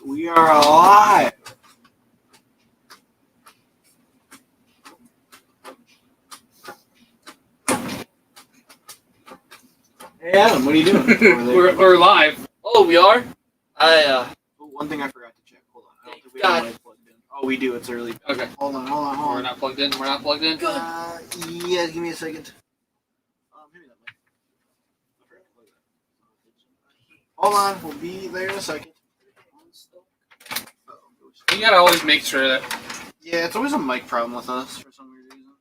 We are alive. Hey Adam, what are you doing? we're live. Oh, we are? One thing I forgot to check. Hold on. I don't think we have the mic plugged in. Oh, we do. It's early. Okay. Hold on. We're not plugged in. We're not plugged in. Good. Yeah, give me a second. Give me that mic. I forgot to plug that. Hold on. We'll be there in a second. You gotta always make sure that. Yeah, it's always a mic problem with us for some weird reason.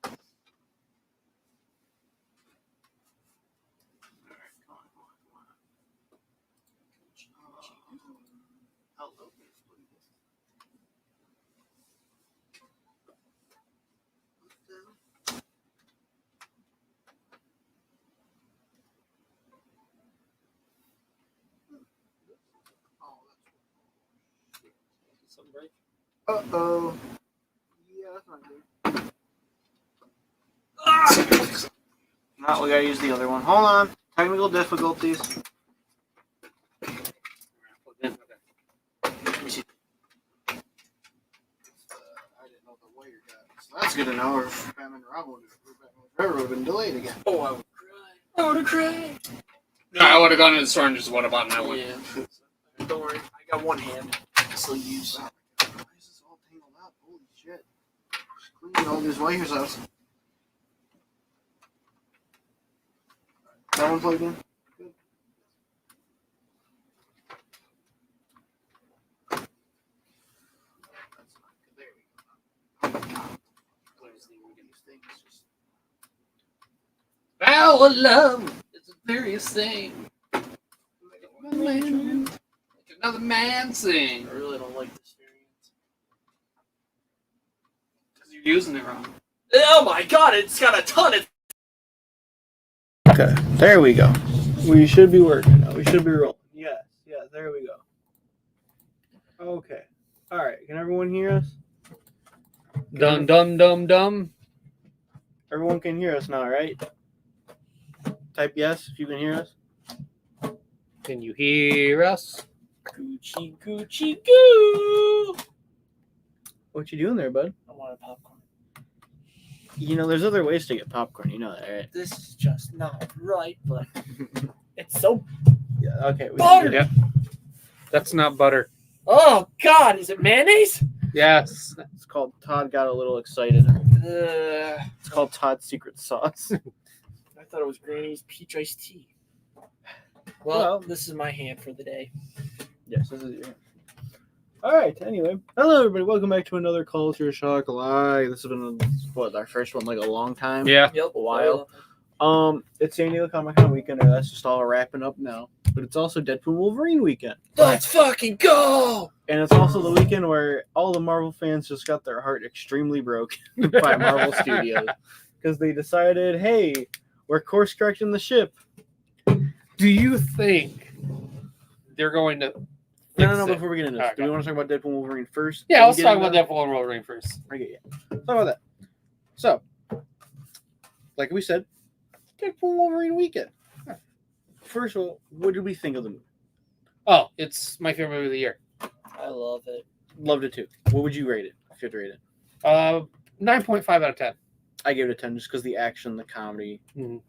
Uh-oh. Yeah, that's not good. No, we gotta use the other one. Hold on. Technical difficulties. Okay. I didn't know the wire got. So that's good to know. If Batman and Robin would have been delayed again. Oh, I would cry. I would have cried. No, I would have gone to the store and just one about that one. Yeah. Don't worry. I got one hand. I still use. Why is this all tangled up? Holy shit. Just cleaning all these wires out. That one plugged in? Good. That's not good. There we go. Oh my god. Our love is a serious thing. Like another man sing. I really don't like this variant. Because you're using it wrong. Oh my god, it's got a ton of. Okay, there we go. We should be working now. We should be rolling. Yes, there we go. Okay. Alright, can everyone hear us? Dum dum dum dum. Everyone can hear us now, right? Type yes if you can hear us. Can you hear us? Gucci, Gucci, goo! What you doing there, bud? I want a popcorn. You know, there's other ways to get popcorn. You know that, right? This is just not right, but it's so. Yeah. Okay. Butter! Yep. That's not butter. Oh god, is it mayonnaise? Yes. It's called Todd got a little excited. Uh, It's called Todd's secret sauce. I thought it was Granny's peach iced tea. Well, this is my hand for the day. Yes, this is your. All right. Anyway, hello everybody. Welcome back to another Culture Shock Live. This has been our first one like a long time. Yeah. Yep. A while. It's San Diego Comic-Con weekend, or that's just all wrapping up now. But it's also Deadpool Wolverine weekend. Let's fucking go! And it's also the weekend where all the Marvel fans just got their heart extremely broken by Marvel Studios. Because they decided, hey, we're course correcting the ship. Do you think they're going to? No, before we get into this, Okay. do we want to talk about Deadpool Wolverine first? Yeah, Then let's get talk into- about Deadpool and Wolverine first. Okay, yeah. Let's talk about that. So, like we said, Deadpool Wolverine weekend. First of all, what did we think of the movie? Oh, it's my favorite movie of the year. I love it. Loved it too. What would you rate it if you had to rate it? 9.5 out of 10. I gave it a 10 just because the action, the comedy. Mhm.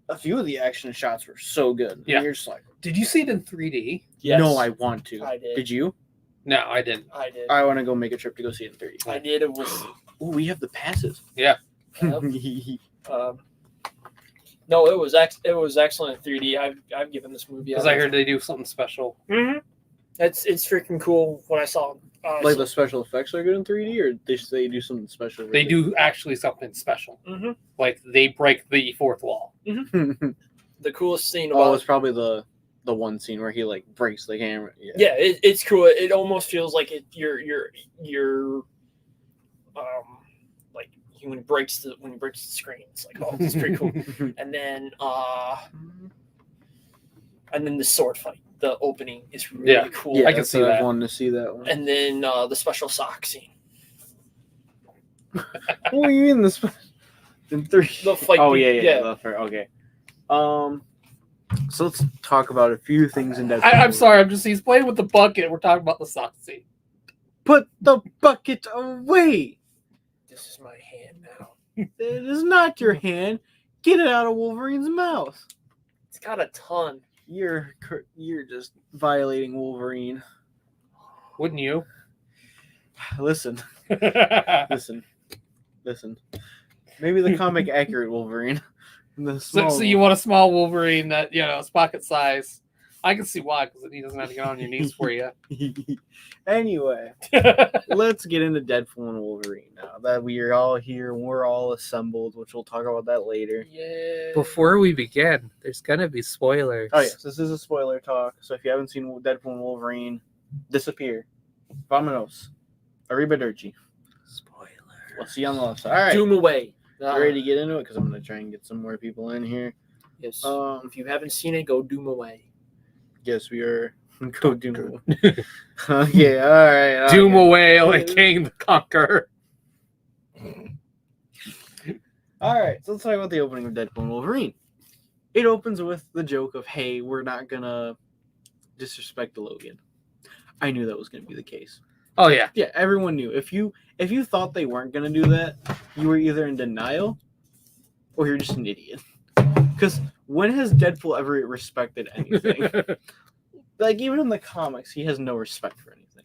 A few of the action shots were so good. Yeah. You're just like, Did you see it in 3D? Yes. no, I want to. I did. Did you? No, I didn't. I did. I want to go make a trip to go see it in 3D. I did. It was. Oh, we have the passes. Yeah. No, it was excellent in 3D. I've given this movie. Because I heard they do something special. Mm-hmm. It's freaking cool when I saw. Like the special effects are good in 3D, or they do something special? They do actually something special. Mm-hmm. Like they break the fourth wall. The coolest scene Oh, about it's probably the one scene where he like breaks the camera. yeah, it's cool. It almost feels like you're like when he breaks the screen. It's like, oh, it's pretty cool. And then the sword fight, the opening is really cool. Yeah, I can see that. I wanted to see that one. And then the special sock scene. What do you mean in 3? The fight. Oh yeah. Okay. So let's talk about a few things in Deadpool. I'm sorry. He's playing with the bucket. We're talking about the sock scene. Put the bucket away. This is my hand now. It is not your hand. Get it out of Wolverine's mouth. It's got a ton. You're just violating Wolverine. Wouldn't you? Listen. Maybe the comic accurate Wolverine. So you want a small Wolverine that is pocket size? I can see why, because he doesn't have to get on your knees for you. Anyway, let's get into Deadpool and Wolverine now that we are all here. We're all assembled, which we'll talk about that later. Yeah. Before we begin, there's gonna be spoilers. Oh yes, this is a spoiler talk. So if you haven't seen Deadpool and Wolverine, disappear. Vamonos. Arrivederci. Spoiler. We'll see you on the left side. All right. Doom away. Ready to get into it? Because I'm going to try and get some more people in here. Yes. If you haven't seen it, go Doom away. Yes, we are. Go Doom away. Okay, all right. Doom away like King the Conqueror. All right, so let's talk about the opening of Deadpool and Wolverine. It opens with the joke of, hey, we're not going to disrespect Logan. I knew that was going to be the case. Oh, yeah. Yeah, everyone knew. If you thought they weren't going to do that, you were either in denial or you're just an idiot. Because when has Deadpool ever respected anything? Like, even in the comics, he has no respect for anything.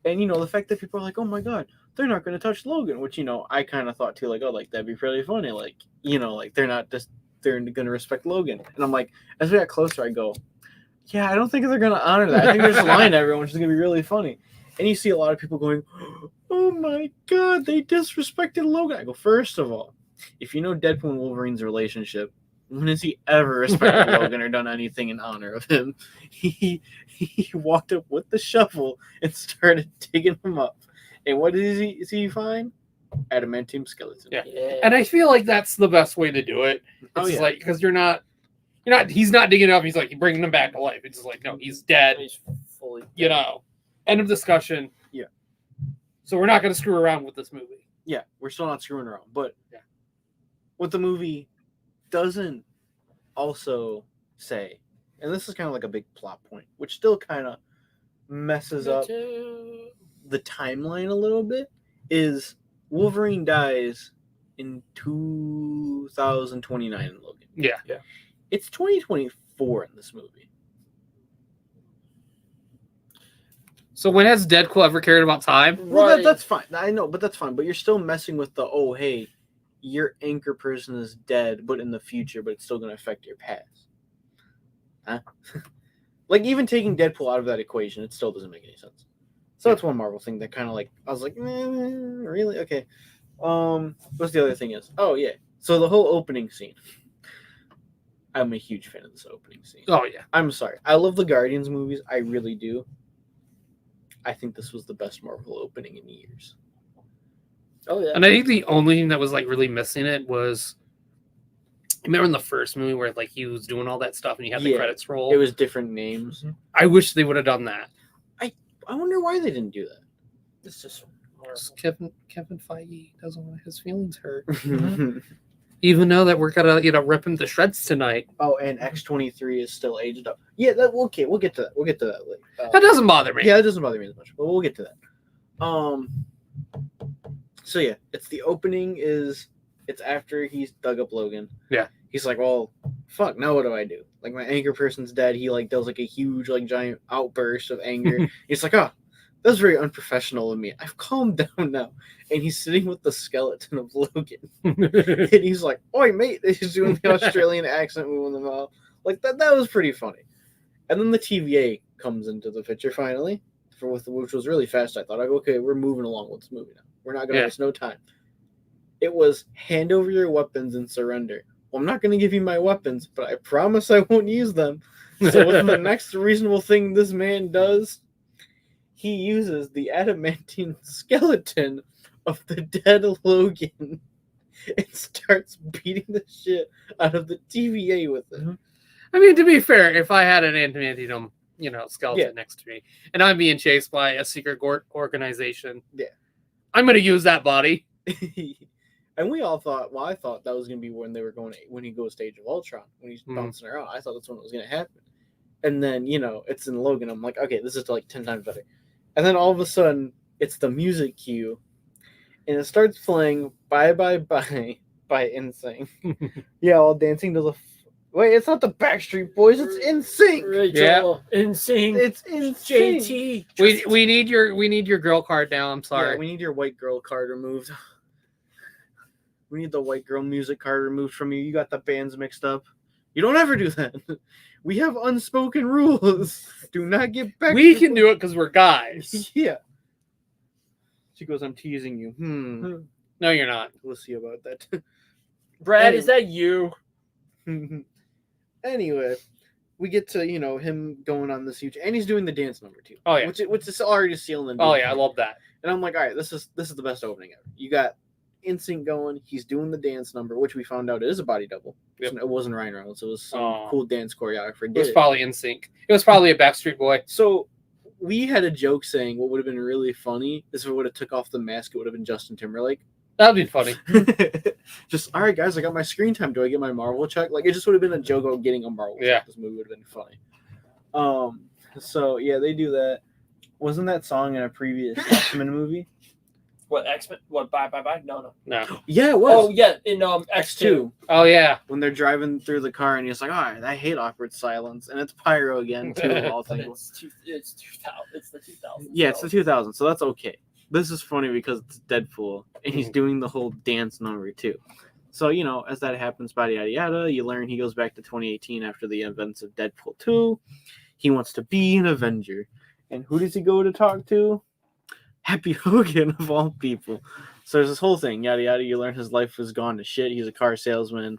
And, the fact that people are like, oh my god, they're not going to touch Logan, which, I kind of thought too, like, oh, like, that'd be pretty funny. Like, like, they're going to respect Logan. And I'm like, as we got closer, I go, yeah, I don't think they're going to honor that. I think they're just lying to everyone, which is going to be really funny. And you see a lot of people going, oh my god, they disrespected Logan. I go, first of all, if you know Deadpool and Wolverine's relationship, when has he ever respected Logan or done anything in honor of him? He walked up with the shovel and started digging him up. And what does he find? Adamantium skeleton. Yeah. And I feel like that's the best way to do it. It's like, because he's not digging it up. He's like, bringing him back to life. It's just like, no, he's dead. He's fully End of discussion. Yeah. So we're not going to screw around with this movie. Yeah, we're still not screwing around. But what the movie doesn't also say, and this is kind of like a big plot point, which still kind of messes up the timeline a little bit, is Wolverine dies in 2029 in Logan. Yeah. It's 2024 in this movie. So when has Deadpool ever cared about time? Well, that's fine. I know, but that's fine. But you're still messing with the, oh, hey, your anchor person is dead, but in the future, but it's still going to affect your past. Huh? Like, even taking Deadpool out of that equation, it still doesn't make any sense. So that's one Marvel thing that kind of like, I was like, really? Okay. What's the other thing is? Oh, yeah. So the whole opening scene. I'm a huge fan of this opening scene. Oh, yeah. I'm sorry. I love the Guardians movies. I really do. I think this was the best Marvel opening in years. Oh, yeah. And I think the only thing that was like really missing it was, remember in the first movie where like he was doing all that stuff and you had the credits roll? It was different names. I wish they would have done that. I wonder why they didn't do that. It's just Kevin Feige doesn't want his feelings hurt. Even though that we're gonna rip him to shreds tonight. Oh, and X-23 is still aged up. Yeah, okay, we'll get to that. We'll get to that later. That doesn't bother me. Yeah, it doesn't bother me as much, but we'll get to that. So yeah, it's the opening is it's after he's dug up Logan. Yeah. He's like, well, fuck, now what do I do? Like, my anchor person's dead. He like does like a huge like giant outburst of anger. He's like, oh, that's very unprofessional of me. I've calmed down now. And he's sitting with the skeleton of Logan. And he's like, oi, mate. He's doing the Australian accent, moving the mouth. Like, that was pretty funny. And then the TVA comes into the picture finally, which was really fast. I thought, like, okay, we're moving along with this movie now. We're not going to waste no time. It was hand over your weapons and surrender. Well, I'm not going to give you my weapons, but I promise I won't use them. So what's the next reasonable thing this man does? He uses the adamantine skeleton of the dead Logan and starts beating the shit out of the TVA with it. I mean, to be fair, if I had an adamantium, skeleton next to me, and I'm being chased by a secret organization, I'm going to use that body. I And we all thought, well, I thought that was going to be when he goes to Age of Ultron, when he's bouncing around. I thought that's when it was going to happen. And then, it's in Logan. I'm like, okay, this is like 10 times better. And then all of a sudden, it's the music cue. And it starts playing Bye Bye Bye by NSYNC. Yeah, all dancing to the... Wait, it's not the Backstreet Boys, it's NSYNC. Rachel, NSYNC. It's NSYNC. JT. We need your girl card now. I'm sorry. Yeah, we need your white girl card removed. We need the white girl music card removed from you. You got the bands mixed up. You don't ever do that. We have unspoken rules. Do not get back. We can do it because we're guys. Yeah. She goes, I'm teasing you. No, you're not. We'll see about that. Brad, is that you? Anyway, we get to, him going on this huge... And he's doing the dance number, too. Oh, yeah. Which is already sealing. Oh, yeah, I love that. And I'm like, all right, this is the best opening ever. You got NSYNC going. He's doing the dance number, which we found out is a body double. Yep. It wasn't Ryan Reynolds. It was some cool dance choreographer. It was probably NSYNC. It was probably a Backstreet Boy. So we had a joke saying what would have been really funny is if it would have took off the mask, it would have been Justin Timberlake. That'd be funny. Just, all right, guys, I got my screen time. Do I get my Marvel check? Like, it just would have been a joke about getting a Marvel check. This movie would have been funny. So, yeah, they do that. Wasn't that song in a previous X-Men movie? What, X-Men? What, Bye Bye Bye? No. Yeah, it was. Oh, yeah, in X2. Oh, yeah. When they're driving through the car and he's like, all right, I hate awkward silence. And it's Pyro again, too, of all things. It's 2000. It's the 2000s. Yeah, it's the 2000s, so that's okay. This is funny because it's Deadpool, and he's doing the whole dance number, too. So, as that happens, yada, yada, you learn he goes back to 2018 after the events of Deadpool 2. He wants to be an Avenger. And who does he go to talk to? Happy Hogan, of all people. So there's this whole thing, yada, yada. You learn his life has gone to shit. He's a car salesman.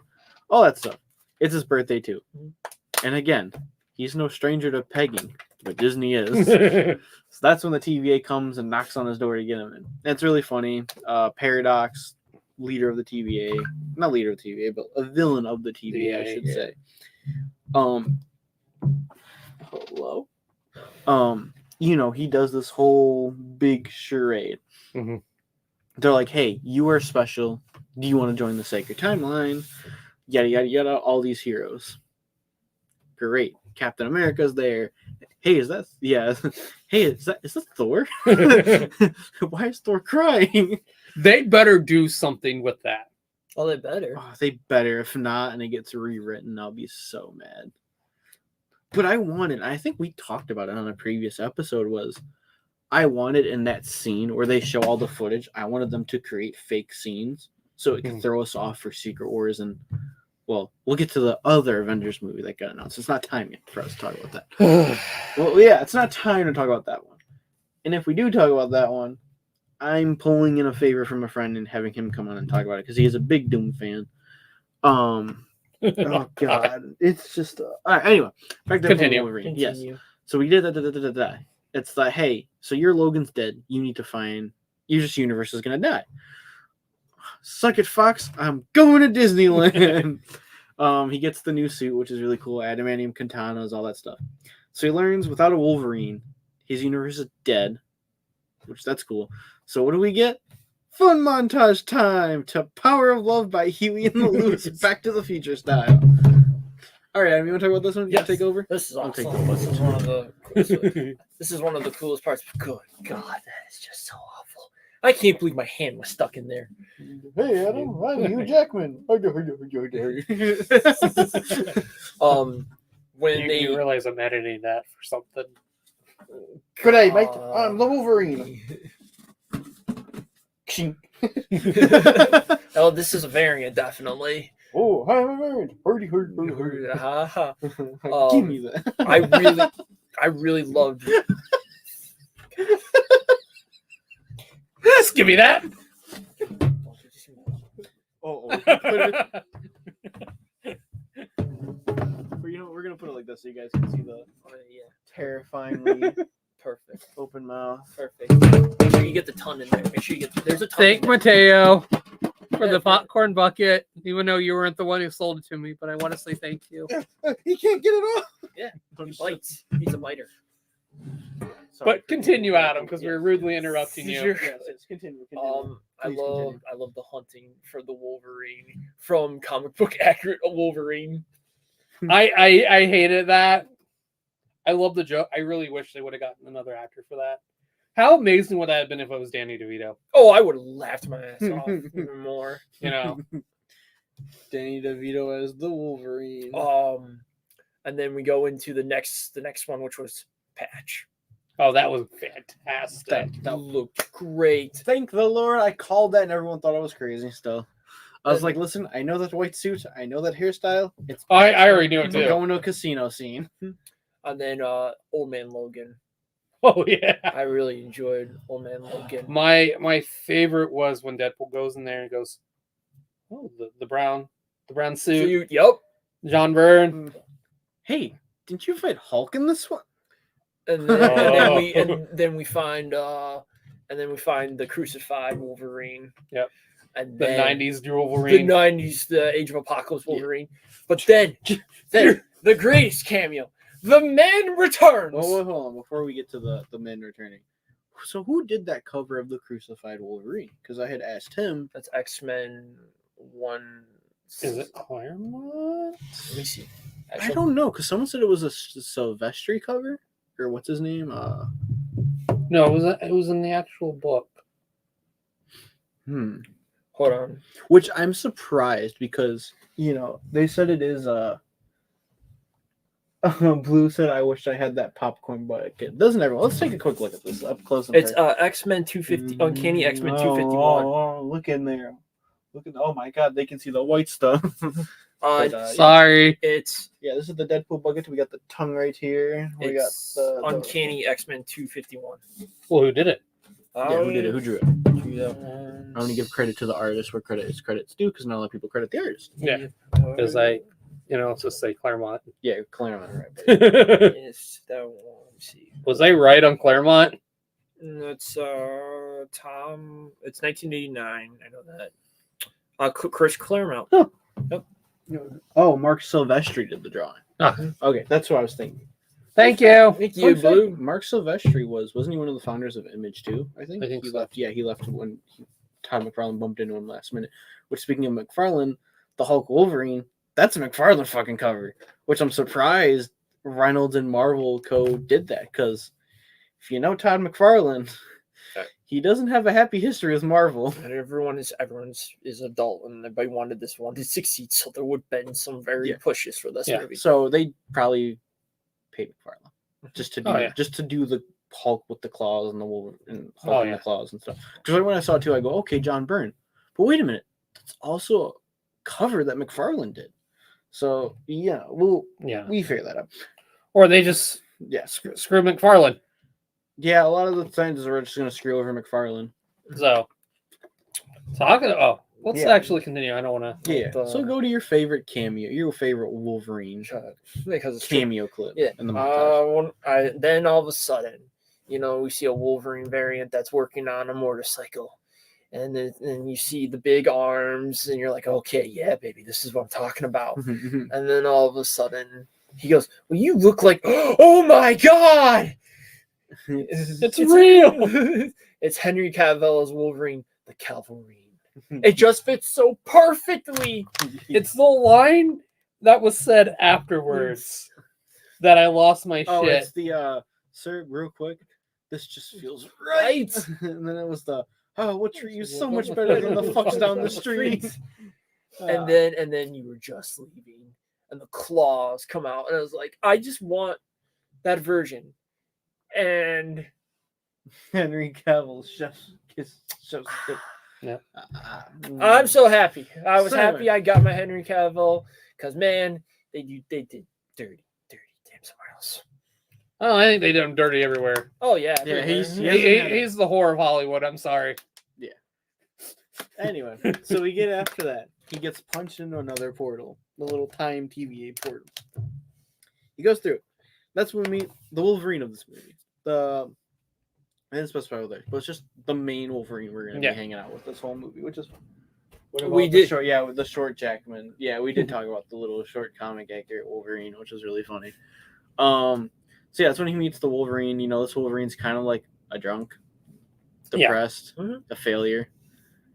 All that stuff. It's his birthday, too. And again, he's no stranger to pegging, but Disney is. So that's when the TVA comes and knocks on his door to get him in. It's really funny. Paradox, leader of the TVA. Not leader of the TVA, but a villain of the TVA, I should say. Hello? He does this whole big charade. Mm-hmm. They're like, hey, you are special. Do you want to join the Sacred Timeline? Yada, yada, yada. All these heroes. Great. Captain America's there. Hey, is that... Yeah. Hey, is that Thor? Why is Thor crying? They better do something with that. Oh, they better. Oh, they better. If not, and it gets rewritten, I'll be so mad. But I think we talked about it on a previous episode, I wanted in that scene where they show all the footage, I wanted them to create fake scenes so it could throw us off for Secret Wars. And, well, we'll get to the other Avengers movie that got announced. It's not time yet for us to talk about that. Well, yeah, it's not time to talk about that one. And if we do talk about that one, I'm pulling in a favor from a friend and having him come on and talk about it because he is a big Doom fan. Oh God, it's just all right. Anyway, back to Deadpool Wolverine. Yes, so we did that. It's like, hey, so your Logan's dead. You need to find your universe is gonna die. Suck it, Fox. I'm going to Disneyland. He gets the new suit, which is really cool. Adamantium katanas, all that stuff. So he learns without a Wolverine, his universe is dead, which that's cool. So what do we get? Fun montage time to Power of Love by Huey and the Lewis Back to the Future style. All right, Adam, you want to talk about this one? You want to take over? This is awesome. This is one of the coolest parts. Good God, that is just so awful. I can't believe my hand was stuck in there. Hey, Adam, I'm Hugh Jackman. When you realize I'm editing that for something. Good day, mate. I'm the Wolverine. Oh, this is a variant, definitely. Oh, I'm a variant. Hurdy. Give me that. I really loved it. Just give me that. We're gonna put it like this so you guys can see the terrifyingly perfect open mouth. Perfect. Make sure you get the ton in there. Make sure you get. There's a ton. Thank Mateo for the popcorn bucket. Even though you weren't the one who sold it to me, but I want to say thank you. He can't get it off. Yeah, he bites. He's a biter. Sorry But for continue, interrupting. Adam, because Yes. we're rudely interrupting Yes, you. you're- Yes, continue. I Please love continue. the hunting for the Wolverine from comic book accurate Wolverine. I hated that. I love the joke. I really wish they would have gotten another actor for that. How amazing would that have been if it was Danny DeVito? Oh, I would have laughed my ass off even more. You know, Danny DeVito as the Wolverine. And then we go into the next one, which was Patch. oh, that was fantastic. That looked great. Thank the Lord I called that and everyone thought I was crazy still. I was And- like, listen, I know that white suit, I know that hairstyle. It's I already knew it we're too. going to a casino scene. And then Old Man Logan. Oh yeah. I really enjoyed Old Man Logan. My favorite was when Deadpool goes in there and goes, oh, the brown suit. Yep. John Byrne. Hey, didn't you fight Hulk in this one? And then we find the crucified Wolverine. Yep. And The then 90s Wolverine. The 90s, the Age of Apocalypse Wolverine. But then the greatest cameo. The Man returns. Oh, wait, hold on. Before we get to the men returning. So who did that cover of the crucified Wolverine? Because I had asked him. That's X-Men 1. Is it Claremont? Let me see. I don't know, because someone said it was a Silvestri cover? Or what's his name? No, it was in the actual book. Hold on. Which I'm surprised because, they said it is Blue said, I wish I had that popcorn bucket. Doesn't everyone? Let's take a quick look at this up close. And It's X-Men 250, Uncanny X-Men 251. Oh, look in there. Oh my god, they can see the white stuff. Sorry. It's this is the Deadpool bucket. We got the tongue right here. We got it's the Uncanny X-Men 251. Well, who did it? Yeah, who did it? Who drew it? I'm I'm gonna give credit to the artist where credit's due, because not a lot of people credit the artist. Yeah, because let's just say Claremont. Yeah, Claremont, right? Yes, that one. Let me see. Was I right on Claremont? It's Tom. It's 1989. I know that. Chris Claremont. Oh, Mark Silvestri did the drawing. Ah. Okay, that's what I was thinking. Thank you. Thank Fun you, fact, Blue. Mark Silvestri wasn't he one of the founders of Image too? I think he so. Left. Yeah, he left when Todd McFarlane bumped into him last minute. Which, speaking of McFarlane, the Hulk Wolverine, that's a McFarlane fucking cover. Which I'm surprised Reynolds and Marvel Co. did that, because if you know Todd McFarlane, he doesn't have a happy history with Marvel. And everyone's adult, and everybody wanted this one to succeed, so there would have been some very pushes for this movie. So they probably paid McFarlane just to do Oh, yeah. The Hulk with the claws and the Wolverine and Hulk and the claws and stuff. Because when I saw it too, I go, okay, John Byrne. But wait a minute, that's also a cover that McFarlane did. So we figure that out. Or they just screw McFarlane. Yeah, a lot of the times we're just gonna screw over McFarlane. So let's actually continue. I don't want to. Yeah. So go to your favorite cameo, your favorite Wolverine Because it's cameo clip. Yeah. In the montage. Then all of a sudden, we see a Wolverine variant that's working on a motorcycle. And then you see the big arms, and you're like, okay, yeah, baby, this is what I'm talking about. And then all of a sudden, he goes, well, you look like, oh my God! It's real. It's Henry Cavill as Wolverine, the Cavalry. It just fits so perfectly. It's the line that was said afterwards that I lost my Oh, shit. it's the sir, real quick. This just feels right. And then it was what treat you so much better than the fucks down the street. And then you were just leaving, and the claws come out, and I was like, I just want that version. And Henry Cavill chef's kiss. Yeah. I'm so happy. I was Same. happy I got my Henry Cavill, because man, they did dirty damn somewhere else. Oh, I think they did him dirty everywhere. Oh yeah, Yeah, everywhere. He's the whore of Hollywood. I'm sorry. Yeah. Anyway, so we get after that. He gets punched into another portal, the little time TVA portal. He goes through it. That's when we meet the Wolverine of this movie. I didn't specify what there, but it's just the main Wolverine we're going to be hanging out with this whole movie, which is fun. We did. With the short Jackman. Yeah, we did talk about the little short comic accurate Wolverine, which was really funny. So yeah, that's when he meets the Wolverine. You know, this Wolverine's kind of like a drunk, depressed, a failure.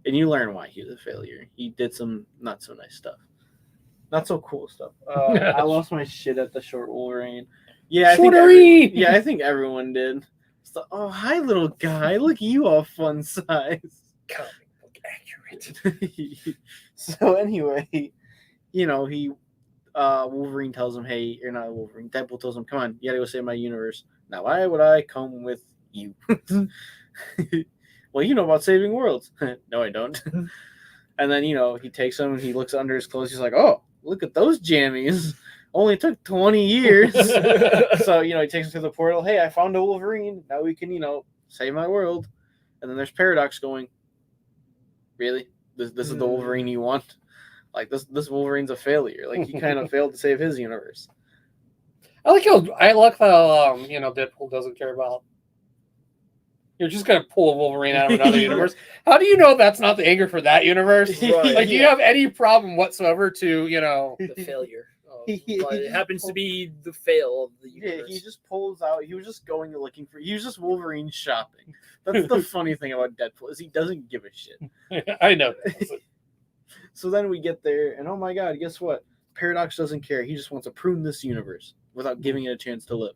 And you learn why he was a failure. He did some not so nice stuff. Not so cool stuff. I lost my shit at the short Wolverine. Yeah, I think everyone did. So, oh, hi, little guy. Look, you all fun size. Comic book accurate. So anyway, you know, Wolverine tells him, hey, you're not Wolverine. Deadpool tells him, come on, you gotta go save my universe. Now, why would I come with you? Well, you know about saving worlds. No, I don't. And then, you know, he takes him and he looks under his clothes. He's like, oh, look at those jammies. Only took 20 years. So, you know, he takes him to the portal. Hey, I found a Wolverine. Now we can, you know, save my world. And then there's Paradox going, really? This is the Wolverine you want? Like, this Wolverine's a failure. Like, he kind of failed to save his universe. I like how you know, Deadpool doesn't care about. You're just gonna pull a Wolverine out of another universe. How do you know that's not the anger for that universe? Right. Like, do you have any problem whatsoever to, you know, The failure. But it happens to be the fail of the universe. Yeah, he just pulls out. He was just going looking for. He was just Wolverine shopping. That's the funny thing about Deadpool is he doesn't give a shit. I know. So then we get there, and oh my god, guess what? Paradox doesn't care. He just wants to prune this universe without giving it a chance to live.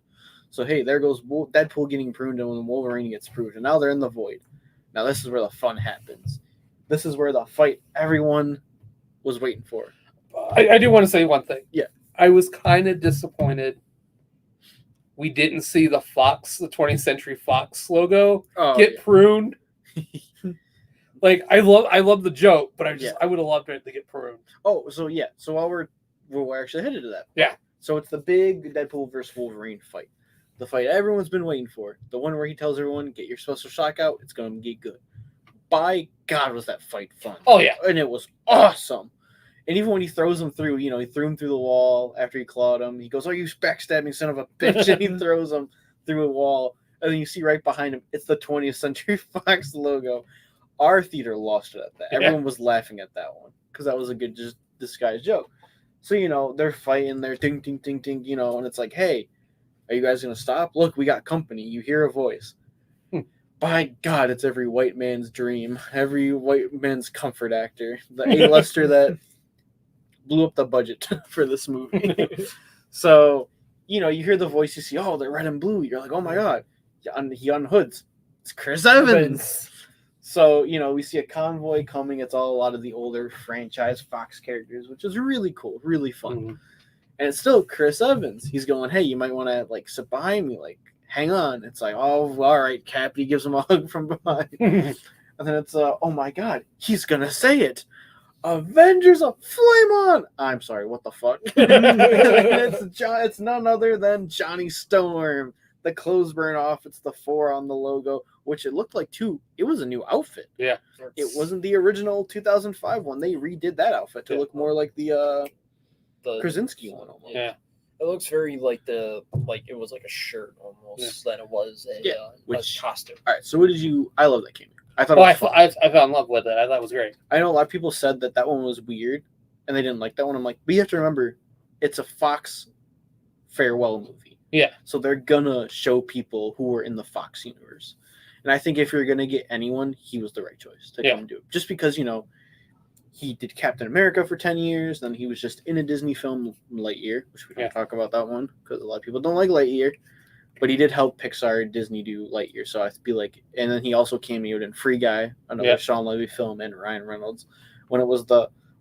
So hey, there goes Deadpool getting pruned, and when Wolverine gets pruned, and now they're in the void. Now this is where the fun happens. This is where the fight everyone was waiting for. I do want to say one thing. Yeah. I was kind of disappointed we didn't see the Fox, the 20th Century Fox logo get pruned. Like, I love the joke, but I would have loved it to get pruned. Oh, so yeah. So while we're actually headed to that. Yeah. So it's the big Deadpool versus Wolverine fight. The fight everyone's been waiting for. The one where he tells everyone, get your special shock out, it's going to get good. By God, was that fight fun. Oh, yeah. And it was awesome. And even when he throws him through, you know, he threw him through the wall after he clawed him. He goes, oh, you backstabbing son of a bitch. And he throws him through a wall. And then you see right behind him, it's the 20th Century Fox logo. Our theater lost it at that. Everyone was laughing at that one because that was a good just disguised joke. So, you know, they're fighting, they're ding, ding, ding, ding, you know, and it's like, hey, are you guys going to stop? Look, we got company. You hear a voice. By God, it's every white man's dream, every white man's comfort actor, the A-lister that blew up the budget for this movie. So, you know, you hear the voice, you see, oh, they're red and blue. You're like, oh my God, he unhoods. It's Chris Evans. So, you know, we see a convoy coming. It's all a lot of the older franchise Fox characters, which is really cool, really fun. Mm-hmm. And it's still Chris Evans. He's going, hey, you might want to, like, sit behind me. Like, hang on. It's like, oh, all right, Cap. He gives him a hug from behind. And then it's, oh, my God, he's going to say it. Avengers of Flame On. I'm sorry, what the fuck? It's none other than Johnny Storm. The clothes burn off. It's the 4 on the logo, which it looked like, too. It was a new outfit. Yeah. It wasn't the original 2005 one. They redid that outfit to look more like the Krasinski one almost. Yeah. It looks very like it was like a shirt almost than it was a costume. All right, so what did you? I love that cameo. I thought. I fell in love with it. I thought it was great. I know a lot of people said that one was weird, and they didn't like that one. I'm like, but you have to remember, it's a Fox farewell movie. Yeah. So they're gonna show people who were in the Fox universe, and I think if you're gonna get anyone, he was the right choice to come do it. Just because, you know, he did Captain America for 10 years, then he was just in a Disney film, Lightyear, which we don't talk about that one because a lot of people don't like Lightyear, but he did help Pixar and Disney do Lightyear, so I feel like, and then he also cameoed in Free Guy, another Sean Levy film, and Ryan Reynolds, when it was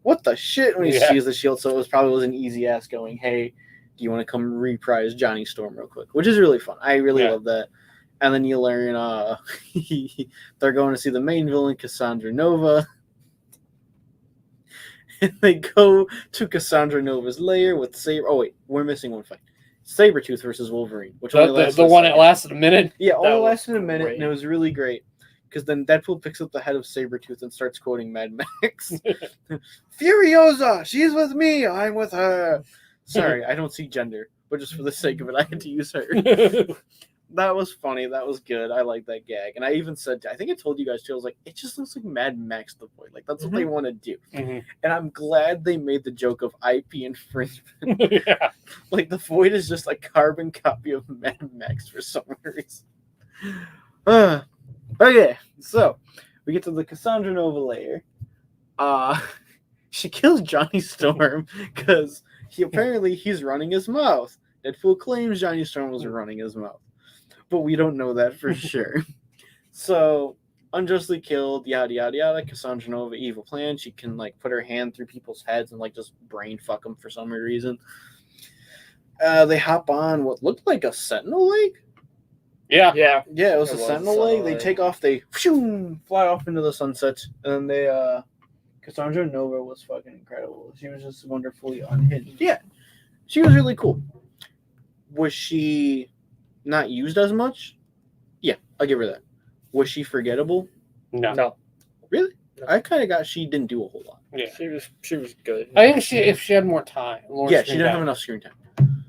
what the shit when he sees the shield, so it was an easy ass going, hey, do you want to come reprise Johnny Storm real quick, which is really fun. I really love that. And then you learn they're going to see the main villain, Cassandra Nova. And they go to Cassandra Nova's lair with Saber. Oh, wait, we're missing one fight. Sabretooth versus Wolverine. Which only lasted the one that lasted a minute? Yeah, only lasted a minute, and it was really great. Because then Deadpool picks up the head of Sabretooth and starts quoting Mad Max. Furiosa, she's with me, I'm with her. Sorry, I don't see gender, but just for the sake of it, I had to use her. That was funny. That was good. I like that gag. And I even said, I think I told you guys too, I was like, it just looks like Mad Max the Void. Like, that's what they want to do. Mhm. And I'm glad they made the joke of IP infringement. Yeah. Like, the Void is just a carbon copy of Mad Max for some reason. Okay, so we get to the Cassandra Nova layer. She kills Johnny Storm because he's running his mouth. Deadpool claims Johnny Storm was running his mouth, but we don't know that for sure. So, unjustly killed, yada yada yada. Cassandra Nova, evil plan. She can like put her hand through people's heads and like just brain fuck them for some reason. They hop on what looked like a Sentinel leg. Yeah. Yeah. Yeah, it was It a was Sentinel a leg. Sentinel They leg. take off. They fly off into the sunset, and then they Cassandra Nova was fucking incredible. She was just wonderfully unhinged. Yeah, she was really cool. Was she not used as much? Yeah, I'll give her that. Was she forgettable? No. No. Really? No. I kind of got she didn't do a whole lot. Yeah. She was good. I think if she had more time. Yeah, she didn't have enough screen time.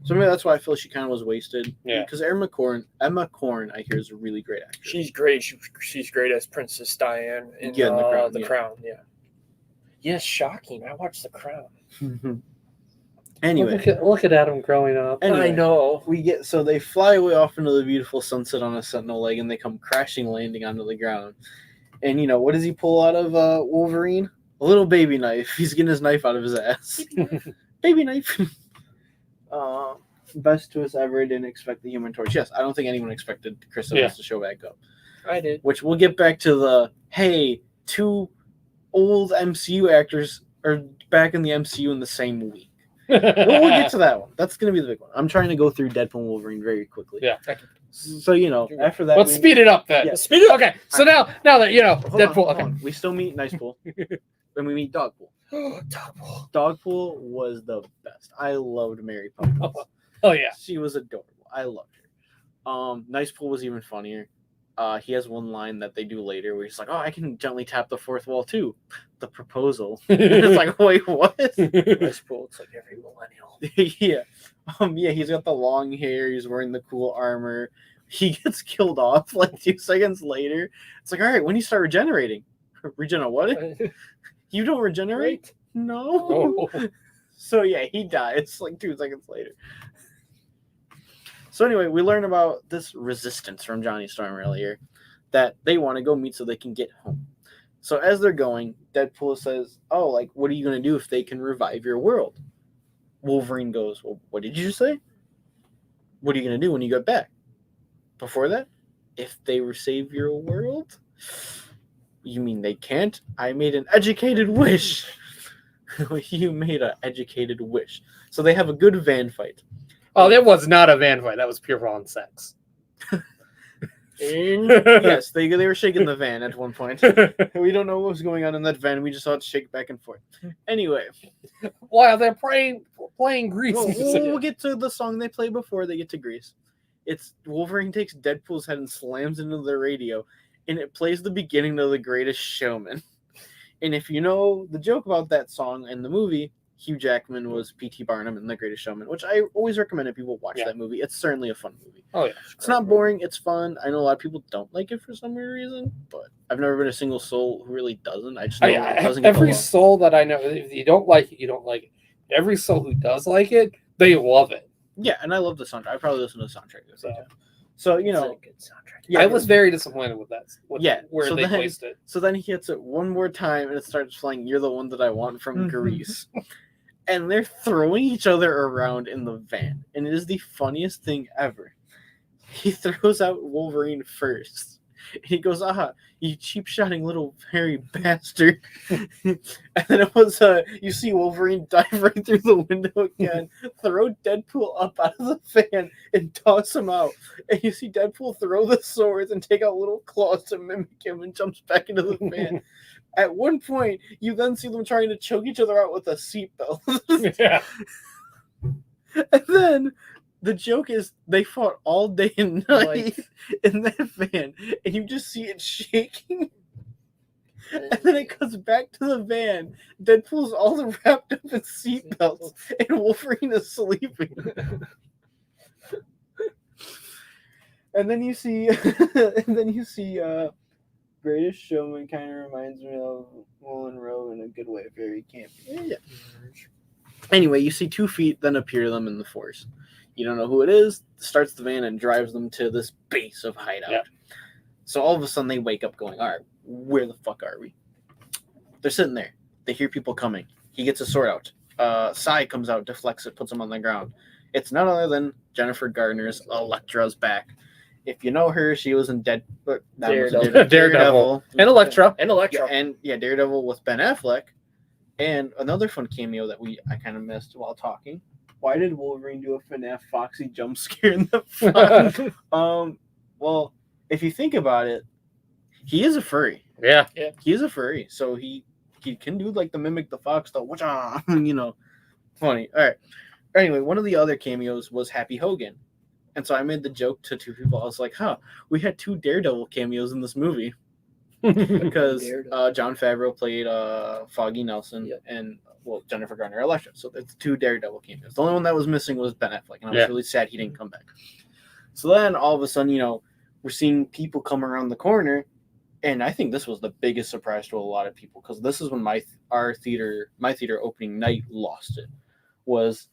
So maybe that's why I feel she kind of was wasted. Yeah. Because Emma Corrin, I hear, is a really great actress. She's great. She's great as Princess Diane in Yeah, in The Crown, The yeah. Crown. Yeah. Yes, shocking. I watched The Crown. Anyway, Look at Adam growing up. Anyway. I know. so they fly away off into the beautiful sunset on a Sentinel leg, and they come crashing landing onto the ground. And what does he pull out of Wolverine? A little baby knife. He's getting his knife out of his ass. Baby knife. Best twist ever. Didn't expect the Human Torch. Yes, I don't think anyone expected Chris Evans to show back up. I did. Which we'll get back to the, hey, two old MCU actors are back in the MCU in the same week. We'll get to that one. That's going to be the big one. I'm trying to go through Deadpool and Wolverine very quickly. Yeah. So, after that... Let's speed it up then. Yeah. Speed it up. Okay, so now that Deadpool. Hold Okay. on. We still meet Nicepool. Then we meet Dogpool. Double. Dogpool was the best. I loved Mary Poppins. Oh yeah. She was adorable. I loved her. Nicepool was even funnier. He has one line that they do later where he's like, "Oh, I can gently tap the fourth wall too." The proposal. It's like, wait, what? Deadpool. It's like every millennial. Yeah. Yeah, he's got the long hair, he's wearing the cool armor. He gets killed off like 2 seconds later. It's like, all right, when do you start regenerating? Regen what? You don't regenerate? No. Oh. So yeah, he dies like 2 seconds later. So anyway, we learn about this resistance from Johnny Storm earlier that they want to go meet so they can get home. So as they're going, Deadpool says, "Oh, like, what are you going to do if they can revive your world?" Wolverine goes, "Well, what did you say? What are you going to do when you get back?" Before that, if they save your world? You mean they can't? I made an educated wish. You made an educated wish. So they have a good van fight. Oh, that was not a van fight. That was pure on sex. Yes, they were shaking the van at one point. We don't know what was going on in that van. We just saw it shake back and forth. Anyway. While they're playing Grease. We'll get to the song they play before they get to Grease. It's Wolverine takes Deadpool's head and slams into the radio, and it plays the beginning of The Greatest Showman. And if you know the joke about that song in the movie, Hugh Jackman was P.T. Barnum in The Greatest Showman, which I always recommend if people watch that movie. It's certainly a fun movie. Oh, yeah. It's not boring. It's fun. I know a lot of people don't like it for some weird reason, but I've never been a single soul who really doesn't. I just know it doesn't get every along. soul that I know, if you don't like it, you don't like it. Every soul who does like it, they love it. Yeah, and I love the soundtrack. I probably listen to the soundtrack every time. So, It's a good soundtrack. I was very disappointed with that. Where so they then, placed it. So then he hits it one more time, and it starts playing "You're the One That I Want" from Grease. And they're throwing each other around in the van. And it is the funniest thing ever. He throws out Wolverine first. And he goes, "Ah, you cheap-shotting little hairy bastard." And then it was, you see Wolverine dive right through the window again, throw Deadpool up out of the van, and toss him out. And you see Deadpool throw the swords and take out little claws to mimic him and jumps back into the van. At one point, you then see them trying to choke each other out with a seatbelt. Yeah. And then the joke is they fought all day and night in that van, and you just see it shaking. And then it comes back to the van. Deadpool's all wrapped up in seatbelts, and Wolverine is sleeping. And then you see, Greatest Showman kind of reminds me of Will Rowe in a good way, very campy. Yeah. Anyway, you see 2 feet then appear to them in the forest. You don't know who it is. Starts the van and drives them to this base of hideout. Yeah. So all of a sudden they wake up going, all right, where the fuck are we? They're sitting there. They hear people coming. He gets a sword out. Sai comes out, deflects it, puts him on the ground. It's none other than Jennifer Garner's Elektra's back. If you know her, she was in Daredevil. And Elektra. Daredevil with Ben Affleck. And another fun cameo that I kind of missed while talking. Why did Wolverine do a FNAF Foxy jump scare in the front? Well, if you think about it, he is a furry. Yeah. He is a furry, so he can do like the mimic the fox stuff. Funny. All right. Anyway, one of the other cameos was Happy Hogan. And so I made the joke to 2 people. I was like, we had 2 Daredevil cameos in this movie. Because Jon Favreau played Foggy Nelson and, Jennifer Garner Elektra. So it's 2 Daredevil cameos. The only one that was missing was Ben Affleck. And I was really sad he didn't come back. So then all of a sudden, we're seeing people come around the corner. And I think this was the biggest surprise to a lot of people. Because this is when my theater opening night lost it. Was...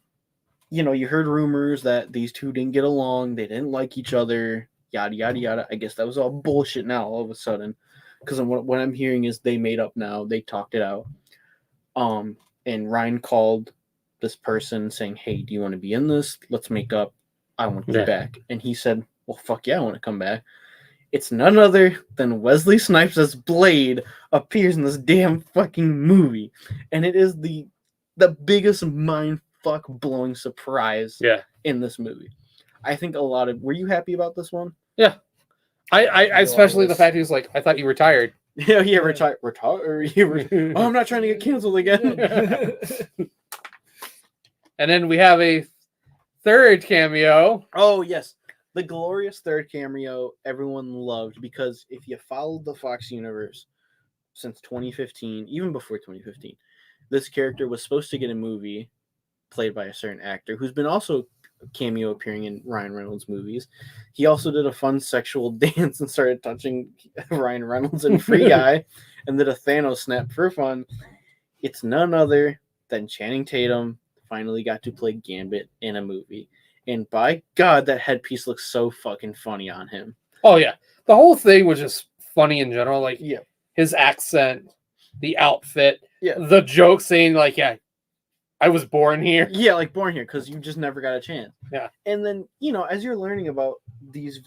you heard rumors that these 2 didn't get along, they didn't like each other, yada, yada, yada. I guess that was all bullshit now, all of a sudden. Because what I'm hearing is they made up now, they talked it out. And Ryan called this person saying, hey, do you want to be in this? Let's make up. I want you back. And he said, well, fuck yeah, I want to come back. It's none other than Wesley Snipes as Blade appears in this damn fucking movie. And it is the biggest mind fuck blowing surprise in this movie. I think were you happy about this one? Yeah. I especially the fact he was like, I thought you retired. Yeah, retire. I'm not trying to get canceled again. And then we have a 3rd cameo. Oh yes. The glorious 3rd cameo everyone loved, because if you followed the Fox universe since 2015, even before 2015, this character was supposed to get a movie played by a certain actor who's been also cameo appearing in Ryan Reynolds movies. He also did a fun sexual dance and started touching Ryan Reynolds in Free Guy and did a Thanos snap for fun. It's none other than Channing Tatum finally got to play Gambit in a movie. And by God, that headpiece looks so fucking funny on him. Oh, yeah. The whole thing was just funny in general. Like, his accent, the outfit, the joke saying, like, I was born here. Yeah, like born here, because you just never got a chance. Yeah. And then, as you're learning about these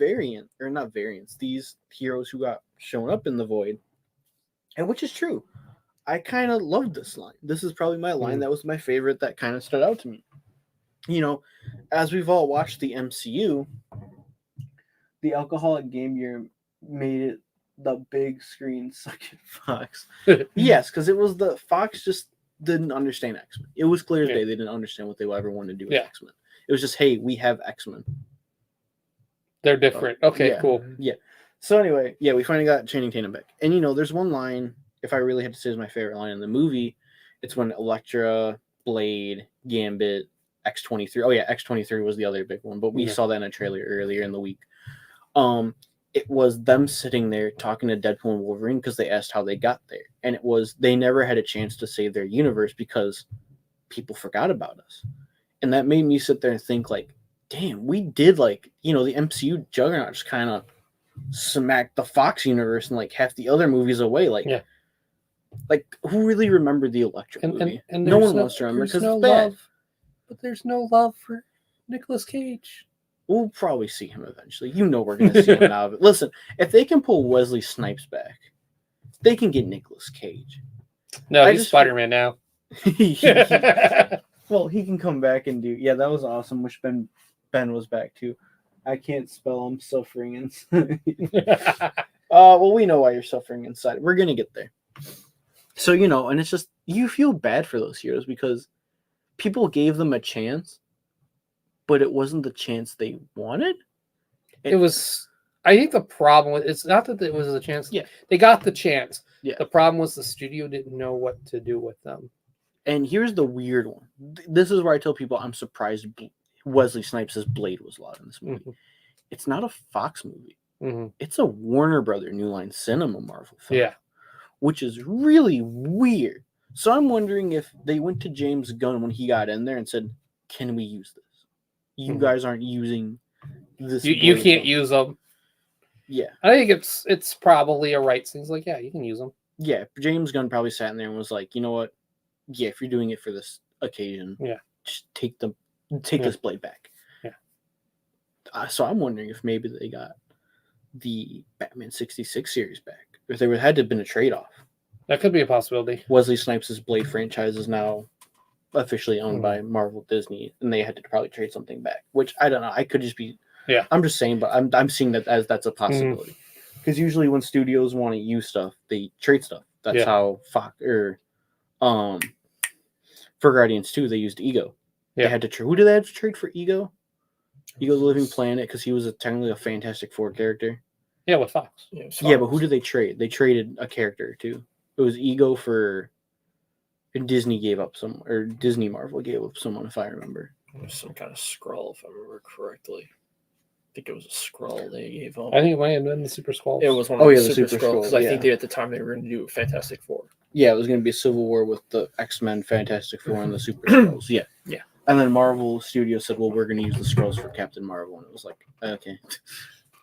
these heroes who got shown up in the void, and which is true, I kind of loved this line. This is probably my line that was my favorite that kind of stood out to me. As we've all watched the MCU, the alcoholic game year made it the big screen sucking Fox. Yes, because it was the Fox just didn't understand X-Men. It was clear as day they didn't understand what they ever wanted to do with X-Men. It was just, hey, we have X-Men. They're different. Okay, cool. Yeah. So anyway, we finally got Channing Tatum back. And there's one line, if I really had to say is my favorite line in the movie, it's when Elektra, Blade, Gambit, X-23. Oh yeah, X-23 was the other big one, but we saw that in a trailer earlier in the week. It was them sitting there talking to Deadpool and Wolverine because they asked how they got there. And it was, they never had a chance to save their universe because people forgot about us. And that made me sit there and think like, damn, we did the MCU juggernaut just kind of smacked the Fox universe and like half the other movies away. Like who really remembered the Elektra movie? And no one wants to remember because it's bad. But there's no love for Nicolas Cage. We'll probably see him eventually. We're going to see him out of it. Listen, if they can pull Wesley Snipes back, they can get Nicolas Cage. No, he's Spider-Man now. Well, he can come back and do... Yeah, that was awesome. Wish Ben was back too. I can't spell. I'm suffering inside. Well, we know why you're suffering inside. We're going to get there. So, and it's just... You feel bad for those heroes because people gave them a chance, but it wasn't the chance they wanted. It was... I think the problem with it's not that it was a chance. Yeah. They got the chance. Yeah. The problem was the studio didn't know what to do with them. And here's the weird one. This is where I tell people I'm surprised Wesley Snipes' Blade was allowed in this movie. Mm-hmm. it's not a Fox movie. Mm-hmm. It's a Warner Brother New Line Cinema Marvel film. Yeah. Which is really weird. So I'm wondering if they went to James Gunn when he got in there and said, "Can we use this? You guys aren't using this. You can't use them." Yeah, I think it's probably a right thing. He's like, yeah, you can use them. yeah. James Gunn probably sat in there and was like, you know what? Yeah, if you're doing it for this occasion, just take this blade back. Yeah. So I'm wondering if maybe they got the Batman 66 series back, if there had to have been a trade-off. That could be a possibility. Wesley Snipes' Blade franchise is now officially owned by Marvel Disney, and they had to probably trade something back, which I don't know. I could just be, I'm just saying, but I'm seeing that as that's a possibility. Because usually when studios want to use stuff, they trade stuff. That's how Fox or for Guardians 2, they used Ego. They had to trade. Who did they have to trade for Ego? Ego the Living Planet, because he was technically a Fantastic Four character. Yeah, with Fox. Yeah, but who did they trade? They traded a character too. It was Ego for. And Disney gave up some, or Disney Marvel gave up someone, if I remember. It was some kind of Skrull, if I remember correctly. I think it was a Skrull they gave up. I think it might have been the Super Skrulls. It was one of the Super Skrulls, because I think at the time they were going to do Fantastic Four. Yeah, it was going to be a civil war with the X-Men, Fantastic Four, and the Super Skrulls. Yeah. Yeah. And then Marvel Studios said, well, we're going to use the Skrulls for Captain Marvel. And it was like, okay.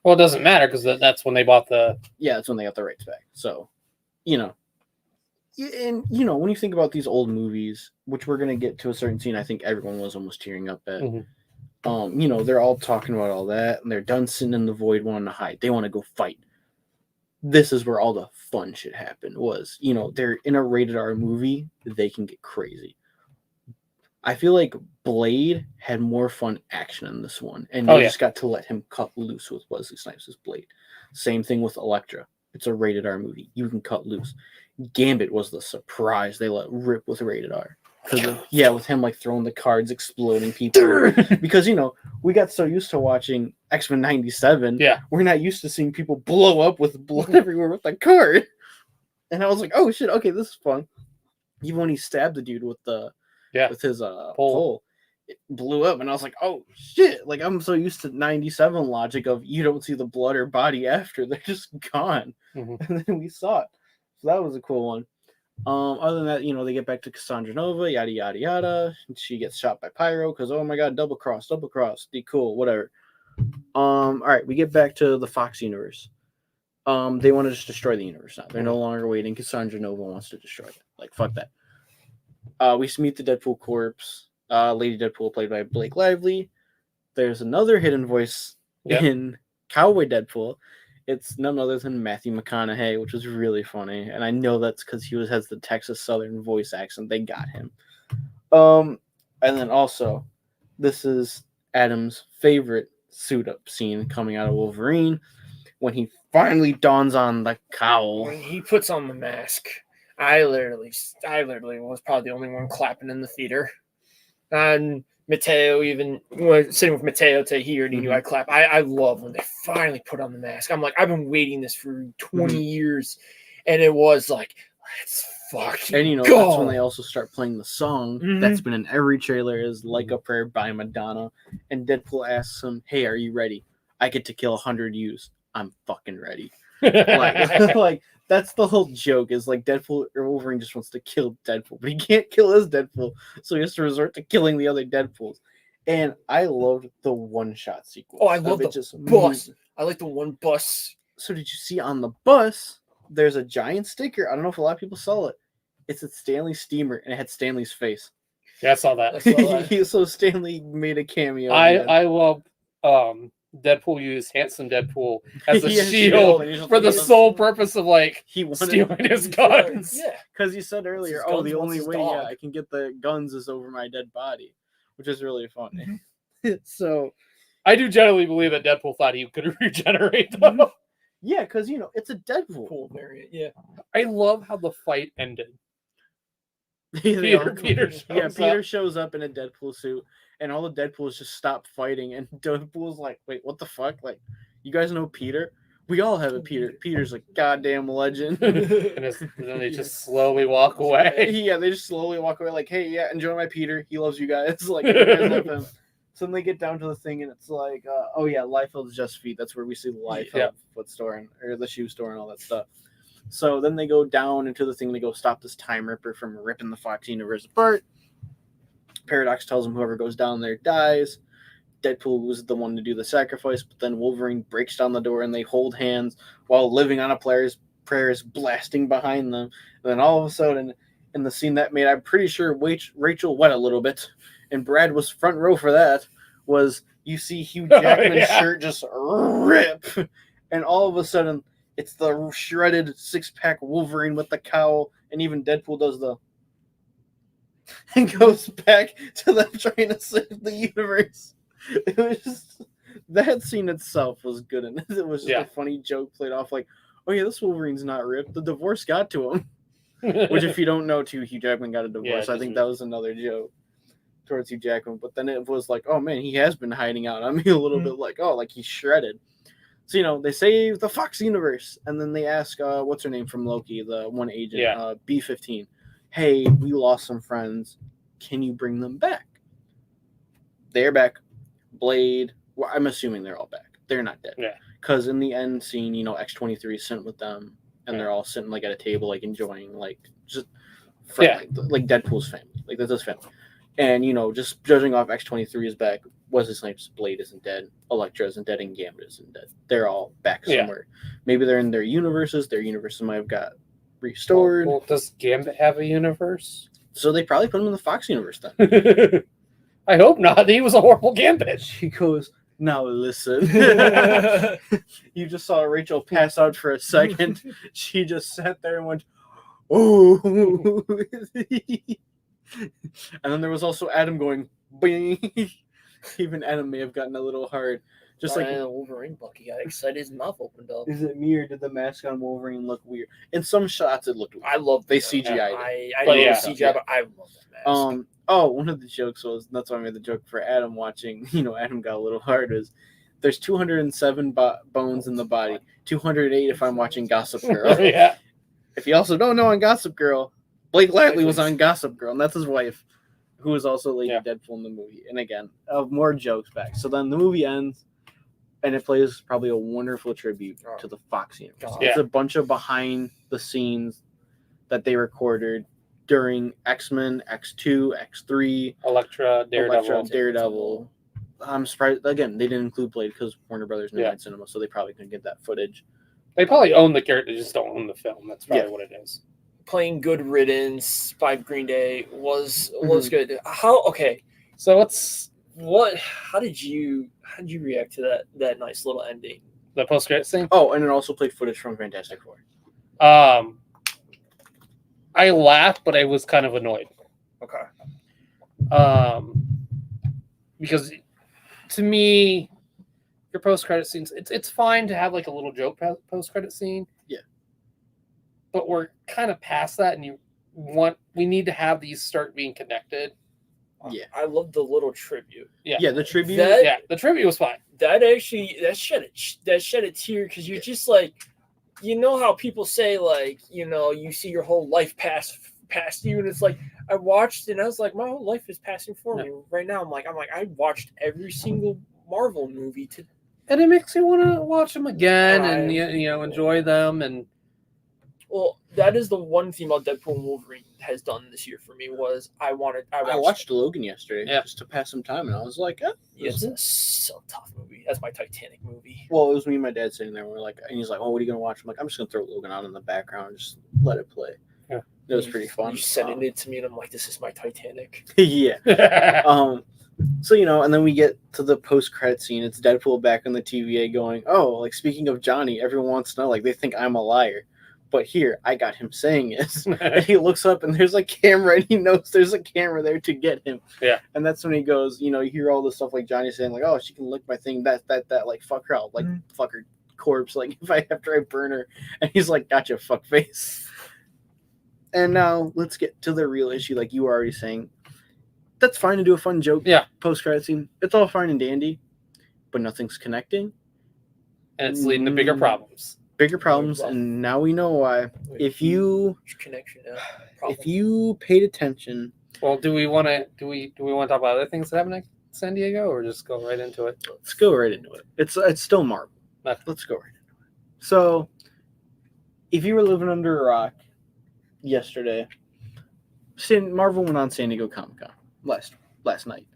Well, it doesn't matter, because that's when they bought the... Yeah, that's when they got the rights back. So, and when you think about these old movies, which we're gonna get to a certain scene, I think everyone was almost tearing up at. They're all talking about all that, and they're done sitting in the void, wanting to hide. They want to go fight. This is where all the fun shit happened. Was they're in a rated R movie, they can get crazy. I feel like Blade had more fun action in this one, and they just got to let him cut loose with Wesley Snipes' Blade. Same thing with Elektra. It's a rated R movie. You can cut loose. Gambit was the surprise they let rip with rated R. With him like throwing the cards, exploding people. Because we got so used to watching X-Men 97. Yeah. We're not used to seeing people blow up with blood everywhere with a card. And I was like, oh shit, okay, this is fun. Even when he stabbed the dude with his pole, it blew up, and I was like, oh shit. Like, I'm so used to 97 logic of you don't see the blood or body after, they're just gone. And then we saw it. So that was a cool one. Other than that, they get back to Cassandra Nova, yada, yada, yada. She gets shot by Pyro because, oh my god, double cross, be cool, whatever. All right, we get back to the Fox universe. They want to just destroy the universe now. They're no longer waiting. Cassandra Nova wants to destroy it. Like, fuck that. We meet the Deadpool corps. Lady Deadpool, played by Blake Lively. There's another hidden voice in Cowboy Deadpool. It's none other than Matthew McConaughey, which was really funny. And I know that's because he has the Texas Southern voice accent. They got him. And then also, this is Adam's favorite suit-up scene coming out of Wolverine, when he finally dons on the cowl. When he puts on the mask, I literally was probably the only one clapping in the theater. And Mateo, even sitting with Mateo, he already knew I'd clap. I love when they finally put on the mask. I'm like, I've been waiting this for 20 years, and it was like, let's fucking go. That's when they also start playing the song that's been in every trailer, is Like a Prayer by Madonna. And Deadpool asks him, hey, are you ready? I get to kill 100 yous. I'm fucking ready. like that's the whole joke, is like Deadpool or Wolverine just wants to kill Deadpool, but he can't kill his Deadpool, so he has to resort to killing the other Deadpools. And I loved the one-shot sequence. Oh, I love the bus. I like the one bus. So did you see on the bus, there's a giant sticker? I don't know if a lot of people saw it. It's a Stanley steamer, and it had Stanley's face. Yeah, I saw that. So Stanley made a cameo. I love Deadpool used Handsome Deadpool as a shield for the sole purpose of stealing his guns. Yeah, because you said earlier, the only way I can get the guns is over my dead body, which is really funny. So I do generally believe that Deadpool thought he could regenerate though. Yeah, because it's a Deadpool variant. Yeah, I love how the fight ended. Peter shows up in a Deadpool suit, and all the Deadpools just stop fighting, and Deadpool's like, wait, what the fuck? Like, you guys know Peter? We all have a Peter. Peter's a goddamn legend. and then they just slowly walk away. Yeah, they just slowly walk away like, hey, enjoy my Peter. He loves you guys. Like, you guys love him. So then they get down to the thing, and it's like, oh yeah, Liefeld's Just Feet. That's where we see the Liefeld foot store or the shoe store and all that stuff. So then they go down into the thing. They go stop this Time Ripper from ripping the Fox universe apart. Paradox tells him whoever goes down there dies. Deadpool was the one to do the sacrifice, but then Wolverine breaks down the door and they hold hands while living on a player's prayers blasting behind them. And then all of a sudden, in the scene that made, I'm pretty sure Rachel wet a little bit, and Brad was front row for that, was you see Hugh Jackman's shirt just rip, and all of a sudden, it's the shredded six-pack Wolverine with the cowl, and even Deadpool does the and goes back to them trying to save the universe. It was just, that scene itself was good, and it was just a funny joke played off like, oh yeah, this Wolverine's not ripped. The divorce got to him. Which, if you don't know, too, Hugh Jackman got a divorce. I think that was another joke towards Hugh Jackman. But then it was like, oh man, he has been hiding out on me a little bit, like, oh, like he's shredded. So, they save the Fox universe, and then they ask, what's her name from Loki, the one agent, B-15. Hey, we lost some friends. Can you bring them back? They're back. Blade. Well, I'm assuming they're all back. They're not dead. Yeah. Because in the end scene, X-23 is sent with them, and they're all sitting like at a table, like enjoying, like just like Deadpool's family, like that's his family. And just judging off X-23 is back. Wesley Snipes' Blade isn't dead. Elektra isn't dead, and Gambit isn't dead. They're all back somewhere. Maybe they're in their universes. Their universes might have got restored. Well, does Gambit have a universe? So they probably put him in the Fox universe then. I hope not. He was a horrible Gambit. She goes, now listen. You just saw Rachel pass out for a second. She just sat there and went, oh. And then there was also Adam going, bing. Even Adam may have gotten a little hard. Just like Wolverine Bucky got excited, his mouth opened up. Is it me or did the mask on Wolverine look weird? In some shots, it looked weird. I love they CGI'd it. I love CGI, but I love that mask. One of the jokes was, that's why I made the joke for Adam watching. Adam got a little hard. Is there's 207 bones in the body, 208 if I'm watching Gossip Girl. If you also don't know, on Gossip Girl, Blake Lively was on Gossip Girl, and that's his wife, who was also Lady Deadpool in the movie. And again, more jokes back. So then the movie ends. And it plays probably a wonderful tribute to the Fox universe. It's a bunch of behind the scenes that they recorded during X-Men, X2, X3, Elektra, Daredevil. I'm surprised. Again, they didn't include Blade because Warner Brothers Midnight Cinema, so they probably couldn't get that footage. They probably own the character, just don't own the film. That's probably what it is. Playing Good Riddance by Green Day was good. So how did you react to that nice little ending? The post-credit scene? Oh, and it also played footage from Fantastic Four. I laughed, but I was kind of annoyed. Okay. Because to me, your post-credit scenes, it's fine to have like a little joke post-credit scene. Yeah. But we're kind of past that, and we need to have these start being connected. Yeah, I love the little tribute. Yeah, the tribute. The tribute was fine. That shed a tear because you're just like, how people say like, you see your whole life pass past you, and it's like I watched and I was like, my whole life is passing for me right now. I'm like I watched every single Marvel movie and it makes you want to watch them again and enjoy them. And well, that is the one thing about Deadpool and Wolverine has done this year for me was I watched Logan yesterday just to pass some time, and I was like, it's a so tough movie. That's my Titanic movie. Well, it was me and my dad sitting there. We're like, and he's like, oh, what are you gonna watch? I'm like, I'm just gonna throw Logan on in the background, and just let it play. Yeah, it was pretty fun. You sending it to me, and I'm like, this is my Titanic. Yeah. So and then we get to the post-credit scene. It's Deadpool back on the TVA going, oh, like speaking of Johnny, everyone wants to know, like they think I'm a liar. But here, I got him saying it. And he looks up and there's a camera and he knows there's a camera there to get him. Yeah. And that's when he goes, you hear all the stuff like Johnny saying, like, oh, she can lick my thing, that, like, fuck her, I'll, like, fuck her corpse, like, after I burn her. And he's like, gotcha, fuckface. And now let's get to the real issue, like you were already saying. That's fine to do a fun joke post-credit scene. It's all fine and dandy, but nothing's connecting. And it's leading to bigger problems. And now we know why. If you paid attention. Well, do we want to talk about other things that happen next San Diego, or just go right into it? Let's go right into it. It's still Marvel. Okay. Let's go right into it. So, if you were living under a rock yesterday, Marvel went on San Diego Comic-Con last night.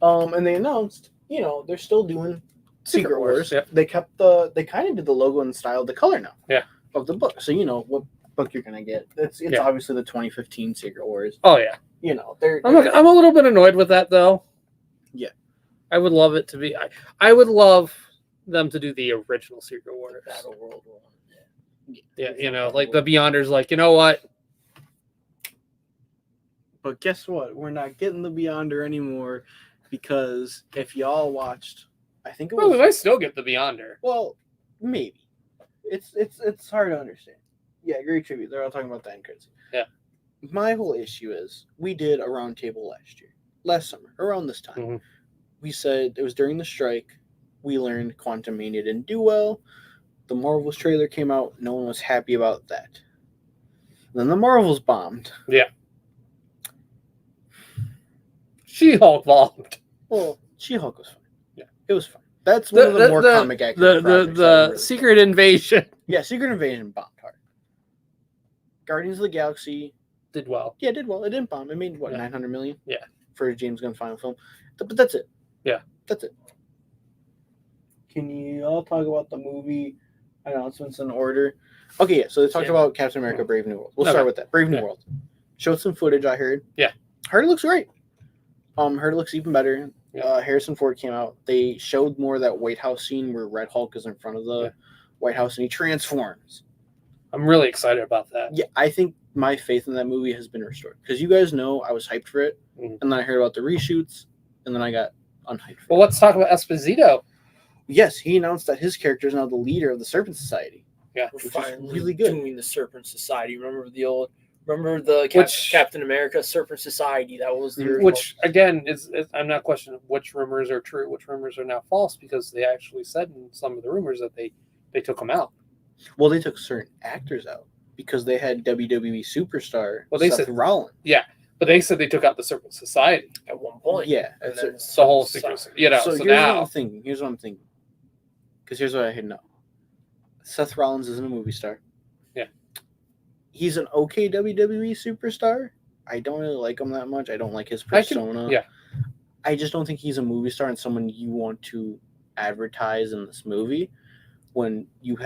And they announced, they're still doing Secret Wars. Yep. They kind of did the logo and style of the color now. Yeah. Of the book. So what book you're gonna get. It's obviously the 2015 Secret Wars. Oh yeah. I'm a little bit annoyed with that though. Yeah. I would love it to be. I would love them to do the original Secret Wars. Battle World one. Yeah, like the Beyonders, like, you know what? But guess what? We're not getting the Beyonder anymore because if y'all watched, I think it was. Well, we might still get the Beyonder. Well, maybe. It's hard to understand. Yeah, great tribute. They're all talking about the end credits. Yeah. My whole issue is we did a roundtable last summer, around this time. Mm-hmm. We said it was during the strike. We learned Quantum Mania didn't do well. The Marvels trailer came out. No one was happy about that. Then the Marvels bombed. Yeah. She-Hulk bombed. Well, She-Hulk was fine. Yeah. It was fine. That's one of the more comic accurate projects. The really Secret Invasion. Yeah, Secret Invasion bombed hard. Guardians of the Galaxy did well. Yeah, it did well. It didn't bomb. It made, Yeah. 900 million? Yeah. For a James Gunn final film. But that's it. Yeah. That's it. Can you all talk about the movie announcements in order? Okay, yeah. So they talked about Captain America Brave New World. We'll start with that. Brave New World. Showed some footage, I heard. Yeah. Heard it looks great. Heard it looks even better. Yeah. Harrison Ford came out. They showed more of that White House scene where Red Hulk is in front of the White House and he transforms. I'm really excited about that. Yeah, I think my faith in that movie has been restored. Because you guys know I was hyped for it. Mhm. And then I heard about the reshoots. And then I got unhyped for Well, let's talk about Esposito. Yes, he announced that his character is now the leader of the Serpent Society. Yeah. We're Which is finally really good. doing the Serpent Society. Remember the Captain America Serpent Society? That was the original. Which, again, is I'm not questioning which rumors are true, which rumors are now false, because they actually said in some of the rumors that they took them out. Well, they took certain actors out because they had WWE superstar Seth Rollins. Yeah, but they said they took out the Serpent Society at one point. Yeah, and it's then the whole secret. So So here's now what I'm thinking. Because here's what I know. Seth Rollins isn't a movie star. Yeah. He's an okay WWE superstar. I don't really like him that much. I don't like his persona. I just don't think he's a movie star and someone you want to advertise in this movie. When you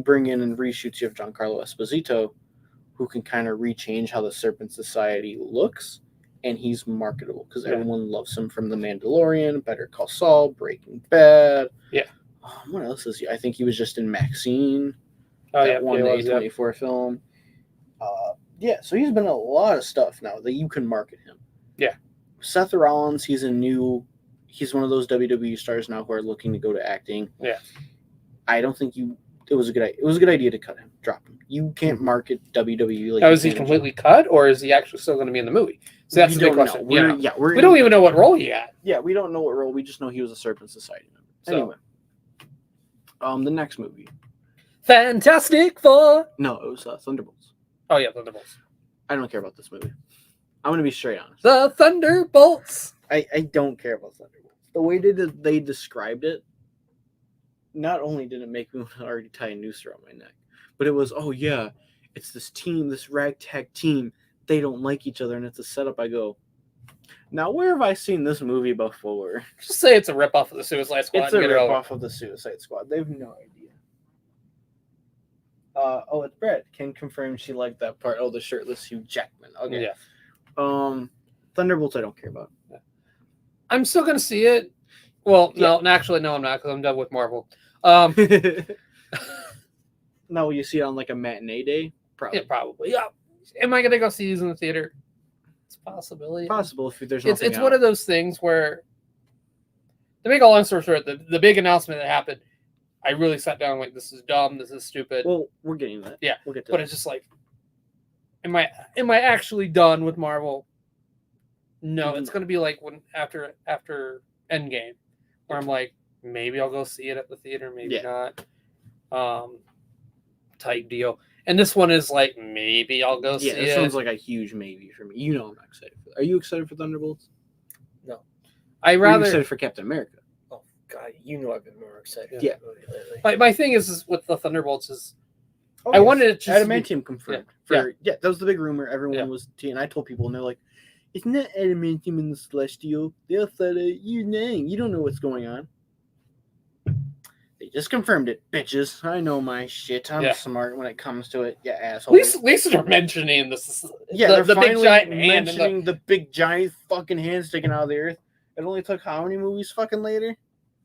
bring in and reshoots, you have Giancarlo Esposito, who can kind of rechange how the Serpent Society looks, and he's marketable because everyone loves him from The Mandalorian, Better Call Saul, Breaking Bad. Yeah. What else is he? I think he was just in Maxine. Oh, that one the A24 film. So he's been in a lot of stuff now that you can market him. Yeah. Seth Rollins, he's one of those WWE stars now who are looking to go to acting. Yeah. I don't think it was a good idea to cut him, drop him. You can't market WWE like. Now, is he completely cut, or is he actually still going to be in the movie? So that's the big question. We don't even know what role he had. Yeah, we don't know what role. We just know he was a Serpent Society member. So. Anyway, the next movie. Fantastic Four. No, it was Thunderbolts. Oh yeah, Thunderbolts. I don't care about this movie. I'm gonna be straight honest. The Thunderbolts. I don't care about Thunderbolts. The way they described it, not only did it make me want to already tie a noose around my neck, but it was, oh yeah, it's this team, this ragtag team. They don't like each other, and it's a setup. I go, now where have I seen this movie before? Just say it's a ripoff of the Suicide Squad. It's a ripoff of the Suicide Squad. They have no idea. It's Brett. Can confirm she liked that part. Oh, the shirtless Hugh Jackman. Okay. Yeah. Thunderbolts I don't care about. Yeah. I'm still gonna see it. Well, no, actually, no, I'm not, because I'm done with Marvel. Now, will you see it on like a matinee day? Probably. Yeah, probably. Yeah. Am I gonna go see these in the theater? It's a possibility. Possible if there's It's nothing one of those things where, to make all answers short, the big announcement that happened, I really sat down like, this is dumb, this is stupid. Well, we're getting that. Yeah, we'll get to but that. it's just like, am I actually done with Marvel? No, it's gonna be like when after Endgame, where I'm like, maybe I'll go see it at the theater, maybe not. Type deal. And this one is like, maybe I'll go see it. Sounds like a huge maybe for me. I'm not excited for that. Are you excited for Thunderbolts? No. I Were you rather. excited for Captain America? Oh God, you know I've been more excited. Yeah. For that movie lately. My thing is with the Thunderbolts is Oh, I wanted it just to be- Adamantium confirmed. Yeah. Yeah, that was the big rumor. Everyone Yeah. was, and I told people, and they're like, "It's not adamantium in the Celestial. They said it. You don't know what's going on." They just confirmed it, bitches. I know my shit. I'm Yeah. smart when it comes to it. Yeah, asshole. At least they're mentioning this. Yeah, the they're big finally giant hand. mentioning the big giant fucking hand sticking out of the earth. It only took how many movies fucking later?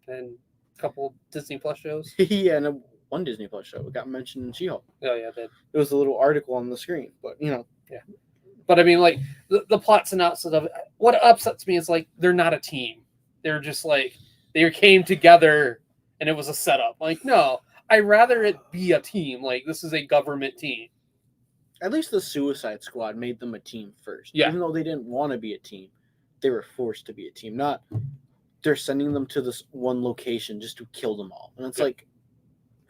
And a couple Disney Plus shows. Yeah, and one Disney Plus show. It got mentioned in She-Hulk. Oh yeah, that. It was a little article on the screen, but you know. Yeah. But I mean, like the plot synopsis of it. What upsets me is like they're not a team. They're just like they came together and it was a setup. Like no, I'd rather it be a team. Like this is a government team. At least the Suicide Squad made them a team first. Yeah. Even though they didn't want to be a team, they were forced to be a team. Not they're sending them to this one location just to kill them all. And it's like,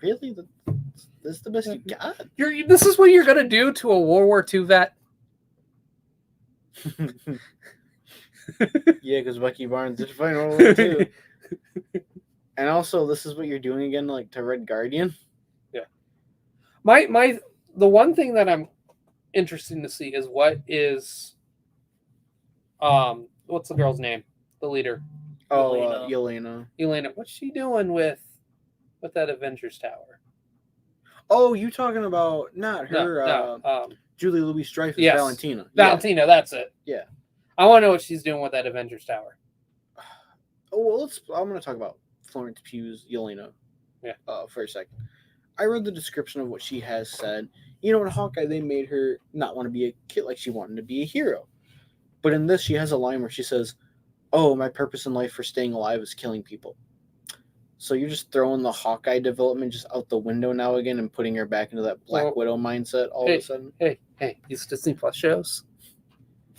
really? This is the best you got? This is what you're gonna do to a World War II vet? Yeah, because Bucky Barnes did fight World War II. And also, this is what you're doing again, like to Red Guardian. Yeah. The one thing that I'm interested to see is what's the girl's name? The leader. Oh, Yelena. Elena. What's she doing with that Avengers Tower? Oh, you talking about not her? Julie Louis-Dreyfus, yes. Valentina. Valentina, yeah. That's it. Yeah. I want to know what she's doing with that Avengers Tower. Oh well, I'm going to talk about Florence Pugh's Yelena. Yeah. For a second, I read the description of what she has said. You know, in Hawkeye, they made her not want to be a kid, like she wanted to be a hero. But in this, she has a line where she says, "Oh, my purpose in life for staying alive is killing people." So you're just throwing the Hawkeye development just out the window now again and putting her back into that Black Widow mindset all of a sudden? Hey, these Disney Plus shows,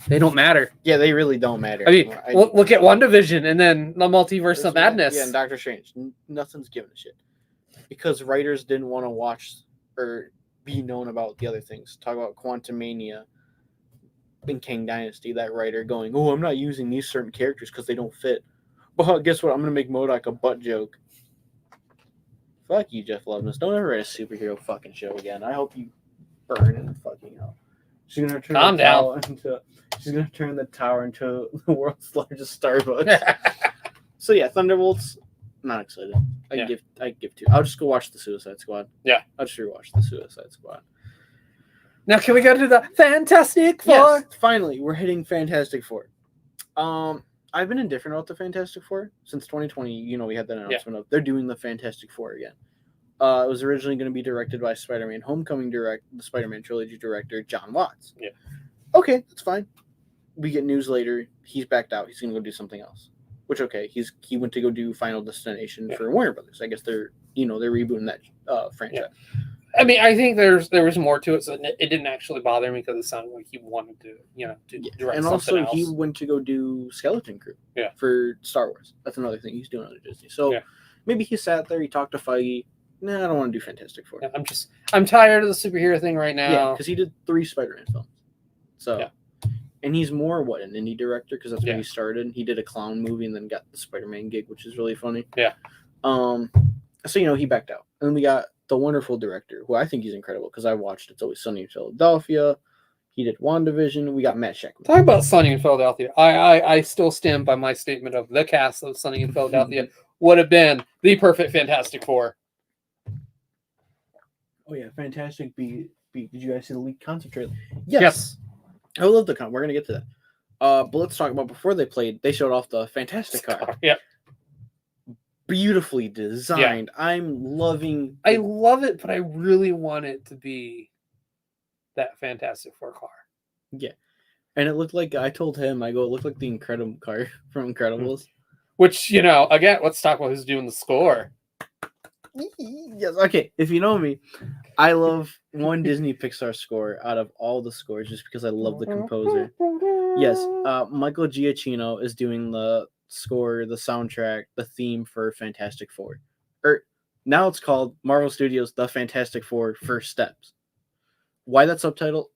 they don't matter. Yeah, they really don't matter. I mean, look at WandaVision and then the Multiverse of Madness. Yeah, and Doctor Strange. Nothing's given a shit. Because writers didn't want to watch or be known about the other things. Talk about Quantumania in King Dynasty, that writer going, "Oh, I'm not using these certain characters because they don't fit." Well, guess what? I'm going to make MODOK a butt joke. Fuck you, Jeff Loveness. Don't ever write a superhero fucking show again. I hope you burn in fucking hell. She's gonna turn Calm the down. tower into. She's gonna turn the tower into the world's largest Starbucks. So yeah, Thunderbolts. Not excited. I give two. I'll just go watch the Suicide Squad. Yeah, I'll just rewatch the Suicide Squad. Now can we go to the Fantastic Four? Yes, finally, we're hitting Fantastic Four. I've been indifferent about the Fantastic Four since 2020. You know, we had that announcement of they're doing the Fantastic Four again. It was originally going to be directed by Spider-Man Homecoming the Spider-Man trilogy director, John Watts. Yeah. Okay, that's fine. We get news later. He's backed out. He's going to go do something else. Which, okay, he went to go do Final Destination for Warner Brothers. I guess they're rebooting that franchise. Yeah. I mean, I think there was more to it, so it didn't actually bother me because it sounded like he wanted to, direct and something also else. he went to go do Skeleton Crew. For Star Wars. That's another thing he's doing under Disney. So maybe he sat there, he talked to Feige. Nah, I don't want to do Fantastic Four. Yeah, I'm tired of the superhero thing right now. Yeah, because he did 3 Spider-Man films. So, and he's more an indie director because that's where he started. He did a clown movie and then got the Spider-Man gig, which is really funny. Yeah. So he backed out, and then we got the wonderful director, who I think he's incredible because I watched It's Always Sunny in Philadelphia. He did WandaVision. We got Matt Sheckman. Talk about Sunny in Philadelphia. I still stand by my statement of the cast of Sunny in Philadelphia would have been the perfect Fantastic Four. Oh yeah, Fantastic Beat. Did you guys see the leaked concept trailer? Yes. I love the con. We're gonna get to that. But let's talk about before they played. They showed off the Fantastic car. Yep. Beautifully designed. Yeah. I'm loving. I love it, but I really want it to be that Fantastic Four car. Yeah, and it looked like I told him. I go, it looked like the Incredible car from Incredibles. Which again, let's talk about who's doing the score. Yes. Okay. If you know me, I love one Disney Pixar score out of all the scores just because I love the composer. Yes. Michael Giacchino is doing the score, the soundtrack, the theme for Fantastic Four. Now it's called Marvel Studios' The Fantastic Four First Steps. Why that subtitle?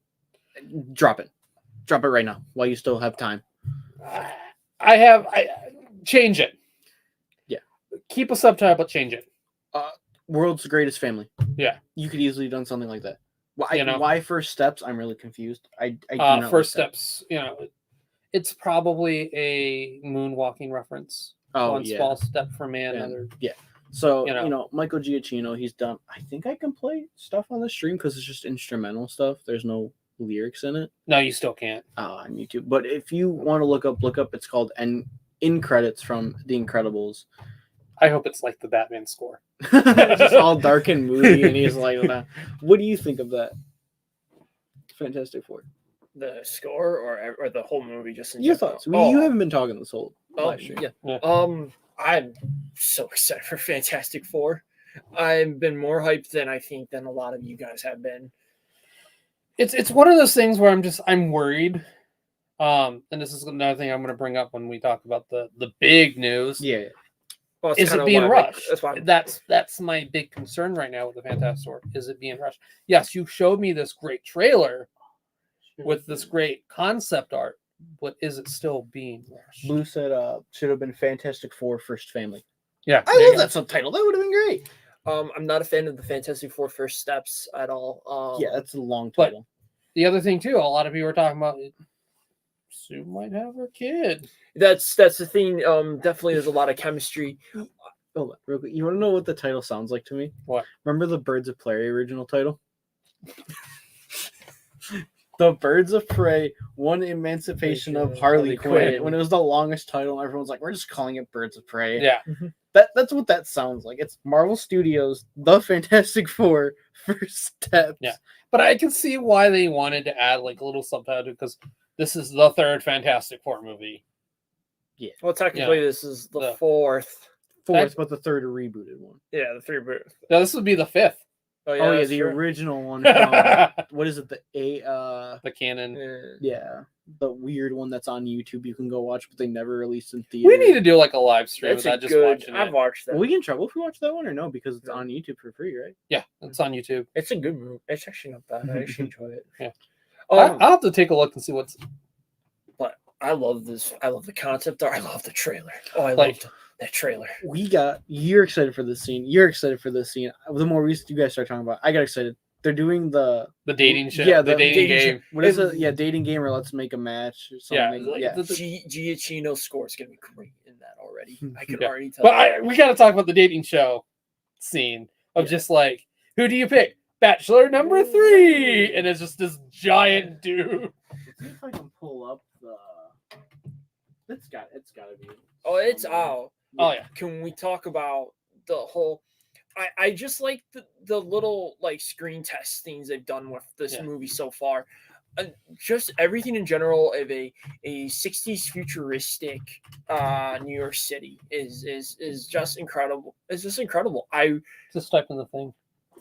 Drop it. Drop it right now while you still have time. change it. Yeah. Keep a subtitle, but change it. World's Greatest Family. Yeah. You could easily have done something like that. You know? Why First Steps? I'm really confused. I do not First like that. Steps, it's probably a moonwalking reference. Oh, One yeah. small step for man, And- another. yeah. So, You know. Michael Giacchino, he's done, I think I can play stuff on the stream because it's just instrumental stuff. There's no lyrics in it No, you still can't. on YouTube. But if you want to look up, it's called In Credits from The Incredibles. I hope it's like the Batman score. Just all dark and moody, and he's like, nah. What do you think of that? Fantastic Four. The score or the whole movie just in Your general? thoughts? You haven't been talking this whole Oh, live stream. yeah. I'm so excited for Fantastic Four. I've been more hyped than a lot of you guys have been. It's one of those things where I'm worried. And this is another thing I'm going to bring up when we talk about the big news. Yeah. Well, Is it being rushed? That's why. That's my big concern right now with the Fantastic Four. Is it being rushed? Yes, you showed me this great trailer with this great concept art, but is it still being rushed? Blue said should have been Fantastic Four First Family. Yeah, I love that subtitle. That would have been great. I'm not a fan of the Fantastic Four First Steps at all. Yeah, that's a long but- title. The other thing too, a lot of people are talking about Sue might have her kid. That's the thing. Definitely, there's a lot of chemistry. Hold on, real quick. You want to know what the title sounds like to me? What? Remember the Birds of Prey original title? The Birds of Prey, One Emancipation of Harley Quinn. When it was the longest title, and everyone's like, we're just calling it Birds of Prey. Yeah, That's what that sounds like. It's Marvel Studios, The Fantastic Four, First Steps. Yeah. But I can see why they wanted to add like a little subtitle because this is the third Fantastic Four movie. Well, technically, this is the fourth. Fourth, but the third rebooted one. Yeah, the three. Now this would be the fifth. Oh yeah, that's the true. original one. From, what is it? The canon. Yeah, the weird one that's on YouTube. You can go watch, but they never released in theater. We need to do like a live stream That's of a that. Just good. watching I've it. watched that. Will we get in trouble if we watch that one or no? Because it's on YouTube for free, right? Yeah, it's on YouTube. It's a good movie. It's actually not bad. I actually enjoy it. Yeah. Um, I'll have to take a look and see what's. but I love this. I love the concept art. I love the trailer. Oh, I Like- loved that trailer. You're excited for this scene. You're excited for this scene. The more you guys start talking about, I got excited. They're doing the dating show. Yeah, the dating game. What is it? Yeah, dating game or let's make a match or Yeah, something. like Yeah. Giacchino's score is gonna be great in that already. I can Yeah. already tell. But we got to talk about the dating show scene of just like, who do you pick? Bachelor number 3, and it's just this giant dude. Let's see if I can pull up the. It's gotta be. Oh, it's out. Oh yeah, Can we talk about the whole? I just like the little like screen test things they've done with this movie so far. Just everything in general of a 60s futuristic New York City is just incredible. It's just incredible. I just type in the thing.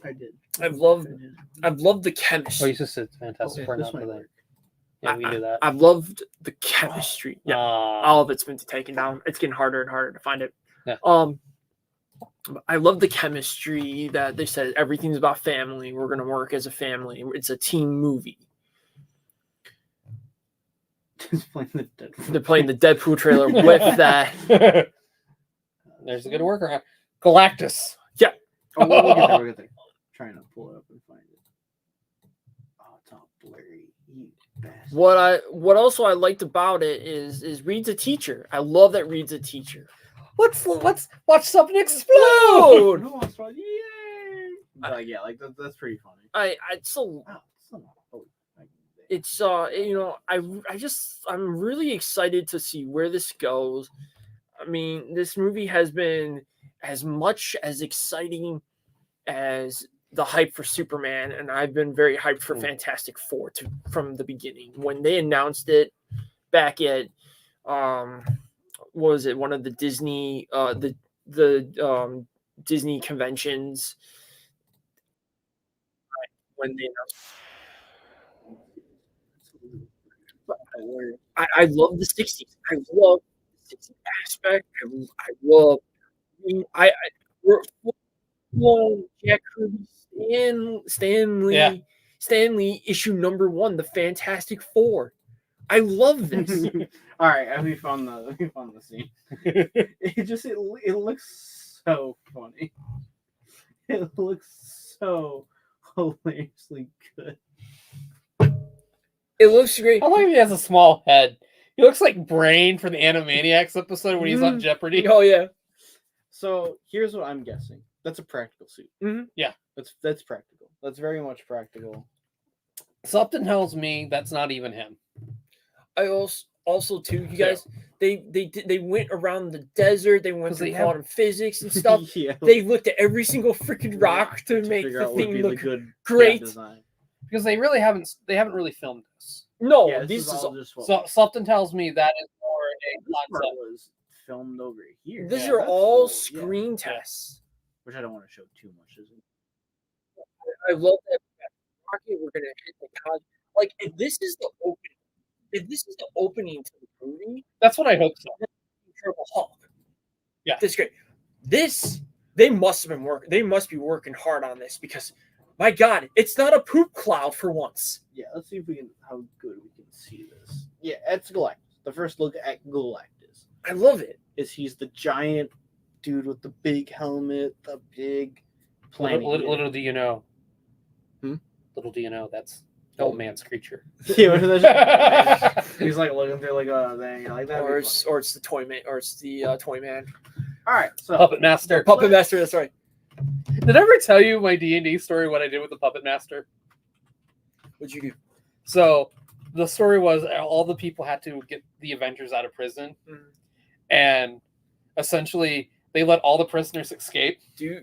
I did. I've loved the Oh, chemistry. you just said Fantastic Four, not for that. work. Yeah, we knew that. I've loved the chemistry. Yeah. Ah, All of it's been taken down. It's getting harder and harder to find it. Yeah. I love the chemistry that they said everything's about family. We're gonna work as a family. It's a team movie. They're playing the Deadpool trailer with that. There's a good worker. Galactus. Oh, we'll get there. Trying to pull it up and find it. Oh, it's all blurry. You bastard. What also I liked about it is Reed's a teacher. I love that Reed's a teacher. Let's watch something explode. Oh, No, it's fine. Yay! Yeah, like that's pretty funny. it's so Oh, it's I'm really excited to see where this goes. I mean, this movie has been as much as exciting as the hype for Superman, and I've been very hyped for Fantastic Four from the beginning. When they announced it back at what was it, one of the Disney Disney conventions, when they announced. I love the 60s. I love the 60s aspect. I love. We're full Jack Kirby, Stanley issue number 1, the Fantastic Four. I love this. All right, we found the scene. It looks so funny. It looks so hilariously good. It looks great. I like he has a small head. He looks like Brain from the Animaniacs episode when he's on Jeopardy. Oh yeah. So here's what I'm guessing. That's a practical suit. Mm-hmm. Yeah, that's practical. That's very much practical. Something tells me that's not even him. I also too, you guys, they went around the desert. They went through quantum physics and stuff. Yeah. They looked at every single freaking rock to make figure the out what would thing be look the good great. design. Because they haven't really filmed this. No, Yeah, this is all just what So something tells me that is more this a part concept. was filmed over here. these Yeah, are that's all cool, screen yeah. tests. Which I don't want to show too much, is it? I love that rocket. We're gonna hit the con. Like if this is the opening to the movie, That's what I hope so. Incredible Hulk. Yeah. This is great. This they must have been working. They must be working hard on this because, my God, it's not a poop cloud for once. Yeah, let's see if we can how good we can see this. Yeah, it's Galactus. The first look at Galactus I love it. is he's the giant dude with the big helmet, the big planet. Little do you know. Hmm? Little do you know that's old man's creature. Yeah, what is that? He's like looking through like a thing like that. Or it's the toy man, or it's the toy man. All right, so Puppet Master. Puppet Master. That's right. Did I ever tell you my D&D story? What I did with the Puppet Master? What'd you do? So the story was all the people had to get the Avengers out of prison, and essentially they let all the prisoners escape. Do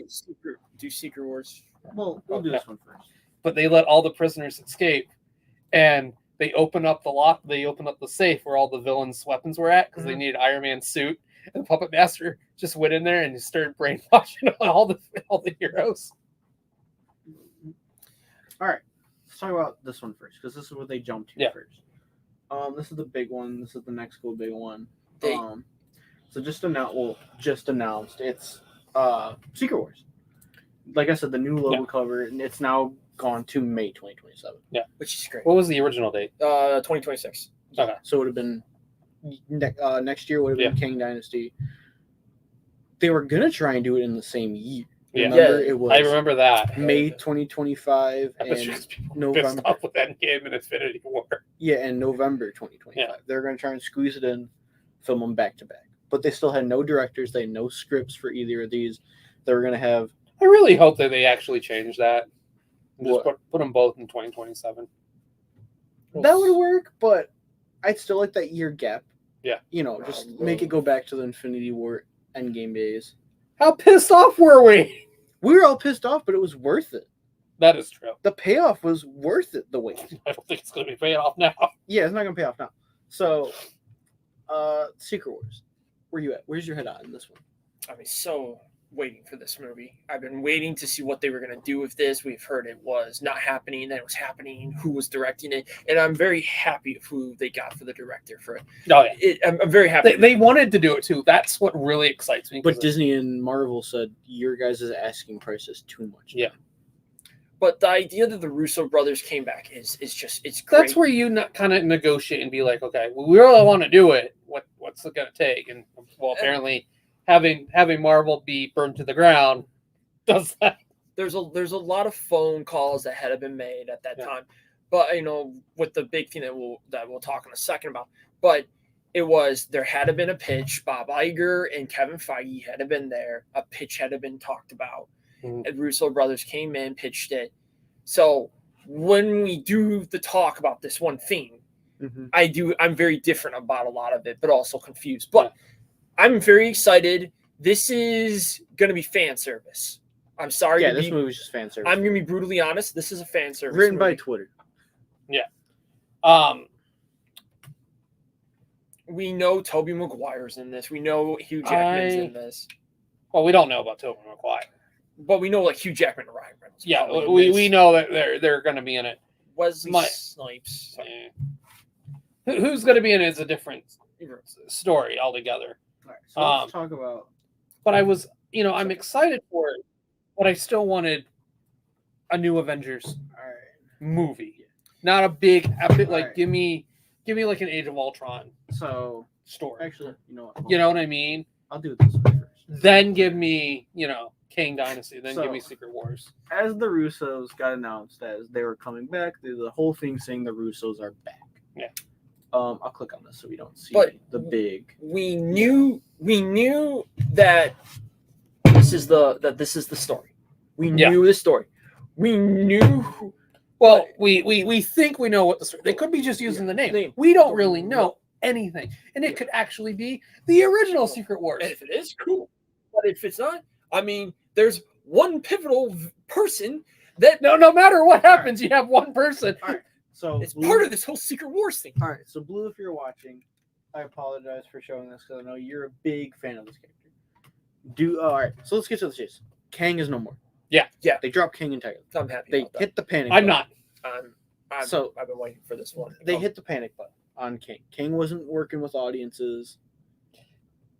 Secret Wars. we'll do this one first. But they let all the prisoners escape, and they open up the lock. They open up the safe where all the villains' weapons were at because they needed Iron Man's suit. And the Puppet Master just went in there and he started brainwashing all the heroes. All right, let's talk about this one first because this is what they jumped to first. This is the big one. This is the next cool big one. So just announced it's Secret Wars. Like I said, the new logo cover, and it's now gone to May 2027. Yeah, which is great. What was the original date? 2026. Okay, so it would have been next year would have been King Dynasty. They were gonna try and do it in the same year. Remember, it was. I remember that May 2025, and November. Pissed off with Endgame and Infinity War. Yeah, and November 2025. Yeah. They're gonna try and squeeze it in, film them back to back. But they still had no directors. They had no scripts for either of these. They were gonna have. I really hope that they actually change that. Just What? put them both in 2027. That would work, but I'd still like that year gap. Yeah. Just make it go back to the Infinity War Endgame days. How pissed off were we? We were all pissed off, but it was worth it. That is true. The payoff was worth it, the wait. I don't think it's going to be paying off now. Yeah, it's not going to pay off now. So, Secret Wars. Where you at? Where's your head on in this one? I mean, so waiting for this movie. I've been waiting to see what they were going to do with this. We've heard it was not happening, then it was happening, who was directing it, and I'm very happy of who they got for the director for it. Oh, yeah. I'm very happy. They wanted to do it too. That's what really excites me. But Disney and Marvel said, your guys' asking price is too much. Yeah. But the idea that the Russo brothers came back is just it's great. That's where you kind of negotiate and be like, okay, well, we really want to do it. What's it going to take? And well, apparently having Marvel be burned to the ground does that. There's a lot of phone calls that had been made at that time, but with the big thing that we'll talk in a second about, but it was there had been a pitch. Bob Iger and Kevin Feige had been there. A pitch had been talked about. And Russo brothers came in, pitched it. So when we do the talk about this one thing, I'm very different about a lot of it, but also confused. But I'm very excited. This is going to be fan service. I'm sorry. Yeah, this movie's just fan service. I'm going to be brutally honest. This is a fan service. Written movie. by Twitter. Yeah. We know Tobey Maguire's in this. We know Hugh Jackman's in this. Well, we don't know about Tobey Maguire. But we know Hugh Jackman and Ryan Reynolds. Yeah, we know that they're going to be in it. Wesley Snipes. Who's going to be in it is a different story altogether. All right, so let's talk about. But I was, I'm excited for it, but I still wanted a new Avengers movie, not a big epic. Like, give me Give me like an Age of Ultron So story. actually, you know what? You know what I mean? I'll do it this way first. Then give me, Kang Dynasty. Then So- give me Secret Wars. As the Russos got announced as they were coming back, the whole thing saying the Russos are back. Yeah. I'll click on this so we don't see But- the big. We knew that this is the story. We knew the story. We knew. Well, we think we know what the story. They could be just using the name. We don't really know anything, and it could actually be the original Secret Wars. And if it is, cool. But if it's not, I mean, there's one pivotal person that No matter what happens, you have one person. All right. So it's part of this whole Secret Wars thing. All right. So Blue, if you're watching, I apologize for showing this because I know you're a big fan of this character. All right. So let's get to the chase. Kang is no more. Yeah. They dropped Kang entirely. I'm happy They about that. hit the panic. I'm button. not. So- I've been waiting for this one. They hit the panic button on Kang. Kang wasn't working with audiences.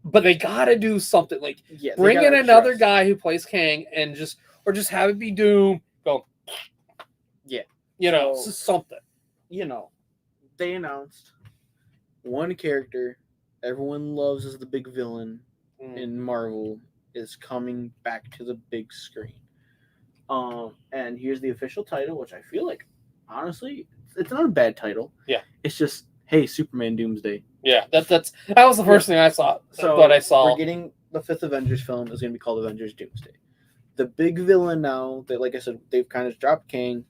But they gotta do something like Yeah. they bring in gotta another address- guy who plays Kang and just have it be Doom. Go. Yeah. So- something. They announced one character everyone loves as the big villain in Marvel is coming back to the big screen. And here's the official title, which I feel like, honestly, it's not a bad title. Yeah. It's just, hey, Superman Doomsday. Yeah, that was the first thing I saw. So what I saw. we're getting the 5th Avengers film is going to be called Avengers Doomsday. The big villain now, that, like I said, they've kind of dropped Kang.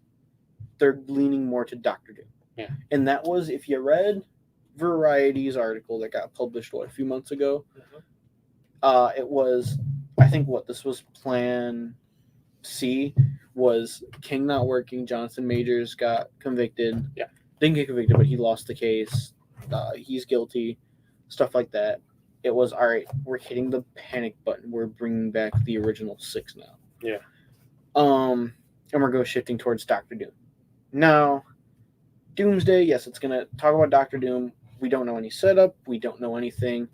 They're leaning more to Doctor Doom. Yeah. And that was, if you read Variety's article that got published, a few months ago, it was, I think this was Plan C, was King not working, Jonathan Majors got convicted. Yeah. Didn't get convicted, but he lost the case. He's guilty, stuff like that. It was, all right, we're hitting the panic button. We're bringing back the original 6 now. Yeah. And we're going shifting towards Doctor Doom. Now, Doomsday, yes, it's going to talk about Doctor Doom. We don't know any setup. We don't know anything.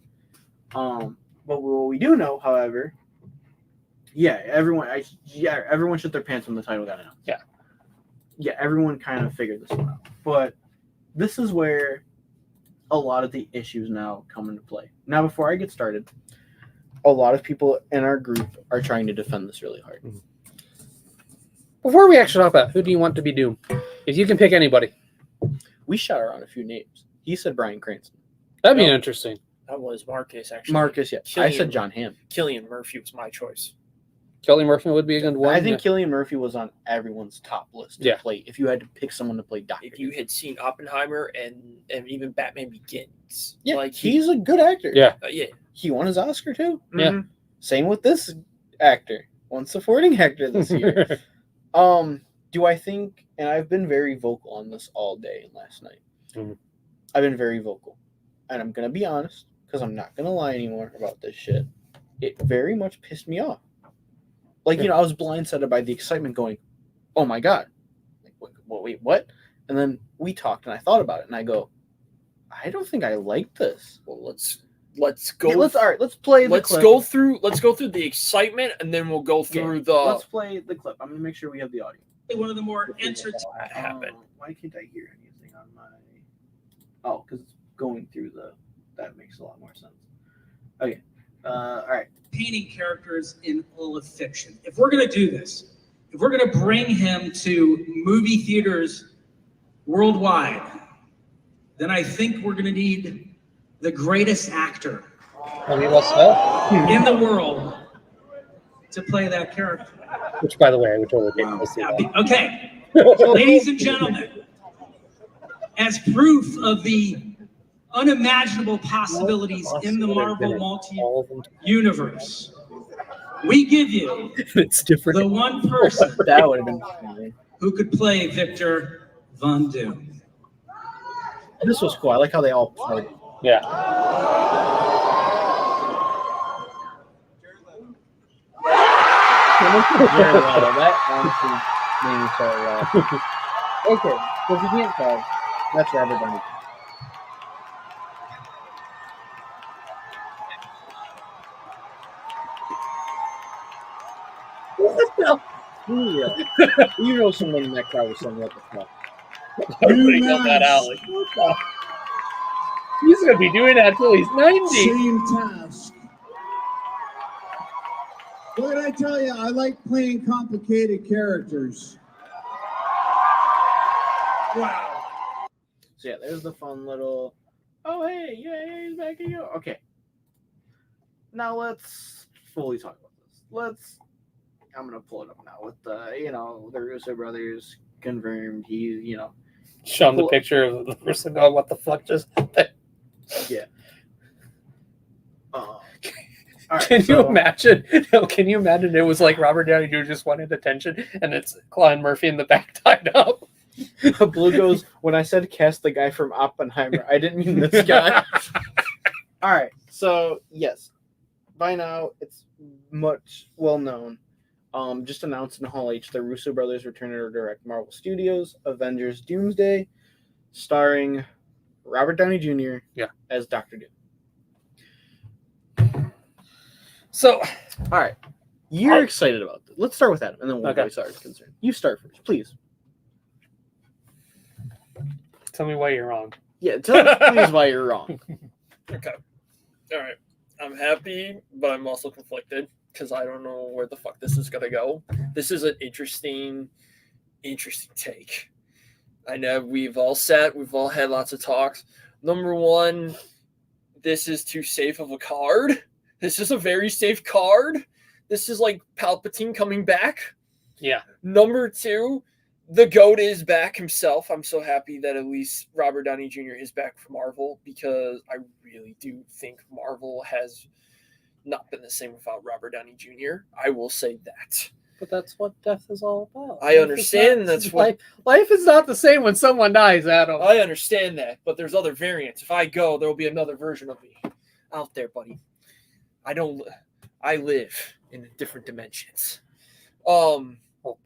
But what we do know, however, everyone shit their pants when the title got announced. Yeah, everyone kind of figured this one out. But this is where a lot of the issues now come into play. Now, before I get started, a lot of people in our group are trying to defend this really hard. Before we actually talk about who do you want to be Doom, if you can pick anybody, We shot around a few names. He said Bryan Cranston. that'd be interesting. That was Marcus, actually. Marcus, yeah. I said John Hamm. Cillian Murphy was my choice. Kelly Murphy would be a good one. I think Cillian Murphy was on everyone's top list to play. If you had to pick someone to play Doctor If you had seen Oppenheimer and even Batman Begins. yeah, Like, he's a good actor. Yeah. yeah. He won his Oscar too. Yeah. Mhm. Same with this actor. One supporting actor this year. Do I think, and I've been very vocal on this all day and last night. Mhm. I've been very vocal. And I'm going to be honest, because I'm not going to lie anymore about this shit. It very much pissed me off. Like, I was blindsided by the excitement going, oh my God. Like, wait, what? And then we talked and I thought about it and I go, I don't think I like this. Well, let's go. Okay, let's play the Let's clip. go through the excitement, and then we'll go through Let's play the clip. I'm going to make sure we have the audio. One of the more entertaining. that happened. Why can't I hear anything on my... Oh, because it's going through that makes a lot more sense. Okay. All right. Painting characters in all of fiction. If we're going to do this, if we're going to bring him to movie theaters worldwide, then I think we're going to need the greatest actor in the world to play that character. Which, by the way, I would totally get to see Yeah, that. okay, ladies and gentlemen, as proof of the unimaginable possibilities in the Marvel multi-universe, we give you It's different. the one person That would have been funny. who could play Victor Von Doom. This was cool. I like how they all played. Yeah. Very well. That honestly made me so well. Okay, so if you can't tell, that's Robert Downey. What the? Yeah. You know someone in that crowd was saying, what the fuck? Everybody got that alley. What the? He's gonna be doing that till he's 90. Same task. What did I tell you? I like playing complicated characters. Wow. So yeah, there's the fun little. Oh hey, yeah, he's back again. Okay. Now let's fully talk about this. I'm gonna pull it up now with the the Russo brothers confirmed. Show him the picture of the person going, "What the fuck just happened?" Yeah. All right, Can you imagine? No, can you imagine? It was like Robert Downey Jr. just wanted attention, and it's Cillian Murphy in the back tied up. Blue goes, when I said cast the guy from Oppenheimer, I didn't mean this guy. All right, so yes, by now it's much well known. Just announced in Hall H, the Russo brothers return to direct Marvel Studios Avengers Doomsday, starring Robert Downey Jr. As Dr. Doom. So, all right, you're excited about this. Let's start with Adam, and then we'll go as far as concerned. You start first, please. Tell me why you're wrong. Yeah, tell us please why you're wrong. Okay. All right. I'm happy, but I'm also conflicted because I don't know where the fuck this is gonna go. This is an interesting take. I know we've all had lots of talks. Number one, this is too safe of a card. This is a very safe card. This is like Palpatine coming back. Yeah. Number two, the GOAT is back himself. I'm so happy that at least Robert Downey Jr. is back for Marvel because I really do think Marvel has not been the same without Robert Downey Jr. I will say that. But that's what death is all about. I understand that's what life is not the same when someone dies, Adam. I understand that, but there's other variants. If I go, there will be another version of me out there, buddy. I live in different dimensions. Oh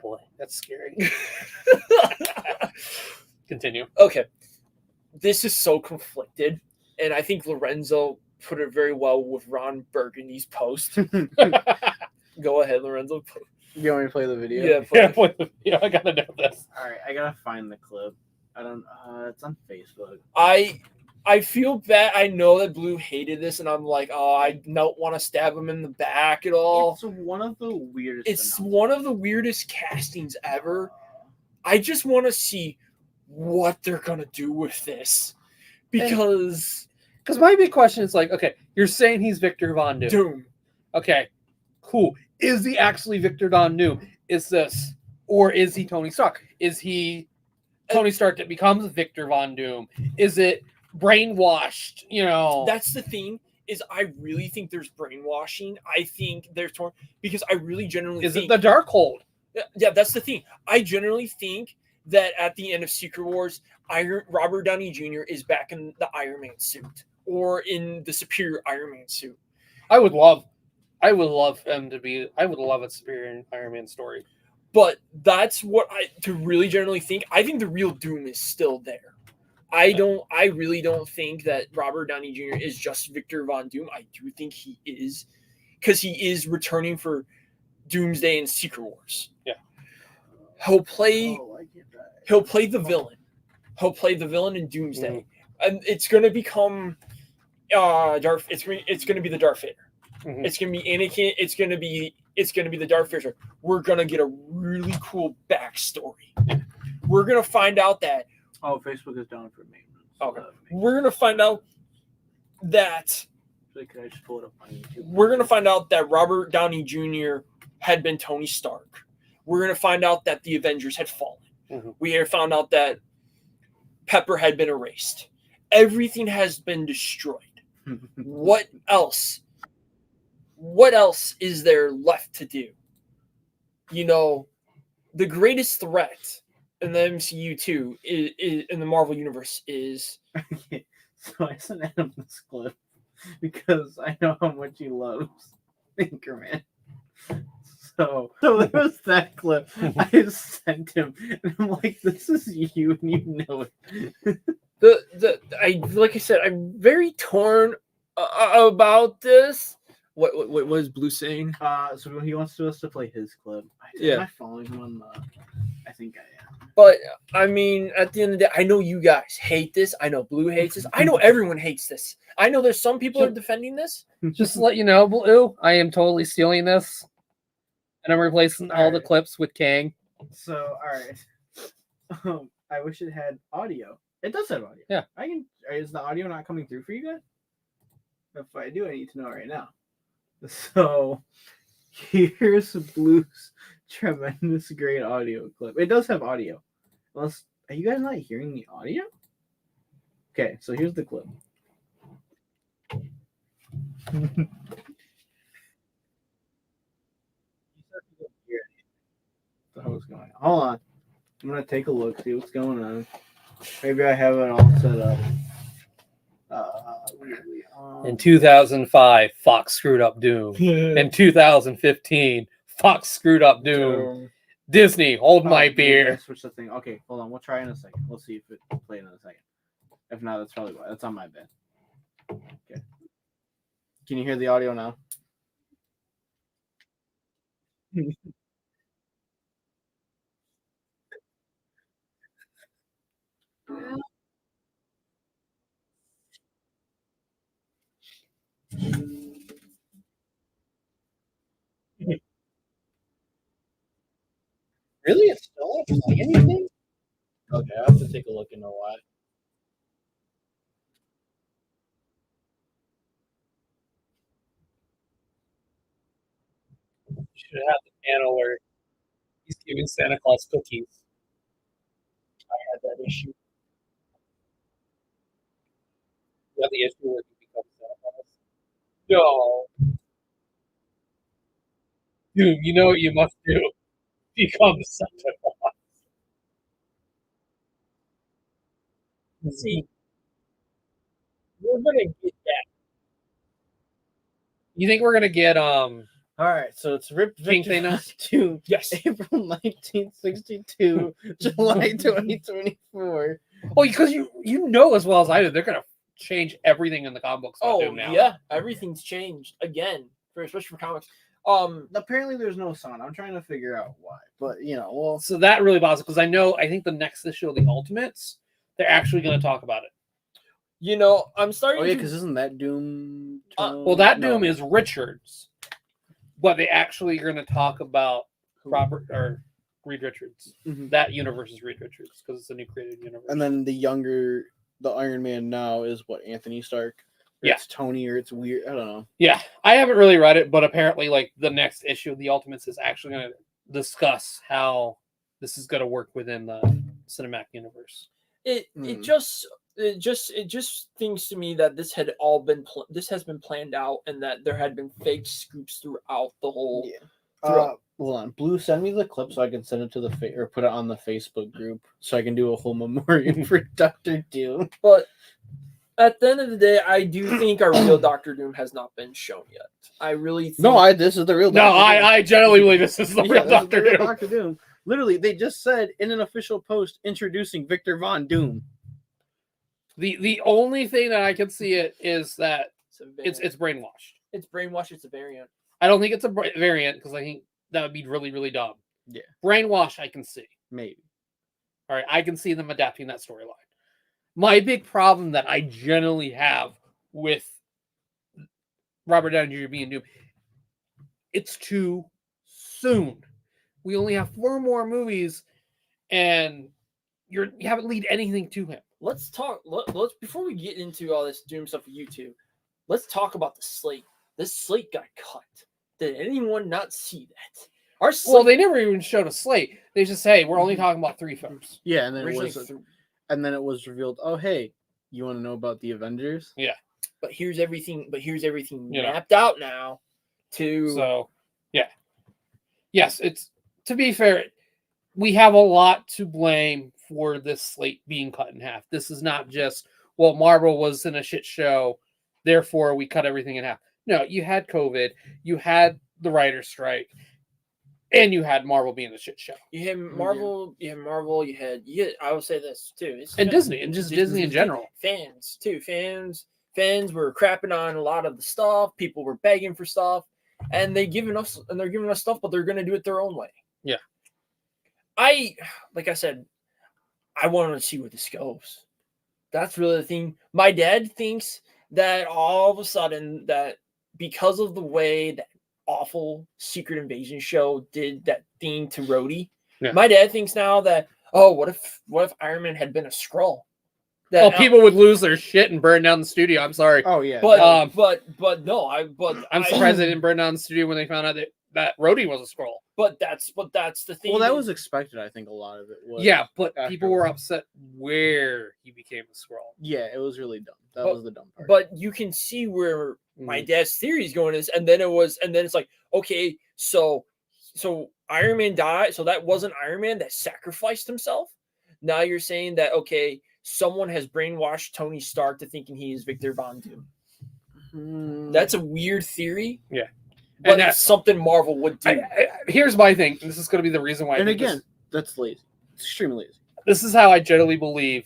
boy, that's scary. Continue. Okay. This is so conflicted, and I think Lorenzo put it very well with Ron Burgundy's post. Go ahead, Lorenzo. You want me to play the video? Yeah, play the video. I gotta know this. All right, I gotta find the clip. I don't. It's on Facebook. I feel bad. I know that Blue hated this, and I'm like, oh, I don't want to stab him in the back at all. It's one of the weirdest. It's one of the weirdest castings ever. I just want to see what they're gonna do with this, because my big question is like, okay, you're saying he's Victor Von Doom. Okay, cool. Is he actually Victor Von Doom? Or is he Tony Stark? Is he Tony Stark that becomes Victor Von Doom? Is it brainwashed? That's the thing. Is I really think there's brainwashing. I think there's because I really generally think... Is think... it the Darkhold? Yeah, that's the thing. I generally think that at the end of Secret Wars, Robert Downey Jr. is back in the Iron Man suit or in the superior Iron Man suit. I would love him to be. I would love a superior Iron Man story. But that's what to really generally think. I think the real Doom is still there. I really don't think that Robert Downey Jr. is just Victor Von Doom. I do think he is, because he is returning for Doomsday and Secret Wars. Yeah. He'll play the villain. He'll play the villain in Doomsday. Mm-hmm. And it's gonna become Darth. It's gonna be the Darth Vader. Mm-hmm. It's gonna be Anakin. It's gonna be the Darth Vader. We're gonna get a really cool backstory. We're gonna find out that. Oh, Facebook is down for maintenance. Okay. We're gonna find out that. Can I just pull it up on YouTube? We're gonna find out that Robert Downey Jr. had been Tony Stark. We're gonna find out that the Avengers had fallen. Mm-hmm. We have found out that Pepper had been erased. Everything has been destroyed. What else? What else is there left to do? The greatest threat in the MCU too, is in the Marvel universe is. So I sent Adam this clip because I know how much he loves Anchorman. So there was that clip I sent him, and I'm like, "This is you, and you know it." Like I said, I'm very torn about this. What is Blue saying? So he wants us to play his clip. Am I following him on the? I think I am. But I mean, at the end of the day, I know you guys hate this. I know Blue hates this. I know everyone hates this. I know there's some people are defending this. Just to let you know, Blue, I am totally stealing this, and I'm replacing all the Alright. clips with Kang. So, all right. I wish it had audio. It does have audio. Yeah. I can. Is the audio not coming through for you guys? If I do, I need to know right now. So, here's Blue's tremendous great audio clip. It does have audio. Unless, are you guys not hearing the audio? Okay, so here's the clip. The hell's going on? Hold on. I'm gonna take a look, see what's going on. Maybe I have it all set up. In 2005, Fox screwed up Doom. In 2015, Fox screwed up Doom. Disney, hold my maybe I beer. switch the thing. Okay, hold on. We'll try in a second. We'll see if it will play in a second. If not, that's probably why. That's on my bed. Okay. Can you hear the audio now? Really? It's still not playing anything? Okay, I have to take a look into why. Should have the panel where he's giving Santa Claus cookies. I had that issue. You have the issue where he becomes Santa Claus. No. Dude, you know what you must do? Become Santa Claus. See, we're gonna get that. You think we're gonna get All right, so it's Rip King Victor Thanos? to Yes. April 1962, July 2024. Oh, because you know as well as I do, they're gonna change everything in the comic books about Oh Doom now. yeah, everything's changed again, especially for comics. Apparently, there's no sound. I'm trying to figure out why, but well, So that really bothers because I think the next issue of the Ultimates, they're actually gonna talk about it. I'm starting. oh yeah, to because isn't that Doom? Well, that No. Doom is Richards, but they actually are gonna talk about Robert or Reed Richards. Mhm. That universe is Reed Richards because it's a new created universe. And then the Iron Man now is what, Anthony Stark? Or Yeah. it's Tony, or it's weird. I don't know. Yeah, I haven't really read it, but apparently, like the next issue of the Ultimates is actually going to discuss how this is going to work within the cinematic universe. It just thinks to me that this had all been this has been planned out, and that there had been fake scoops throughout the whole. Yeah. Hold on, Blue. Send me the clip so I can send it to or put it on the Facebook group so I can do a whole memoriam for Doctor Doom. But at the end of the day, I do think our real Doctor Doom has not been shown yet. I really think... No, this is the real. No, Dr. Doom. I generally believe this is the real this is Doctor the real Doom. Doctor Doom. Literally, they just said in an official post introducing Victor Von Doom. The only thing that I can see it is that it's it's brainwashed. It's brainwashed. It's a variant. I don't think it's a variant because I think that would be really, really dumb. Yeah. Brainwash, I can see. Maybe. All right, I can see them adapting that storyline. My big problem that I generally have with Robert Downey Jr. being Doom, it's too soon. We only have 4 more movies, and you haven't lead anything to him. Let's talk. Let's before we get into all this Doom stuff with you two, let's talk about the slate. This slate got cut. Did anyone not see that? Our slate, Well, they never even showed a slate. They just say we're only talking about 3 films. Yeah, and then it was revealed. Oh, hey, you want to know about the Avengers? Yeah. But here's everything mapped out now. So, yeah. Yes, it's to be fair, we have a lot to blame for this slate being cut in half. This is not just, well, Marvel was in a shit show, therefore we cut everything in half. No, you had COVID, you had the writer's strike, and you had Marvel being a shit show. You had Marvel, you had I will say this too. And Disney, and just Disney in general. Fans too. Fans were crapping on a lot of the stuff. People were begging for stuff, and they're giving us stuff, but they're gonna do it their own way. Yeah. Like I said, I want to see where this goes. That's really the thing. My dad thinks that all of a sudden that because of the way that awful Secret Invasion show did that thing to Rhodey, my dad thinks now that, oh, what if Iron Man had been a Skrull? That, people would lose their shit and burn down the studio. I'm sorry. Oh yeah, but I'm surprised they didn't burn down the studio when they found out that Rhodey was a Skrull. But that's the thing. Well, that was expected. I think a lot of it was. Yeah, but people were upset where he became a Skrull. Yeah, it was really dumb. That was the dumb part. But you can see where my dad's theory is going is, and then it's like, okay, so Iron Man died, so that wasn't Iron Man that sacrificed himself. Now you're saying that, okay, someone has brainwashed Tony Stark to thinking he is Victor Von Doom. That's a weird theory. Yeah. But that's something Marvel would do. Here's my thing. This is going to be the reason why. And again, that's lazy. It's extremely lazy. This is how I generally believe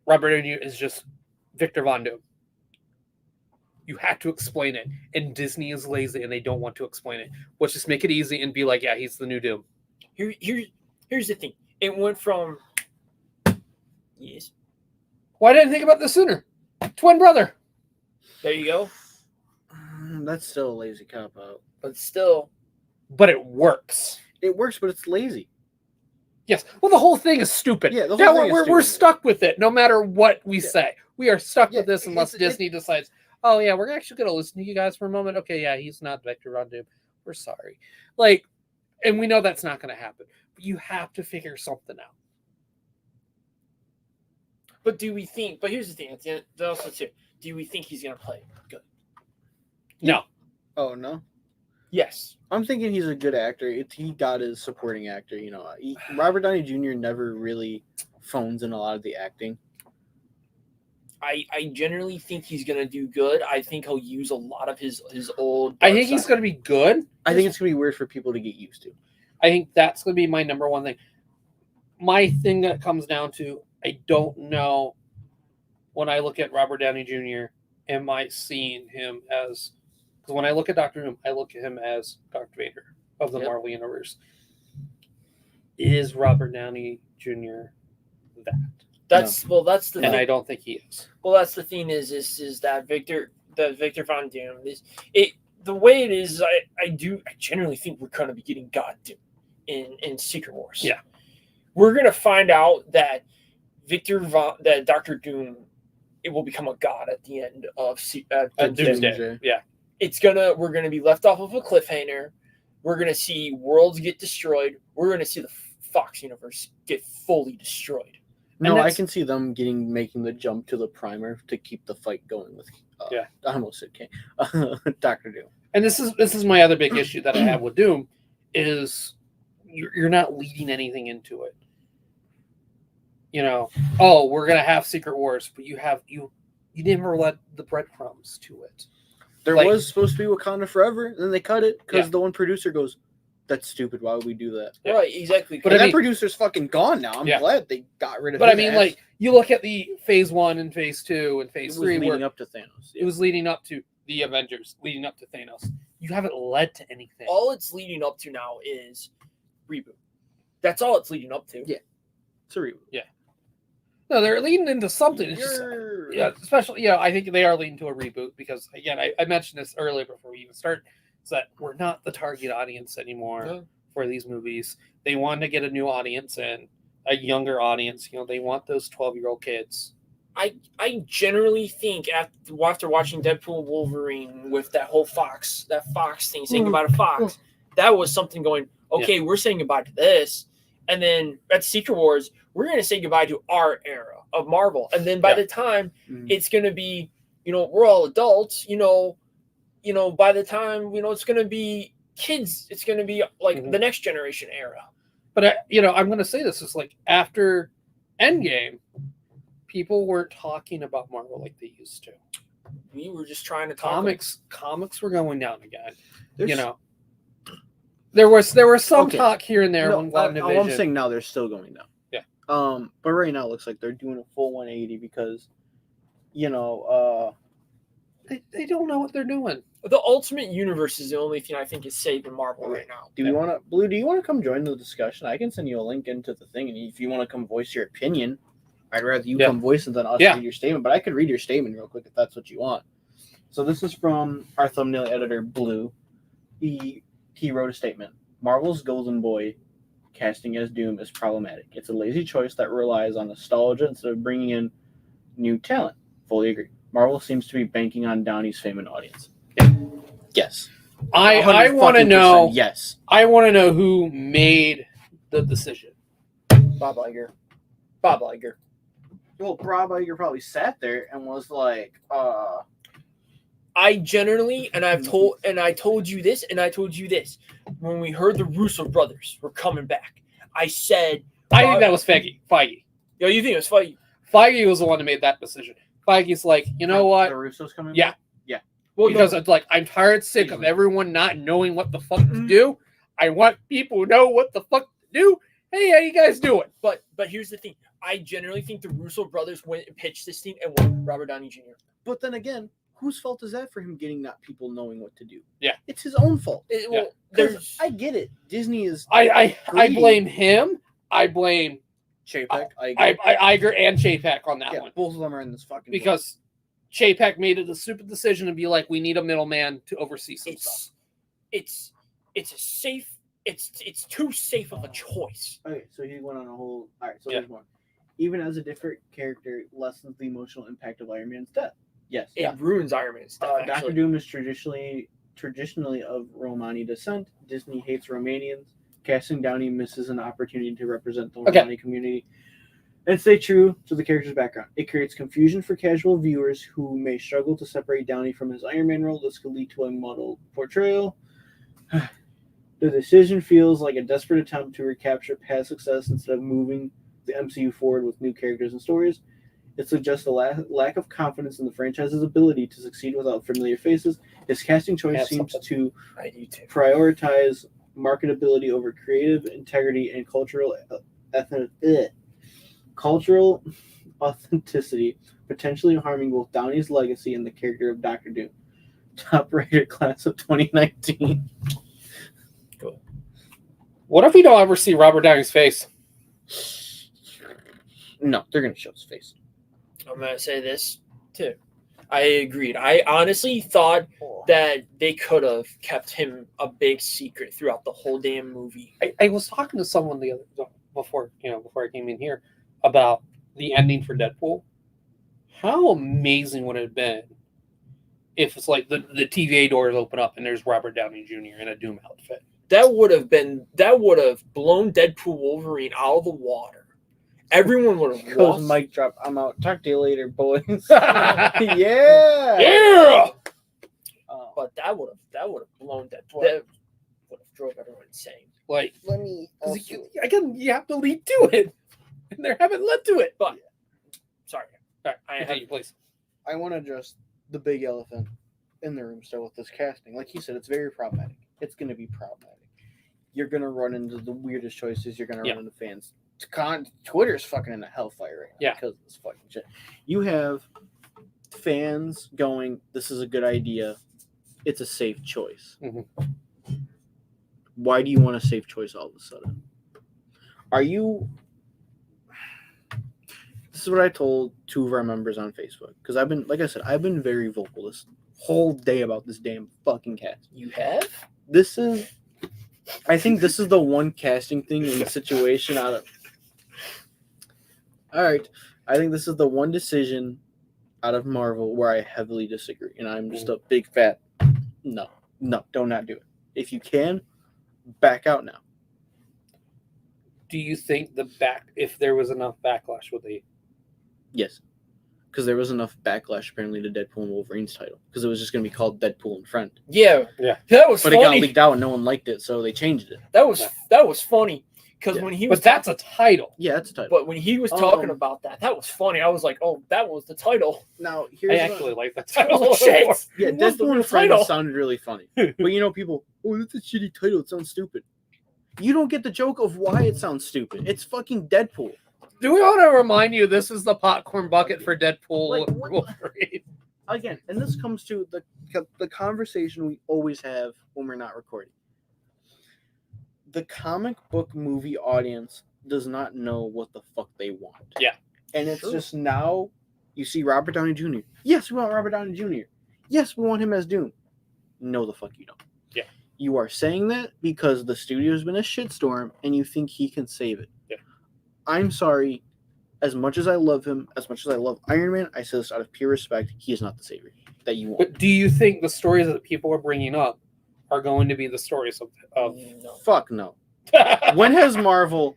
Robert Downey is just Victor Von Doom. You have to explain it. And Disney is lazy and they don't want to explain it. Let's just make it easy and be like, yeah, he's the new Doom. Here's the thing. It went from... Yes. Why didn't I think about this sooner? Twin brother. There you go. That's still a lazy cop out. But still. But it works. It works, but it's lazy. Yes. Well, the whole thing is stupid. Yeah, the whole thing is stupid. We're stuck with it no matter what we say. We are stuck with this unless Disney decides, oh, yeah, we're actually going to listen to you guys for a moment. Okay, yeah, he's not Victor Von Doom. We're sorry. Like, and we know that's not going to happen. But you have to figure something out. But do we think, but here's the thing, do we think he's going to play good? No. Oh, no? Yes. I'm thinking he's a good actor. He got his supporting actor. You know, Robert Downey Jr. never really phones in a lot of the acting. I generally think he's going to do good. I think he'll use a lot of his old... I think he's going to be good. I think it's going to be weird for people to get used to. I think that's going to be my number one thing. My thing that comes down to, I don't know when I look at Robert Downey Jr., am I seeing him as... Because when I look at Doctor Doom, I look at him as Darth Vader of the Marvel Universe. Is Robert Downey Jr. that? That's the and thing. I don't think he is. Well, that's the thing is that Victor Von Doom the way it is. I generally think we're going to be getting God Doom in Secret Wars. Yeah, we're going to find out that that Doctor Doom, it will become a god at the end of Doomsday. Yeah. We're gonna be left off of a cliffhanger. We're gonna see worlds get destroyed. We're gonna see the Fox universe get fully destroyed. No, I can see them making the jump to the primer to keep the fight going with. I almost said Dr. Doom. And this is my other big issue that I have with Doom is you're not leading anything into it. You know, oh, we're gonna have Secret Wars, but you never let the breadcrumbs to it. There was supposed to be Wakanda Forever, and then they cut it because the one producer goes, "That's stupid. Why would we do that?" Yeah. Right, exactly. But that producer's fucking gone now. I'm glad they got rid of. But I mean, like you look at the Phase 1 and Phase 2 and Phase 3, leading up to Thanos. It was leading up to the Avengers, leading up to Thanos. You haven't led to anything. All it's leading up to now is reboot. That's all it's leading up to. Yeah, it's a reboot. Yeah. No, they're leading into something. It's just, especially, I think they are leading to a reboot because, again, I mentioned this earlier before we even start, is that we're not the target audience anymore for these movies. They want to get a new audience and a younger audience. You know, they want those 12-year-old kids. I generally think after watching Deadpool Wolverine with that whole Fox thing, saying goodbye to Fox, that was something going, okay, we're saying goodbye to this. And then at Secret Wars, we're going to say goodbye to our era of Marvel. And then by the time it's going to be, we're all adults, by the time, it's going to be kids, it's going to be like the next generation era. But, I'm going to say this is like after Endgame, people weren't talking about Marvel like they used to. We were just trying to talk. Comics were going down again. There was some talk here and there. All I'm saying now, they're still going down. Yeah. But right now it looks like they're doing a full 180 because, They don't know what they're doing. The Ultimate Universe is the only thing I think is saving Marvel right now. Do you want to, Blue? Do you want to come join the discussion? I can send you a link into the thing, and if you want to come voice your opinion, I'd rather you come voice it than us read your statement. But I could read your statement real quick if that's what you want. So this is from our thumbnail editor, Blue. He wrote a statement. Marvel's Golden Boy casting as Doom is problematic. It's a lazy choice that relies on nostalgia instead of bringing in new talent. Fully agree. Marvel seems to be banking on Downey's fame and audience. Yes. I want to know. Yes. I want to know who made the decision. Bob Iger. Well, Bob Iger probably sat there and was like, I generally, I told you this, when we heard the Russo brothers were coming back, I said, I think that was Feige. Yo, you think it was Feige? Feige was the one that made that decision. Feige's like, you know what? The Russos coming Yeah. back? Yeah. Well, because it's like, I'm tired, sick of everyone not knowing what the fuck to do. I want people who know what the fuck to do. Hey, how you guys doing? But here's the thing. I generally think the Russo brothers went and pitched this thing and won Robert Downey Jr. But then again, whose fault is that for him getting not people knowing what to do? Yeah. It's his own fault. I get it. Disney is I blame him. I blame Chapek, Iger and Chapek on that one. Both of them are in this fucking because Chapek made it a stupid decision to be like, we need a middleman to oversee some stuff. It's too safe of a choice. Okay, so he went on a whole. All right, so there's one. Even as a different character, lessens the emotional impact of Iron Man's death. Yes, it ruins Iron Man's death. Doctor Doom is traditionally of Romani descent. Disney hates Romanians. Casting Downey misses an opportunity to represent the Romani community and stay true to the character's background. It creates confusion for casual viewers who may struggle to separate Downey from his Iron Man role. This could lead to a muddled portrayal. The decision feels like a desperate attempt to recapture past success instead of moving the MCU forward with new characters and stories. It suggests a lack of confidence in the franchise's ability to succeed without familiar faces. His casting choice seems to prioritize marketability over creative integrity and cultural authenticity, potentially harming both Downey's legacy and the character of Doctor Doom. Top rated class of 2019. Cool. What if we don't ever see Robert Downey's face? No, they're going to show his face. I'm going to say this, too. I agreed. I honestly thought that they could have kept him a big secret throughout the whole damn movie. I was talking to someone before I came in here about the ending for Deadpool. How amazing would it have been if it's like the TVA doors open up and there's Robert Downey Jr. in a Doom outfit? That would have blown Deadpool Wolverine out of the water. Everyone would have lost. Mic drop. I'm out. Talk to you later, boys. Yeah. But that would have blown Deadpool. That would have drove everyone insane. Like, let me again, you have to lead to it, and they haven't led to it. But sorry, all right, please. I want to address the big elephant in the room still with this casting. Like you said, it's very problematic. It's going to be problematic. You're going to run into the weirdest choices. You're going to run into fans. Twitter's fucking in a hellfire right now because of this fucking shit. You have fans going, "This is a good idea. It's a safe choice." Mm-hmm. Why do you want a safe choice all of a sudden? Are you? This is what I told two of our members on Facebook because I've been very vocal this whole day about this damn fucking cast. You have? I think this is the one casting thing in the situation out of. All right, I think this is the one decision out of Marvel where I heavily disagree, and I'm just a big fat no, do not do it. If you can, back out now. Do you think if there was enough backlash, would they? Yes, because there was enough backlash apparently to Deadpool and Wolverine's title because it was just going to be called Deadpool and Friend. Yeah. That was funny. But it got leaked out and no one liked it, so they changed it. That was funny. Because when he was, but that's a title. Yeah, that's a title. But when he was talking about that was funny. I was like, "Oh, that was the title." Now, I actually like that title. Oh, shit. Yeah, Deadpool and Friend sounded really funny. But people, that's a shitty title. It sounds stupid. You don't get the joke of why it sounds stupid. It's fucking Deadpool. Do we want to remind you this is the popcorn bucket for Deadpool Wolverine? again, and this comes to the conversation we always have when we're not recording. The comic book movie audience does not know what the fuck they want. Yeah. And it's just now you see Robert Downey Jr. Yes, we want Robert Downey Jr. Yes, we want him as Doom. No, the fuck you don't. Yeah. You are saying that because the studio's been a shitstorm and you think he can save it. Yeah. I'm sorry. As much as I love him, as much as I love Iron Man, I say this out of pure respect, he is not the savior that you want. But do you think the stories that people are bringing up are going to be the stories of No. Fuck no. When has Marvel...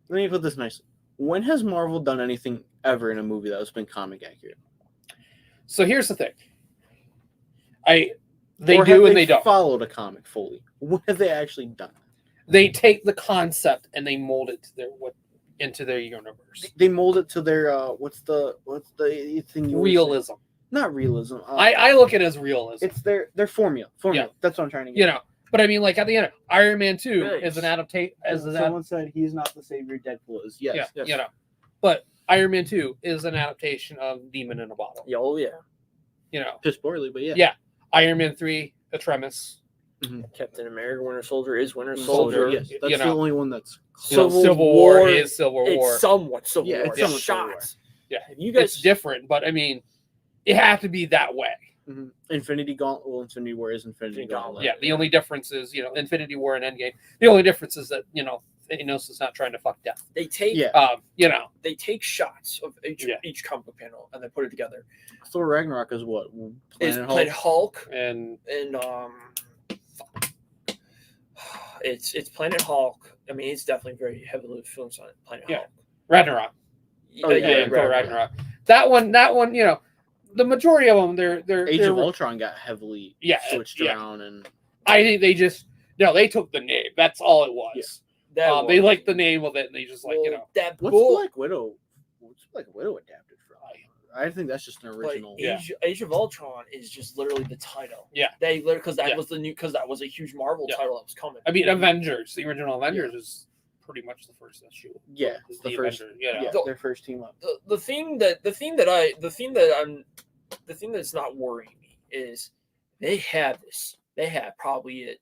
Let me put this nicely. When has Marvel done anything ever in a movie that has been comic accurate? So here's the thing. They Or do have and they don't. followed a comic fully. When have they actually done that? They take the concept and they mold it to into their universe. They mold it to their what's the thing you always say? Realism. Not realism. I look at it as realism. It's their formula. Yeah. That's what I'm trying to get. You know, but I mean, like at the end, Iron Man 2 Right. is an adaptation. Someone said he's not the savior. Deadpool is. Yes. Yeah, you know, but Iron Man 2 is an adaptation of Demon in a Bottle. Yeah, oh yeah. You know, Just poorly, but yeah. Yeah. Iron Man 3, Atreus. Captain America, Winter Soldier is Winter Soldier. Soldier. Yes, that's You the know. only one that's. You know, Civil War is Civil War. It's somewhat Civil Yeah, War. it's somewhat Civil shots. Yeah, You guys it's different, but I mean, it had to be that way. Infinity Gauntlet. Well, Infinity War is Infinity Gauntlet. Yeah, the only difference is, you know, Infinity War and Endgame. The only difference is that, you know, Thanos is not trying to fuck death. they take You know, they take shots of Yeah. each comic book panel and they put it together. Thor Ragnarok is what? It's Planet Planet Hulk? Hulk and and it's Planet Hulk. I mean, it's definitely very heavily influenced on Planet Yeah. Hulk. Ragnarok. Oh, yeah, Thor right. Ragnarok. That one, you know, the majority of them, they're Age of Ultron got heavily switched yeah. around, and I think they took the name. That's all it was. That They was- liked the name of it, and they just like, you know, that what's bull. Black Widow? What's Black Widow adapted from? I think that's just an Like original. Yeah. Age of Ultron is just literally the title. Yeah. They literally because that Yeah. was that was a huge Marvel Yeah. title that was coming. I mean, Avengers, the original Avengers is pretty much the first issue. Yeah, Is the the first- Avengers, you know. Yeah, their first team up. The thing that's not worrying me is they have this. They have probably a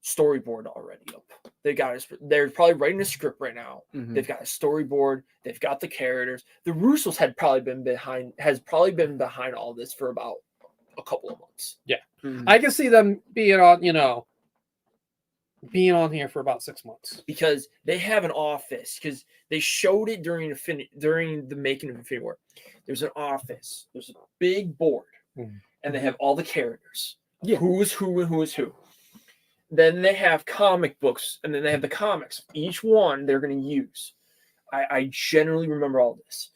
storyboard already up. They're probably writing a script right now. Mhm. They've got a storyboard. They've got the characters. The Russos has probably been behind all this for about a couple of months. Mhm. I can see them being on here for about 6 months. Because they have an office. Because they showed it during the making of Infinity War. There's an office. There's a big board, Mhm. and they have all the characters. Yeah. Who is who and who is who. Then they have comic books, and then they have the comics. Each one they're going to use. I generally remember all this.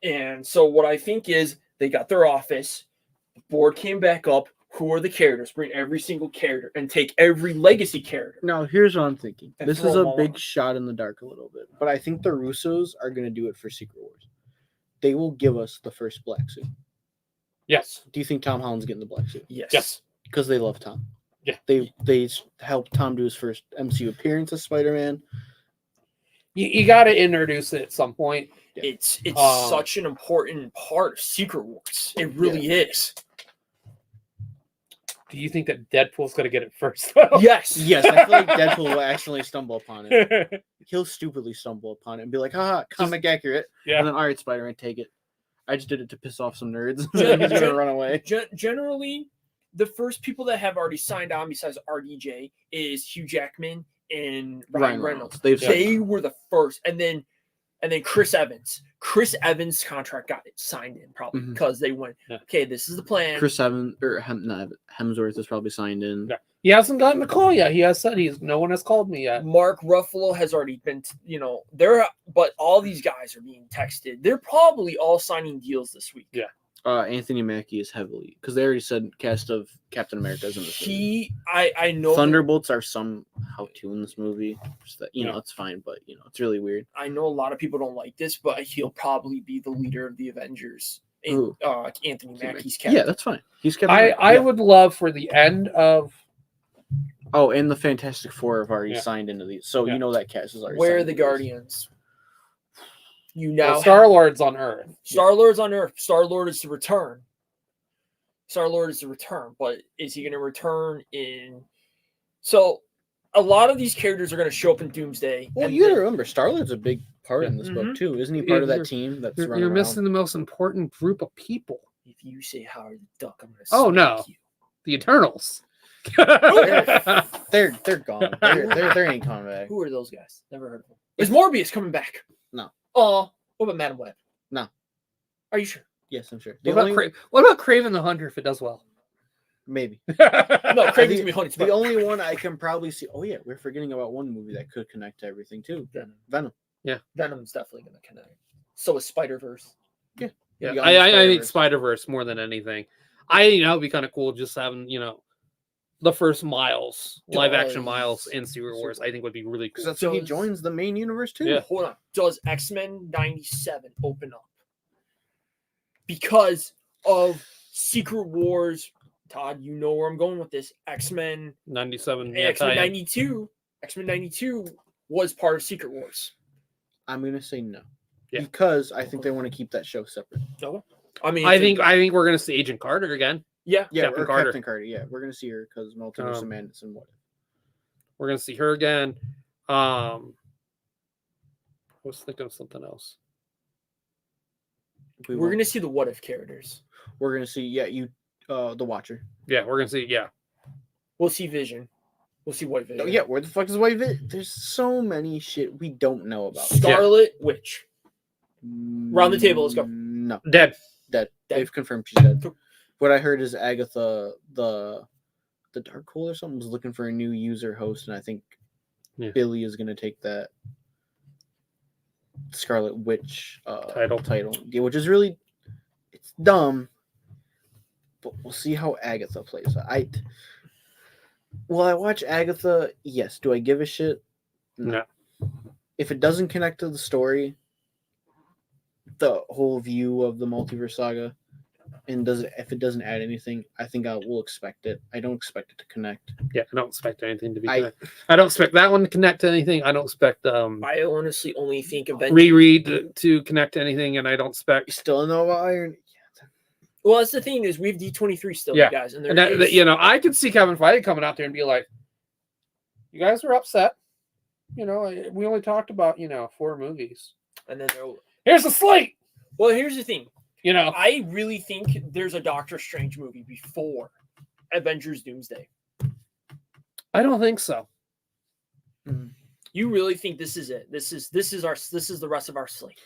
And so what I think is they got their office. The board came back up. Who are the characters? Bring every single character and take every legacy character. Now, here's what I'm thinking. And This throw is them a all big on. shot in the dark a little bit, but I think the Russos are going to do it for Secret Wars. They will give us the first black suit. Yes. Do you think Tom Holland's getting the black suit? Yes. Yes. Because they love Tom. Yeah. They helped Tom do his first MCU appearance as Spider-Man. You got to introduce it at some point. It's Um, such an important part of Secret Wars. It really is. Do you think that Deadpool's going to get it first, though? Yes. Yes, I feel like Deadpool will accidentally stumble upon it. He'll stupidly stumble upon it and be like, haha, comic accurate. Yeah. And then, all right, Spider-Man, take it. I just did it to piss off some nerds. He's going to run away. Generally, the first people that have already signed on besides RDJ is Hugh Jackman and Ryan Reynolds. They were the first, and then Chris Evans. Chris Evans' contract got it signed in probably Mhm. because they went, okay, this is the plan. Chris Evans or Hemsworth is probably signed in. Yeah. He hasn't gotten a call yet. He has said no one has called me yet. Mark Ruffalo has already been, but all these guys are being texted. They're probably all signing deals this week. Yeah. Anthony Mackie is heavily because they already said cast of Captain America is in this movie. I know Thunderbolts are somehow too in this movie. Just that, Yeah. it's fine, but it's really weird. I know a lot of people don't like this, but he'll probably be the leader of the Avengers. Who? Anthony Mackie's Yeah, character. that's fine. He's Captain I America. would love for the end of Oh, and the Fantastic Four have already Yeah. signed into these, so Yeah. that cast is already. Where are signed the into these. Guardians? You now Star Lord's on Earth. Star-Lord's on Earth. Star-Lord is to return. Star-Lord is to return, but is he going to return in... So, a lot of these characters are going to show up in Doomsday. Well, and you gotta then- remember, Star-Lord's a big part in this book, too. Isn't he part of that team that's running You're around? missing the most important group of people. If you say Howard the Duck, I'm going to Oh, no. you. The Eternals. They're gone. They ain't coming back. Who are those guys? Never heard of them. Is Morbius coming back? No. Oh, what about Madam Web? No. Are you sure? Yes, I'm sure. What about Kraven the Hunter if it does well? Maybe. No, Kraven's going to be hunting. The only one I can probably see... Oh, yeah, we're forgetting about one movie that could connect to everything, too. Venom. Venom's definitely going to connect. So is Spider-Verse. Yeah, You got I think Spider-Verse. Spider-Verse more than anything. I think that would be kind of cool just having, the first live action Miles in Secret Wars. I think would be really Because cool. that's when he joins the main universe, too. Yeah. Hold on. Does X-Men 97 open up? Because of Secret Wars, Todd, you know where I'm going with this. X-Men 97. X-Men 92. X-Men 92 was part of Secret Wars. I'm going to say no. Yeah. Because I think they want to keep that show separate. Okay. I mean, I think we're gonna see Agent Carter again. yeah. Yeah, Captain or Carter. Captain Carter. Yeah, we're going to see her because Multiverse of Madness and what? We're gonna see her again. I was thinking of something else. We're going to see the What If characters. We're going to see, the Watcher. Yeah, we're gonna see. Yeah, We'll see Vision. We'll see White Vision. Oh, yeah, where the fuck is White Vision? There's so many shit we don't know about. Scarlet Witch. Round the table, let's go. No, dead. dead. Dead. They've confirmed she's dead. Cool. What I heard is Agatha, the Darkhold or something, was looking for a new user host, and I think Billy is going to take that Scarlet Witch title. Yeah, which is really, it's dumb, but we'll see how Agatha plays. Will I watch Agatha? Yes. Do I give a shit? No. If it doesn't connect to the story, the whole view of the multiverse saga, and if it doesn't add anything, I think I will expect it. I don't expect it to connect. Yeah, I don't expect anything to be connected. I don't expect that one to connect to anything. I don't expect I honestly only think Avengers. reread to connect to anything, and I don't expect You still know about Iron? Well, that's the thing is we have D23 still, Yeah. you guys, and And I could see Kevin Feige coming out there and be like, "You guys were upset. We only talked about 4 movies. and then they're. Here's the slate." Well, here's the thing. You know, I really think there's a Doctor Strange movie before Avengers Doomsday. I don't think so. You really think this is it? This is the rest of our slate.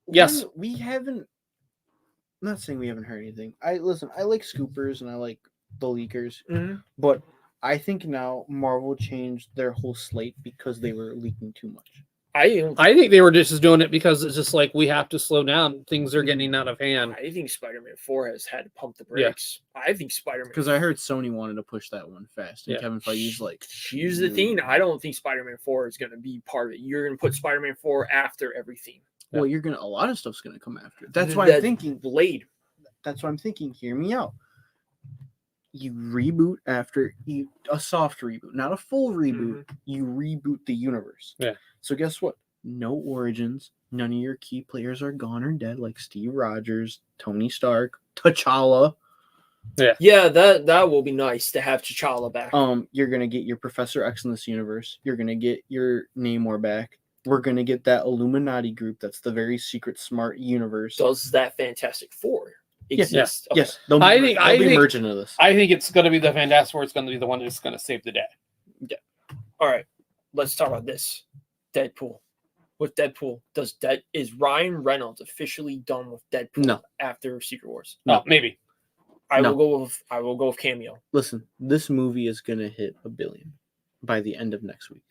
Yes. We haven't. I'm not saying we haven't heard anything. I like scoopers and I like the leakers, but I think now Marvel changed their whole slate because they were leaking too much. I think they were just doing it because it's just like we have to slow down. Things are getting out of hand. think Spider-Man 4 has had to pump the brakes. I think Spider-Man Because I heard Sony wanted to push that one fast, and Kevin Feige's like, here's the thing. I don't think Spider-Man 4 is going to be part of it. You're going to put Spider-Man 4 after everything. well, a lot of stuff's gonna come after. That's why I'm thinking. Blade. That's why I'm thinking. Hear me out. You reboot after a soft reboot, not a full reboot. You reboot the universe. Yeah. So guess what? No origins. None of your key players are gone or dead, like Steve Rogers, Tony Stark, T'Challa. Yeah, that will be nice to have T'Challa back. You're gonna get your Professor X in this universe. You're gonna get your Namor back. We're gonna get that Illuminati group. That's the very secret, smart universe. Does that Fantastic Four exist? Okay. Yes. They'll be merged into this. I think it's going to be the Fantastic Four. It's going to be the one that's going to save the day. Yeah. All right. Let's talk about this. Deadpool. With Deadpool, is Ryan Reynolds officially done with Deadpool No. after Secret Wars? No, maybe. I No. will go with Cameo. Listen, this movie is gonna hit $1 billion by the end of next week.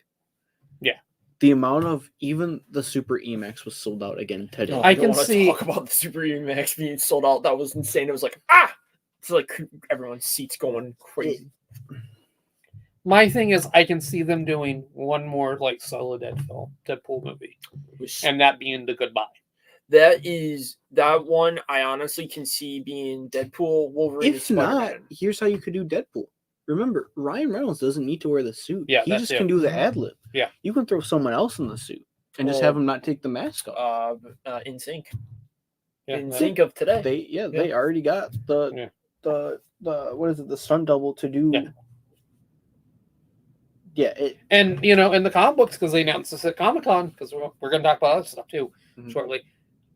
Yeah. The amount of even the Super EMAX was sold out again today. No, I don't can wanna see- talk about the Super Max being sold out. That was insane. It was like it's like everyone's seats going crazy. My thing is, I can see them doing one more like solo Deadpool movie, and that being the goodbye. That one I honestly can see being Deadpool, Wolverine, If and not, Spider-Man. here's how you could do Deadpool. Remember, Ryan Reynolds doesn't need to wear the suit. Yeah, he that's just it. can do the ad lib. Yeah. You can throw someone else in the suit. And just have him not take the mask off. In sync. Yeah, In sync of today. They already got the what is it, the stunt double to do. And in the comic books, because they announced this at Comic-Con, because we're going to talk about other stuff too shortly.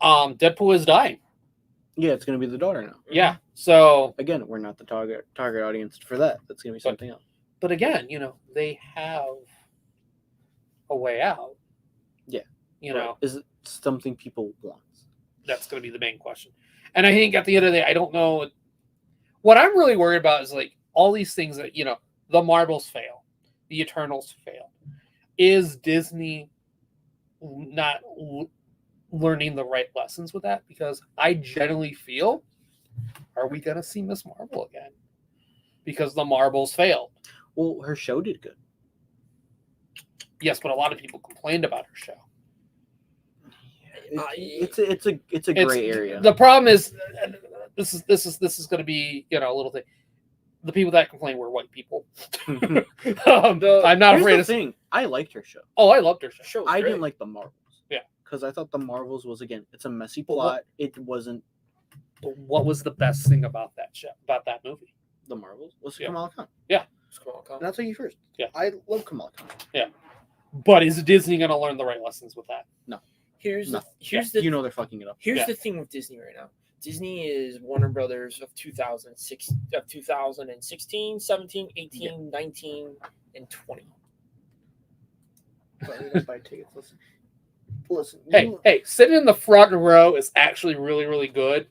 Deadpool is dying. Yeah, it's going to be the daughter now. Yeah. So again, we're not the target audience for that. That's going to be something else. But again, they have a way out. Yeah. Right. Is it something people want? That's going to be the main question. And I think at the end of the day, I don't know. What I'm really worried about is like all these things that, the Marvels fail, the Eternals fail. Is Disney not learning the right lessons with that? Because I generally feel, are we going to see Miss Marvel again? Because the Marvels failed. Well, her show did good. Yes, but a lot of people complained about her show. It's a gray area. The problem is, this is going to be a little thing. The people that complain were white people. I'm not afraid of thing. I liked her show. Oh, I loved her show. I didn't like the Marvels. Yeah, because I thought the Marvels was, again, it's a messy plot. It wasn't. But what was the best thing about that show? About that movie? The Marvels was Kamala Khan. Yeah, and I'll tell you first. Yeah, I love Kamala Khan. Yeah, but is Disney going to learn the right lessons with that? No. Here's the they're fucking it up. Here's the thing with Disney right now. Disney is Warner Brothers of 2016, 17, 18, 19, and 20. Buy tickets. Listen. Hey, sitting in the front row is actually really, really good,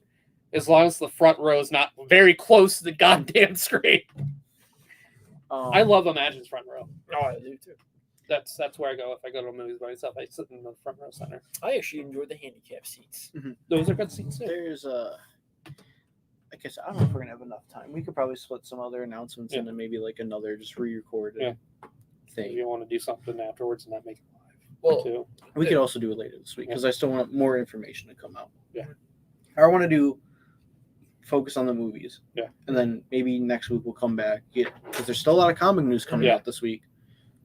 as long as the front row is not very close to the goddamn screen. I love Imagine's front row. Oh, I do too. That's where I go if I go to movies by myself. I sit in the front row center. I actually enjoy the handicap seats. Mm-hmm. Those are good seats too. There's I guess I don't know if we're gonna have enough time. We could probably split some other announcements into maybe like another just re-recorded thing. If you want to do something afterwards and not make it live. Well, too. We could also do it later this week because I still want more information to come out. Yeah. I want to focus on the movies. Yeah. And then maybe next week we'll come back because there's still a lot of comic news coming out this week.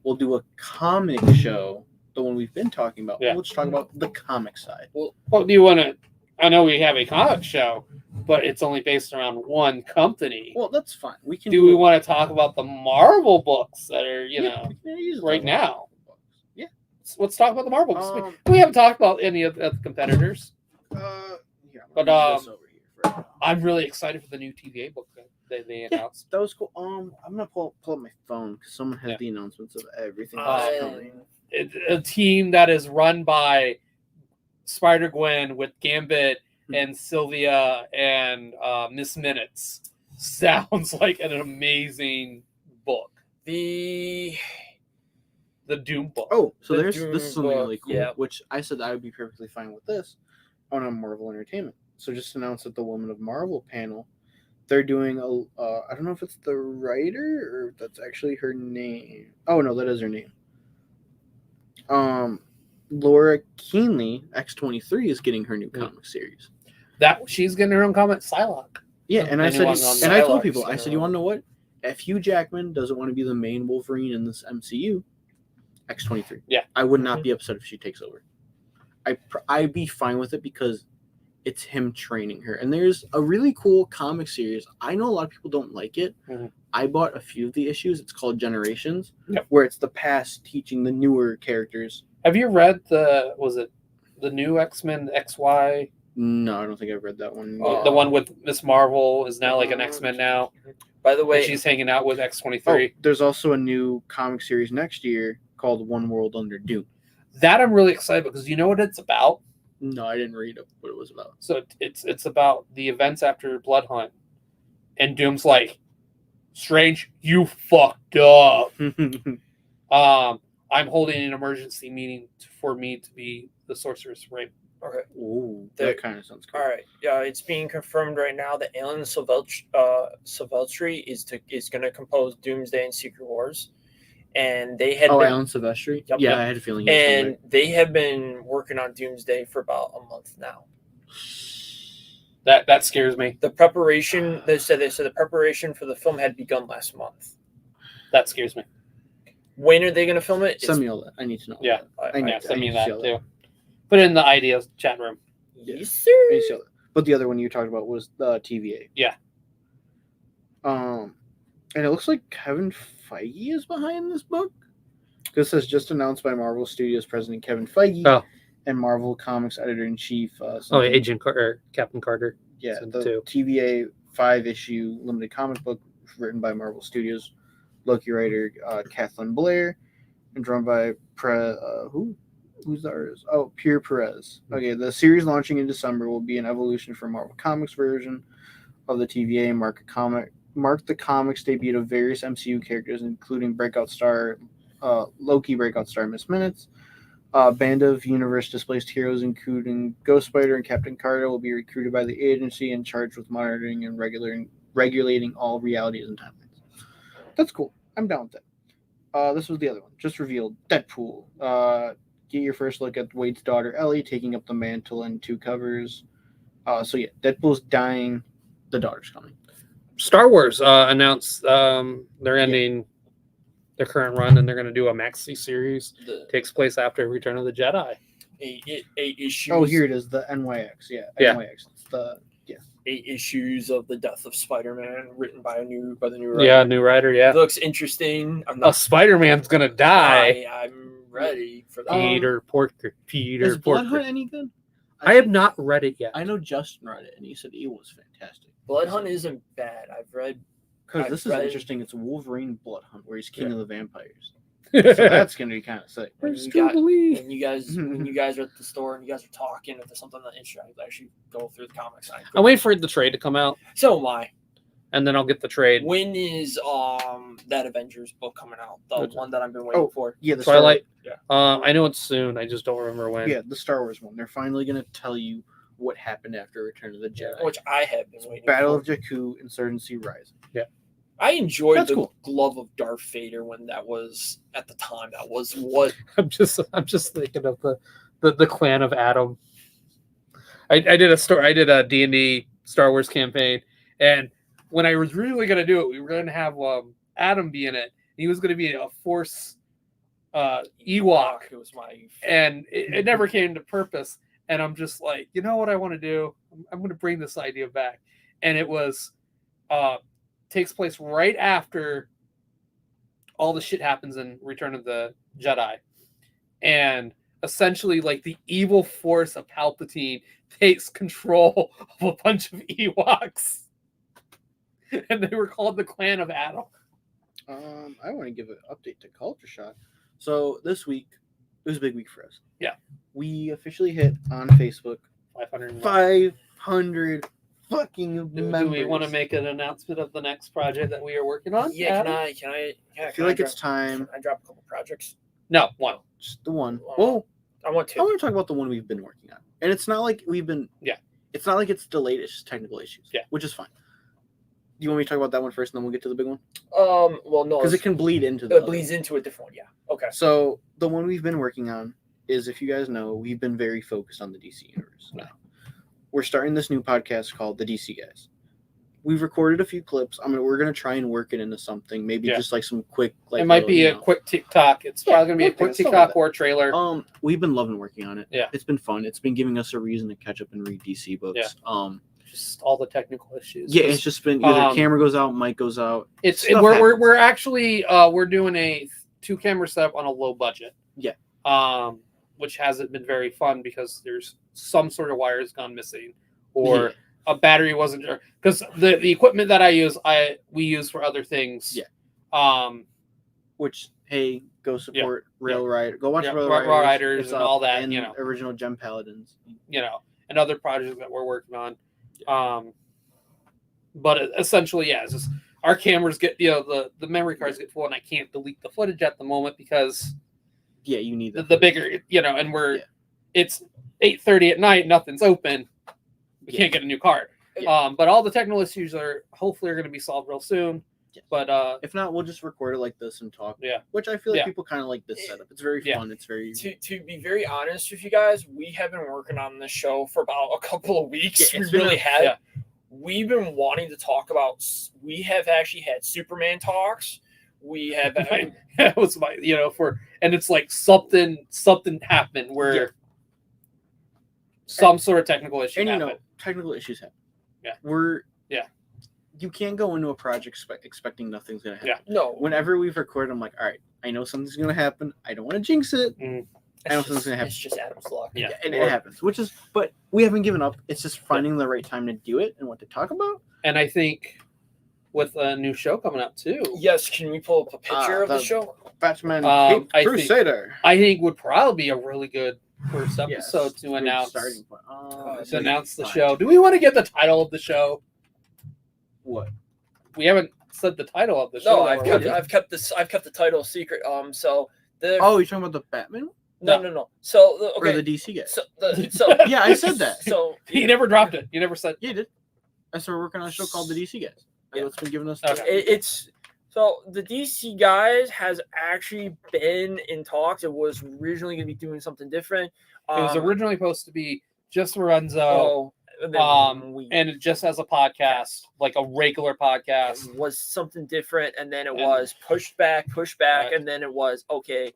We'll do a comic show, the one we've been talking about. Yeah. We'll just talk about the comic side. Well, do you want to? I know we have a comic show, but it's only based around one company. Well, that's fine. We can. Do we want to talk about the Marvel books that are right now? Yeah. Let's talk about the Marvel books. We haven't talked about any of the competitors. I'm really excited for the new TVA book that they announced. That was cool. I'm gonna pull up my phone because someone has the announcements of everything. A team that is run by Spider-Gwen with Gambit and Sylvia and Miss Minutes sounds like an amazing book. The Doom book. Oh, so this is something really cool, yeah. which I said I would be perfectly fine with this on a Marvel Entertainment. So just announced at the Women of Marvel panel, they're doing I don't know if it's the writer or if that's actually her name. Oh no, that is her name. Laura Keenley, X-23, is getting her new comic series. That she's getting her own comic, Psylocke. Yeah, and I told people, I said, you want to know what? If Hugh Jackman doesn't want to be the main Wolverine in this MCU, X-23. Yeah, I would not be upset if she takes over. I'd be fine with it because it's him training her. And there's a really cool comic series. I know a lot of people don't like it. Mm-hmm. I bought a few of the issues. It's called Generations, where it's the past teaching the newer characters. Have you read the new X-Men XY? No, I don't think I've read that one. The one with Miss Marvel is now like an X-Men now. By the way, she's hanging out with X-23. Oh, there's also a new comic series next year called One World Under Doom. That I'm really excited because you know what it's about? No, I didn't read what it was about. So it's about the events after Blood Hunt. And Doom's like, Strange, you fucked up. I'm holding an emergency meeting for me to be the Sorceress Supreme. Okay. Ooh, that kind of sounds cool. All right. Yeah, it's being confirmed right now that Alan Silvestri is going to compose Doomsday and Secret Wars. And they had Alan Silvestri? Yep, I had a feeling. And they have been working on Doomsday for about a month now. That scares me. The preparation, they said the preparation for the film had begun last month. That scares me. When are they going to film it? Send me all that. I need to know. Yeah. I need, Yeah, send I me need to that see all too. Put it in the ideas chat room. Yes, I sir. need to see all that. But the other one you talked about was the TVA. Yeah. And it looks like Kevin Feige is behind this book. This says just announced by Marvel Studios President Kevin Feige and Marvel Comics Editor-in-Chief. Captain Carter. Yeah, Send the two. TVA 5-issue limited comic book written by Marvel Studios, Loki writer Kathleen Blair, and drawn by who's the artist? Oh, Pierre Perez. Okay, the series launching in December will be an evolution from Marvel Comics version of the TVA and mark the comics debut of various MCU characters, including Loki breakout star Miss Minutes. Band of universe displaced heroes, including Ghost Spider and Captain Carter, will be recruited by the agency and charged with monitoring and regulating all realities and timelines. That's cool. I'm down with that. This was the other one. Just revealed. Deadpool. Get your first look at Wade's daughter, Ellie, taking up the mantle in 2 covers. Deadpool's dying. The daughter's coming. Star Wars announced they're ending their current run, and they're going to do a maxi series. Takes place after Return of the Jedi. 8 issues. Oh, here it is. The NYX. Yeah. NYX. It's 8 issues of the death of Spider-Man, written by the new writer. Yeah, new writer. Yeah, It looks interesting. I'm not. Spider-Man's going to die. I'm ready for that. Peter Porker. Is Blood Hunt any good? I have not read it yet. I know Justin read it, and he said it was fantastic. Blood Hunt isn't bad. I've read. Because this is read- interesting. It's Wolverine Blood Hunt, where he's king of the vampires. So that's going to be kind of sick. When Where's you, got, Jubilee? when you guys when you guys are at the store and you guys are talking, if there's something that interesting, I actually go through the comics. I'm waiting for the trade to come out, So am I. and then I'll get the trade. When is that Avengers book coming out? The Which one that I've been waiting for. Yeah, the Twilight. Yeah. I know it's soon. I just don't remember when. Yeah, the Star Wars one. They're finally going to tell you what happened after Return of the Jedi. Which I have been waiting Battle for. of Jakku, Insurgency Rising. I enjoyed That's the cool. glove of Darth Vader when that was at the time. That was what I'm just thinking of the clan of Adam. I did a D&D Star Wars campaign, and when I was really gonna do it, we were gonna have Adam be in it. He was gonna be a Force Ewok, It was my and it never came to purpose. And I'm just like, you know what I want to do? I'm going to bring this idea back, and it was takes place right after all the shit happens in Return of the Jedi, and essentially, like, the evil force of Palpatine takes control of a bunch of Ewoks, and they were called the Clan of Adam. I want to give an update to Culture Shock. So this week, it was a big week for us. Yeah. We officially hit on Facebook 500. 500 fucking members. Do we want to make an announcement of the next project that we are working on? Yeah, Adam? I feel like it's time. Can I drop a couple projects? No, one. Just the one. Well, Well, I want I to. want to talk about the one we've been working on. And it's not like we've been... Yeah. It's not like it's delayed. It's just technical issues. Yeah. Which is fine. Do you want me to talk about that one first, and then we'll get to the big one? Well, no. Because it can bleed into the It other bleeds one. into a different one. Yeah. Okay. So the one we've been working on is, if you guys know, we've been very focused on the DC universe. Now, we're starting this new podcast called The DC Guys. We've recorded a few clips. We're gonna try and work it into something. Maybe just like some quick. Like, it might be a quick TikTok. It's probably gonna be a quick TikTok or a trailer. We've been loving working on it. Yeah. It's been fun. It's been giving us a reason to catch up and read DC books. Yeah. Just all the technical issues. Yeah, it's just been either camera goes out, mic goes out. We're actually we're doing a 2-camera setup on a low budget. Yeah. Which hasn't been very fun because there's some sort of wires gone missing, or a battery wasn't, because the equipment that we use for other things. Yeah. Which, hey, go support Rail Rider. Go watch Rail Riders It's and up, all that. and original Gem Paladins. And other projects that we're working on. But essentially, it's just our cameras get, the memory cards get full, and I can't delete the footage at the moment because you need the bigger, and it's 8:30 at night, nothing's open. We can't get a new card. But all the technical issues are going to be solved real soon. Yeah. But if not, we'll just record it like this and talk. Yeah. Which I feel like people kind of like this setup. It's very fun. It's very to be very honest with you guys, we have been working on this show for about a couple of weeks. Yeah, we really have. Yeah. We've been wanting to talk about. We have actually had Superman talks. we have That was my, and it's like something happened where Yeah. some sort of technical issue And happened. technical issues happen. Yeah. Yeah. You can't go into a project expecting nothing's gonna happen. Yeah. no. Whenever we've recorded, I'm like, all right, I know something's gonna happen. I don't want to jinx it. I know something's gonna happen. It's just Adam's luck. Yeah. And it happens. But we haven't given up. It's just finding the right time to do it and what to talk about. And I think with a new show coming up too, Yes, can we pull up a picture of the show? Batman I think- Crusader. I think would probably be a really good first Yes, episode to good announce starting point. to announce the show. Do we want to get the title of the show? What? We haven't said the title of the show. No, I've kept the title secret. So the Oh, you're talking about the Batman one? no. So Or okay. the DC guy? So Yeah, I said that. So You never dropped it. You never said. Yeah, you did. I started working on a show called the DC guys. Yeah. That's been giving us. Okay. it's so the DC guys has actually been in talks. It was originally going to be doing something different. It was originally supposed to be just Lorenzo, Oh, and then and it just as a podcast, like a regular podcast. it was something different, and then it And- was pushed back, Right. and then it was okay.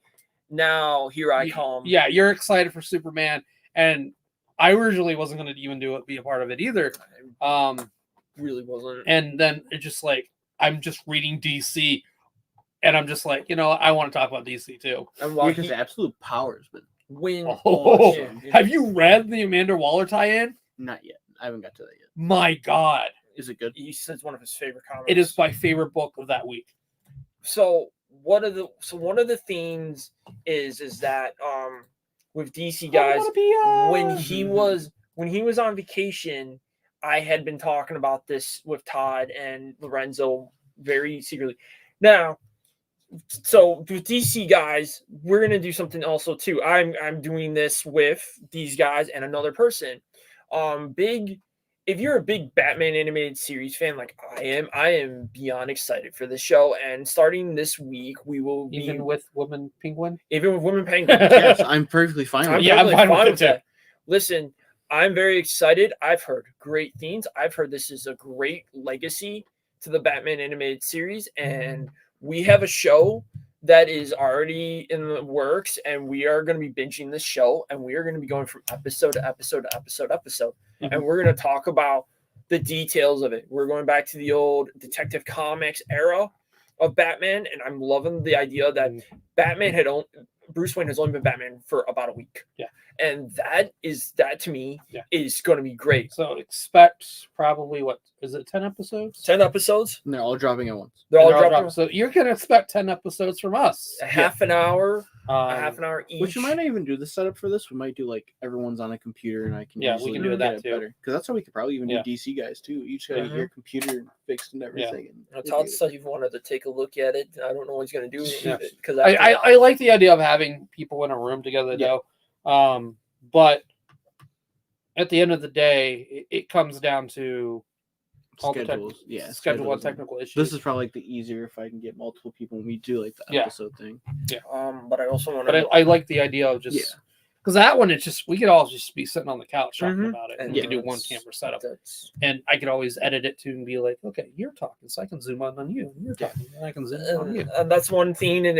Now here I come. Yeah, you're excited for Superman, and I originally wasn't going to even be a part of it either. I really wasn't. And then it just like I'm just reading DC, and I'm just like, I want to talk about DC too. And Yeah, while because absolute powers, but when Oh, shit. have you read the Amanda Waller tie-in? not yet. I haven't got to that yet. My God, Is it good? He said it's one of his favorite comics. it is my favorite book of that week. So one of the themes is that with DC guys when he was on vacation, I had been talking about this with Todd and Lorenzo very secretly. Now, so with DC guys, we're gonna do something also too. I'm doing this with these guys and another person. If you're a big Batman animated series fan like I am beyond excited for this show. And starting this week, we will be Even with Woman Penguin. even with Women Penguin. Yes, I'm perfectly fine with Yeah, that. I'm perfectly fine with it too. that. Listen, I'm very excited. I've heard great things. I've heard this is a great legacy to the Batman animated series, and we have a show that is already in the works, and we are going to be binging this show, and we are going to be going from episode to episode to episode to episode, and we're going to talk about the details of it. We're going back to the old Detective Comics era of Batman, and I'm loving the idea that Bruce Wayne has only been Batman for about a week. Yeah. And that to me Yeah. is going to be great. So expect probably what is it? 10 episodes. 10 episodes. And they're all dropping at once. They're all They're all dropping dropping. So you're gonna expect 10 episodes from us. a half an hour, a half Um, an hour each. Which we might not even do the setup for this. We might do like everyone's on a computer and I can Yeah, we easily can do get that it too. better. Because that's how we could probably even Yeah. do DC guys too. Each got Mhm. your computer fixed and everything. You know, Todd said he wanted to take a look at it. I don't know what he's going to do Yeah. because I like the idea of having people in a room together Yeah. though. But at the end of the day, it comes down to all the Schedules. Yeah. schedule and schedules. technical issues. This is probably like the easier if I can get multiple people when we do like the Yeah. episode thing. But I also want But to. I like the idea of just Yeah. because that one, it's just we could all just be sitting on the couch talking Mhm. about it, and And we could do one that's- camera setup, that's- and I could always edit it too and be like, okay, you're talking, so I can zoom on you, and you're talking, and I can zoom in on you. And that's one thing, and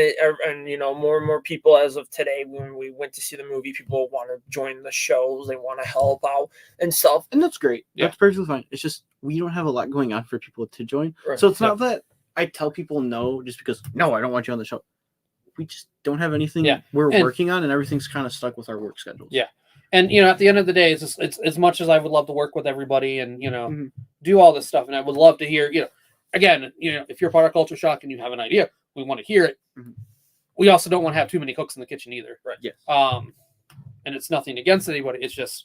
more and more people as of today, when we went to see the movie, people want to join the shows, they want to help out and stuff. And that's great. Yeah. That's perfectly fine. It's just we don't have a lot going on for people to join. Right. So it's not that I tell people no just because no, I don't want you on the show. We just don't have anything Yeah. we're And- working on, and everything's kind of stuck with our work schedules. Yeah. And at the end of the day, it's as much as I would love to work with everybody and Mhm. do all this stuff, and I would love to hear again, if you're part of Culture Shock and you have an idea, we want to hear it. Mhm. We also don't want to have too many cooks in the kitchen either. Right. Yes. And it's nothing against anybody. It's just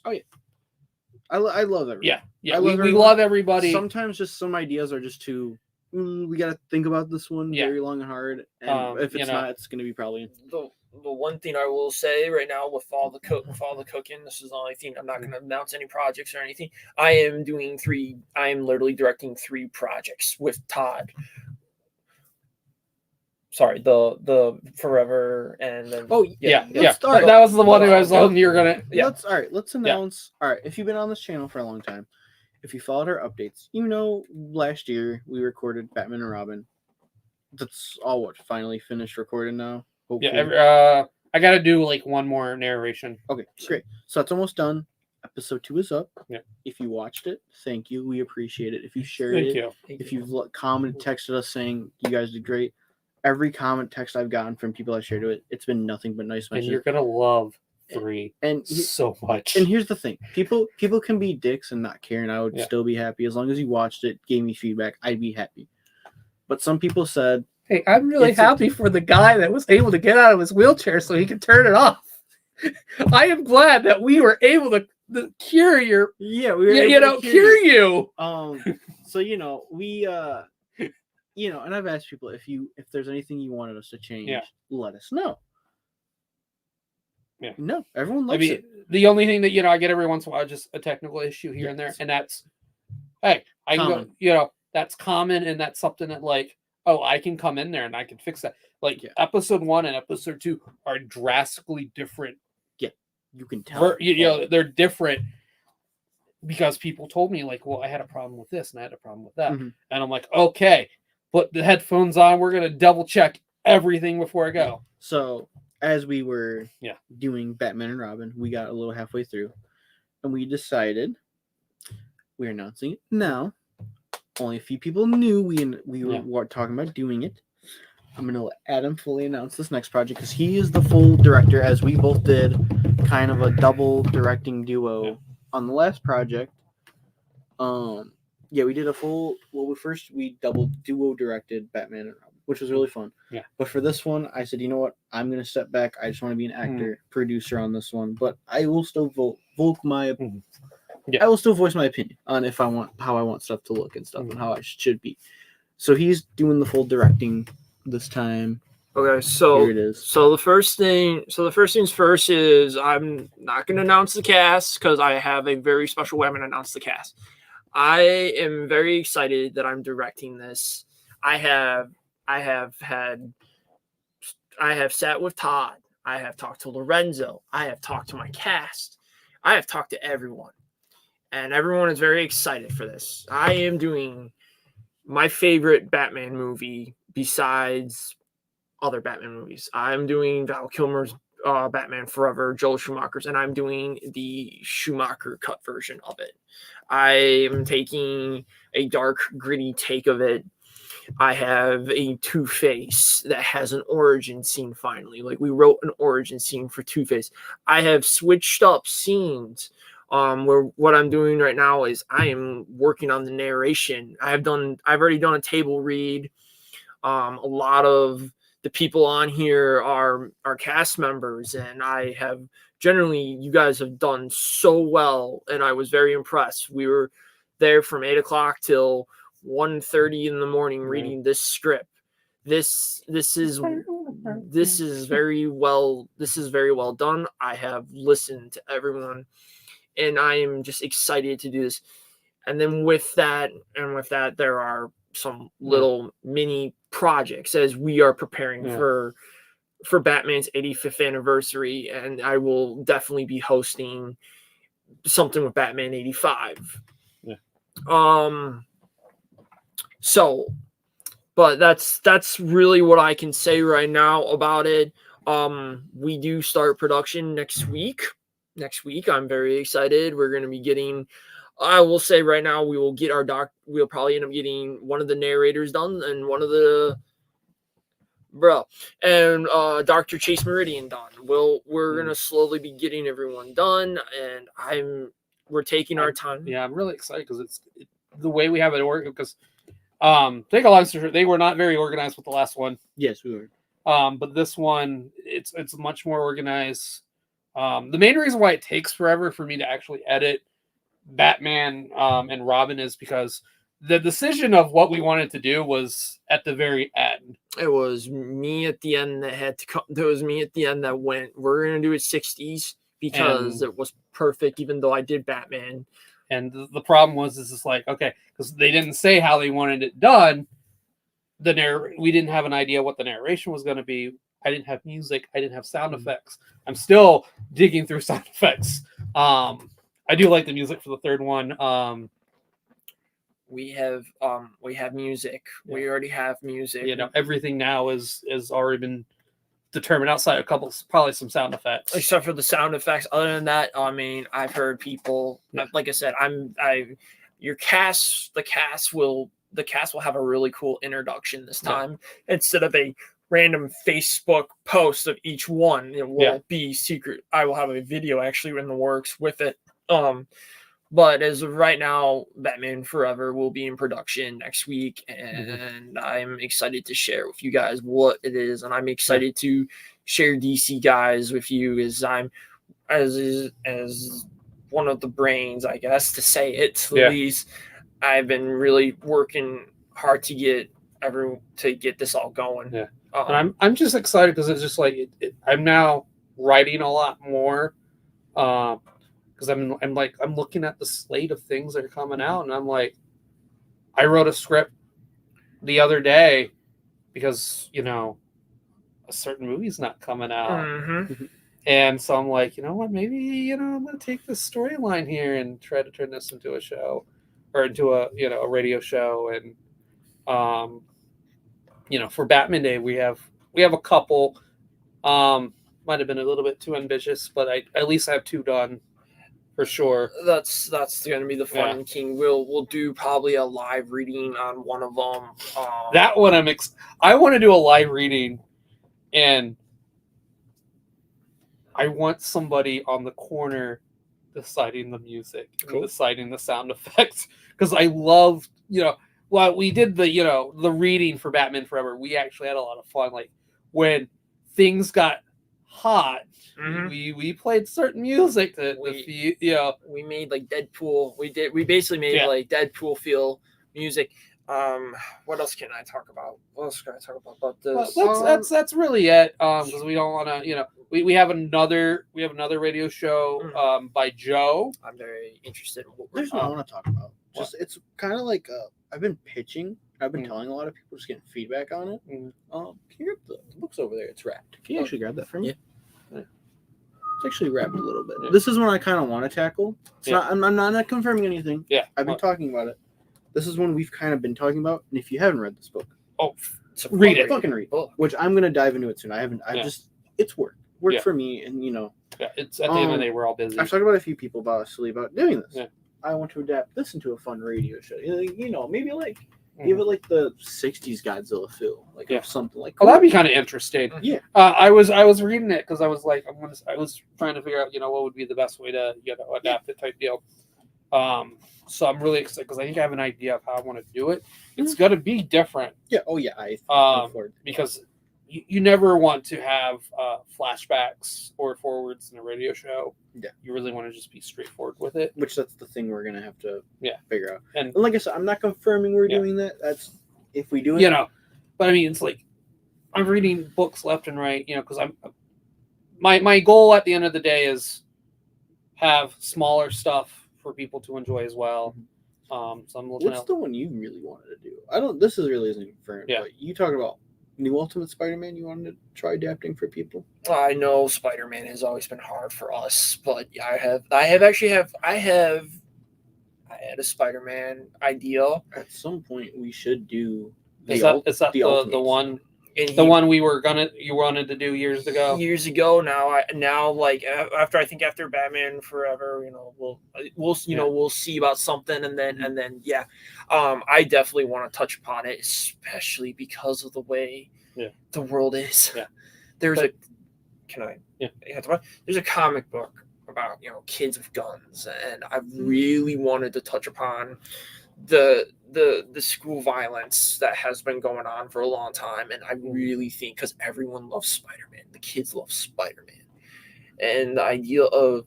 I love everything. yeah. I We love everybody. love everybody. Sometimes just some ideas are just too. We got to think about this one Yeah. very long and hard. And if it's not, it's going to be probably. The one thing I will say right now with all the cooking, this is the only thing I'm not going to announce any projects or anything. I am literally directing 3 projects with Todd. Sorry, the Forever and then yeah. Let's start. That was the one who I was hoping you were gonna. Yeah. Let's announce. All right, if you've been on this channel for a long time, if you followed our updates, last year we recorded Batman and Robin. that's all. What finally finished recording now? Hopefully. Yeah, I got to do like one more narration. Okay, great. So that's almost done. Episode 2 is up. Yeah. If you watched it, thank you. We appreciate it. If you shared Thank it, you. if you've commented, texted us saying you guys did great. Every comment, text I've gotten from people I shared it, it's been nothing but nice And messages. you're gonna love 3 so much. And here's the thing: people can be dicks and not care, and I would still be happy as long as you watched it, gave me feedback. I'd be happy. But some people said, "Hey, I'm really happy for the guy that was able to get out of his wheelchair so he could turn it off. I am glad that we were able to cure your we were able to cure you." So we and I've asked people if there's anything you wanted us to change, let us know. Yeah. No, everyone loves it. The only thing that I get every once in a while is just a technical issue here and there, and that's I can go, that's common, and that's something that like, oh, I can come in there and I can fix that. Like episode 1 and episode 2 are drastically different. Yeah, you can tell. They're different because people told me like, well, I had a problem with this and I had a problem with that, and I'm like, okay, put the headphones on. We're gonna double check everything before I go. So as we were doing Batman and Robin, we got a little halfway through, and we decided we're announcing it now. Only a few people knew we were talking about doing it. I'm going to let Adam fully announce this next project because he is the full director, as we both did kind of a double directing duo on the last project. We did a full. Well, we double duo directed Batman and Robin, which was really fun. Yeah. But for this one, I said, you know what? I'm going to step back. I just want to be an actor, producer on this one, but I will still I will still voice my opinion on how I want stuff to look and stuff and how it should be. So he's doing the full directing this time. Okay, so here it is. So the first things first is I'm not going to announce the cast because I have a very special way I'm going to announce the cast. I am very excited that I'm directing this. I have sat with Todd. I have talked to Lorenzo. I have talked to my cast. I have talked to everyone. And everyone is very excited for this. I am doing my favorite Batman movie besides other Batman movies. I'm doing Val Kilmer's Batman Forever, Joel Schumacher's, and I'm doing the Schumacher cut version of it. I am taking a dark, gritty take of it. I have a Two-Face that has an origin scene finally. Like, we wrote an origin scene for Two-Face. I have switched up scenes. Where what I'm doing right now is I am working on the narration. I've already done a table read. A lot of the people on here are cast members, and I have generally, you guys have done so well, and I was very impressed. We were there from 8 o'clock till 1:30 in the morning reading this script. This is very well done. I have listened to everyone. And I am just excited to do this. And then with that, there are some little mini projects as we are preparing for Batman's 85th anniversary. And I will definitely be hosting something with Batman 85. Yeah. But that's really what I can say right now about it. We do start production next week. I'm very excited. We're going to be getting, I will say right now, we will get we'll probably end up getting one of the narrators done and one of the, Dr. Chase Meridian done. We're going to slowly be getting everyone done, and we're taking our time. Yeah, I'm really excited because it's the way we have it work, because take a lot of, they were not very organized with the last one. Yes, we were. But this one, it's much more organized. The main reason why it takes forever for me to actually edit Batman and Robin is because the decision of what we wanted to do was at the very end. It was me at the end that had to come. There was me at the end that went, we're going to do it 60s because it was perfect, even though I did Batman. And the problem was, is it's like, okay, because they didn't say how they wanted it done. We didn't have an idea what the narration was going to be. I didn't have music. I didn't have sound effects. I'm still digging through sound effects. I do like the music for the third one. we have music. Yeah. We already have music. You know, everything now is already been determined outside a couple, probably some sound effects. Except for the sound effects. Other than that, I mean, I've heard people. Yeah. Like I said, the cast will have a really cool introduction this time instead of a random Facebook post of each one. It will be secret. I will have a video actually in the works with it. But as of right now, Batman Forever will be in production next week, and I'm excited to share with you guys what it is, and I'm excited to share DC guys with you as I'm as one of the brains, I guess, to say it to the least. I've been really working hard to get this all going. Yeah, and I'm just excited because it's just like I'm now writing a lot more. Because I'm looking at the slate of things that are coming out, and I'm like, I wrote a script the other day because a certain movie's not coming out, and so I'm like, you know what, maybe I'm gonna take this storyline here and try to turn this into a show or into a radio show, and for Batman Day we have a couple. Might have been a little bit too ambitious, but at least I have 2 done. For sure. That's going to be the fun, King. We'll do probably a live reading on one of them. That one I want to do a live reading, and I want somebody on the corner deciding the music, and deciding the sound effects, because I love, well, we did the reading for Batman Forever. We actually had a lot of fun. Like when things got hot, we played certain music that we made like Deadpool. We basically made like Deadpool feel music. What else can I talk about? What else can I talk about this? That's really it. Because we don't want to, we have another radio show by Joe. I'm very interested in what there's what I want to talk about. Just it's kind of like I've been pitching. I've been telling a lot of people, just getting feedback on it. Can you grab the books over there? It's wrapped. Can you actually grab that for me? Yeah. It's actually wrapped a little bit. Yeah. This is one I kind of want to tackle. It's not. I'm not confirming anything. Yeah. I've been talking about it. This is one we've kind of been talking about. And if you haven't read this book, read it. Fucking read. Which I'm gonna dive into it soon. I haven't. It's work for me, and it's at the end of the day we're all busy. I've talked about a few people about doing this. Yeah. I want to adapt this into a fun radio show. Maybe like. Give it like the '60s Godzilla feel, something like. Oh, that'd be kind of interesting. Yeah, I was reading it because I was like, I was trying to figure out, what would be the best way to adapt it type deal. So I'm really excited because I think I have an idea of how I want to do it. It's gonna be different. Yeah. Oh yeah. Because you never want to have flashbacks or forwards in a radio show. Yeah. You really want to just be straightforward with it. Which that's the thing we're gonna have to figure out. And like I said, I'm not confirming we're doing that. That's if we do it. But I mean, it's like I'm reading books left and right. Because my goal at the end of the day is have smaller stuff for people to enjoy as well. So I'm looking. What's the one you really wanted to do? This really isn't confirmed. Yeah. But you talk about New Ultimate Spider-Man. You wanted to try adapting for people. I know Spider-Man has always been hard for us, but I had a Spider-Man idea. At some point, we should do. Is that the one? The one you wanted to do years ago. Now, like after Batman Forever, we'll see about something, and then I definitely want to touch upon it, especially because of the way the world is. Yeah, there's a comic book about kids with guns, and I really wanted to touch upon the school violence that has been going on for a long time, and I really think because everyone loves Spider-Man, the kids love Spider-Man, and the idea of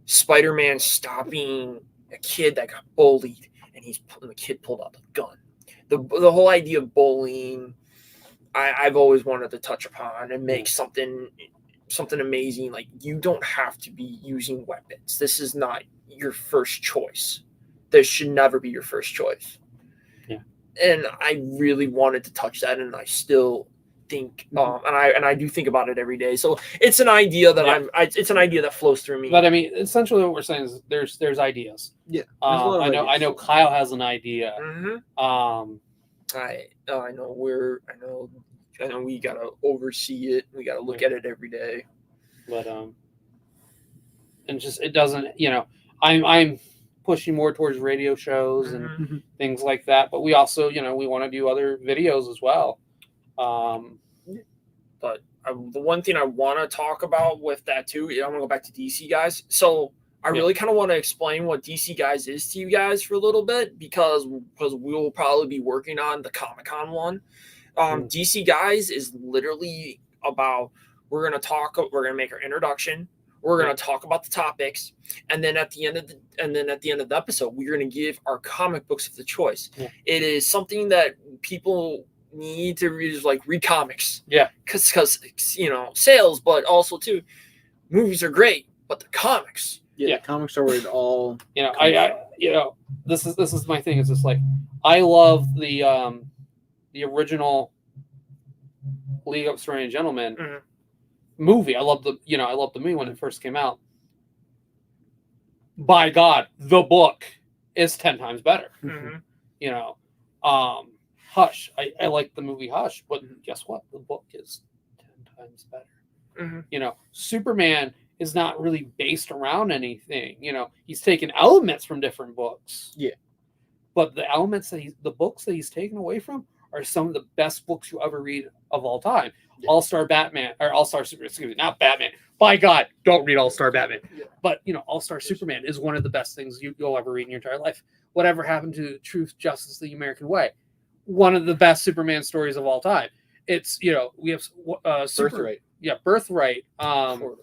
Spider-Man stopping a kid that got bullied, and the kid pulled out the gun. The whole idea of bullying, I've always wanted to touch upon and make something amazing. Like, you don't have to be using weapons. This is not your first choice. This should never be your first choice. Yeah. And I really wanted to touch that, and I still think, and I do think about it every day. So it's an idea that it's an idea that flows through me. But I mean, essentially, what we're saying is there's ideas. Yeah, I know Kyle has an idea. I know we gotta oversee it. We gotta look at it every day. But and just it doesn't. I'm pushing more towards radio shows and things like that. But we also, we want to do other videos as well. But the one thing I want to talk about with that too, I'm gonna go back to DC Guys. So I really kind of want to explain what DC Guys is to you guys for a little bit because we will probably be working on the Comic-Con one. DC Guys is literally about we're gonna make our introduction. We're gonna talk about the topics, and then at the end of the episode, we're gonna give our comic books of the choice. Yeah. It is something that people need to read comics. Yeah, because sales, but also too, movies are great, but the comics. Yeah, the comics are where it all. This is my thing. It's just like I love the original League of Extraordinary Gentlemen movie. I love the movie when it first came out. By God, the book is 10 times better. Hush. I like the movie Hush, but guess what? The book is 10 times better. Superman is not really based around anything. He's taken elements from different books. Yeah. But the elements the books that he's taken away from are some of the best books you ever read of all time. Yeah. All-Star Batman, or All-Star Superman, excuse me, not Batman. By God, don't read All-Star Batman. Yeah. But, All-Star Superman is one of the best things you'll ever read in your entire life. Whatever Happened to Truth, Justice, the American Way. One of the best Superman stories of all time. It's, we have Birthright. Yeah, Birthright. All 4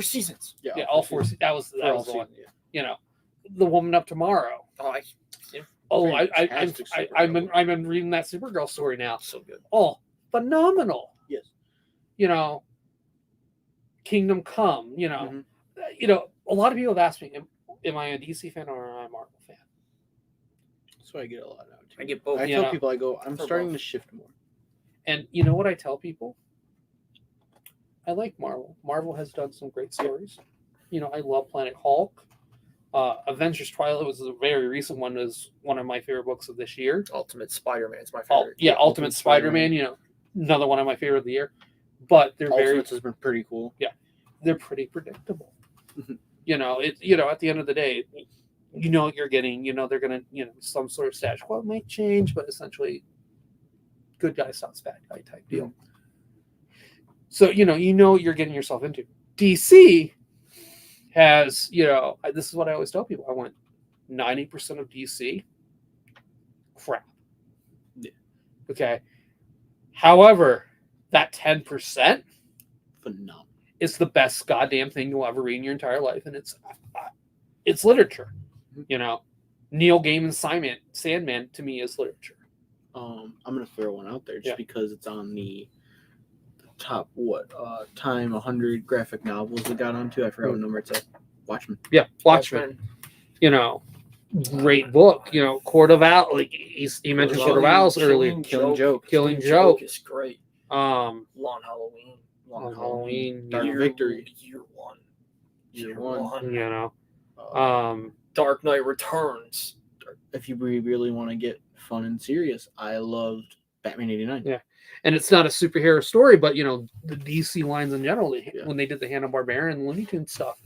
seasons. Yeah, all 4 seasons. That was the one. Yeah. The Woman of Tomorrow. I'm reading that Supergirl story now. So good. Oh, phenomenal. Yes. Kingdom Come. A lot of people have asked me, am I a DC fan or am I a Marvel fan? That's what I get a lot out. I get both. I tell people, I'm starting to shift more. And you know what I tell people? I like Marvel. Marvel has done some great stories. I love Planet Hulk. Avengers Twilight was a very recent one. Is one of my favorite books of this year. Ultimate Spider-Man is my favorite. Ultimate Spider-Man. Another one of my favorite of the year. But they're Ultimates has been pretty cool. Yeah, they're pretty predictable. At the end of the day, what you're getting. They're gonna some sort of status quo might change, but essentially, good guy stops bad guy type deal. Mm-hmm. So what you're getting yourself into. DC has, this is what I always tell people. I want 90% of DC crap. Yeah. Okay. However, that 10% phenomenal is the best goddamn thing you'll ever read in your entire life, and it's literature. Neil Gaiman's Sandman to me is literature. I'm gonna throw one out there just because it's on the top time 100 graphic novels we got onto. I forgot what number it's at. Watchmen. Yeah, Watchmen. Great book. Court of Owls. Like he mentioned Court of Owls earlier. Killing Joke is great. Long Halloween. Dark Victory. Year one. Dark Knight Returns. If you really want to get fun and serious, I loved Batman 89. Yeah. And it's not a superhero story, but the DC lines in general, when they did the Hanna-Barbera and Looney Tunes stuff,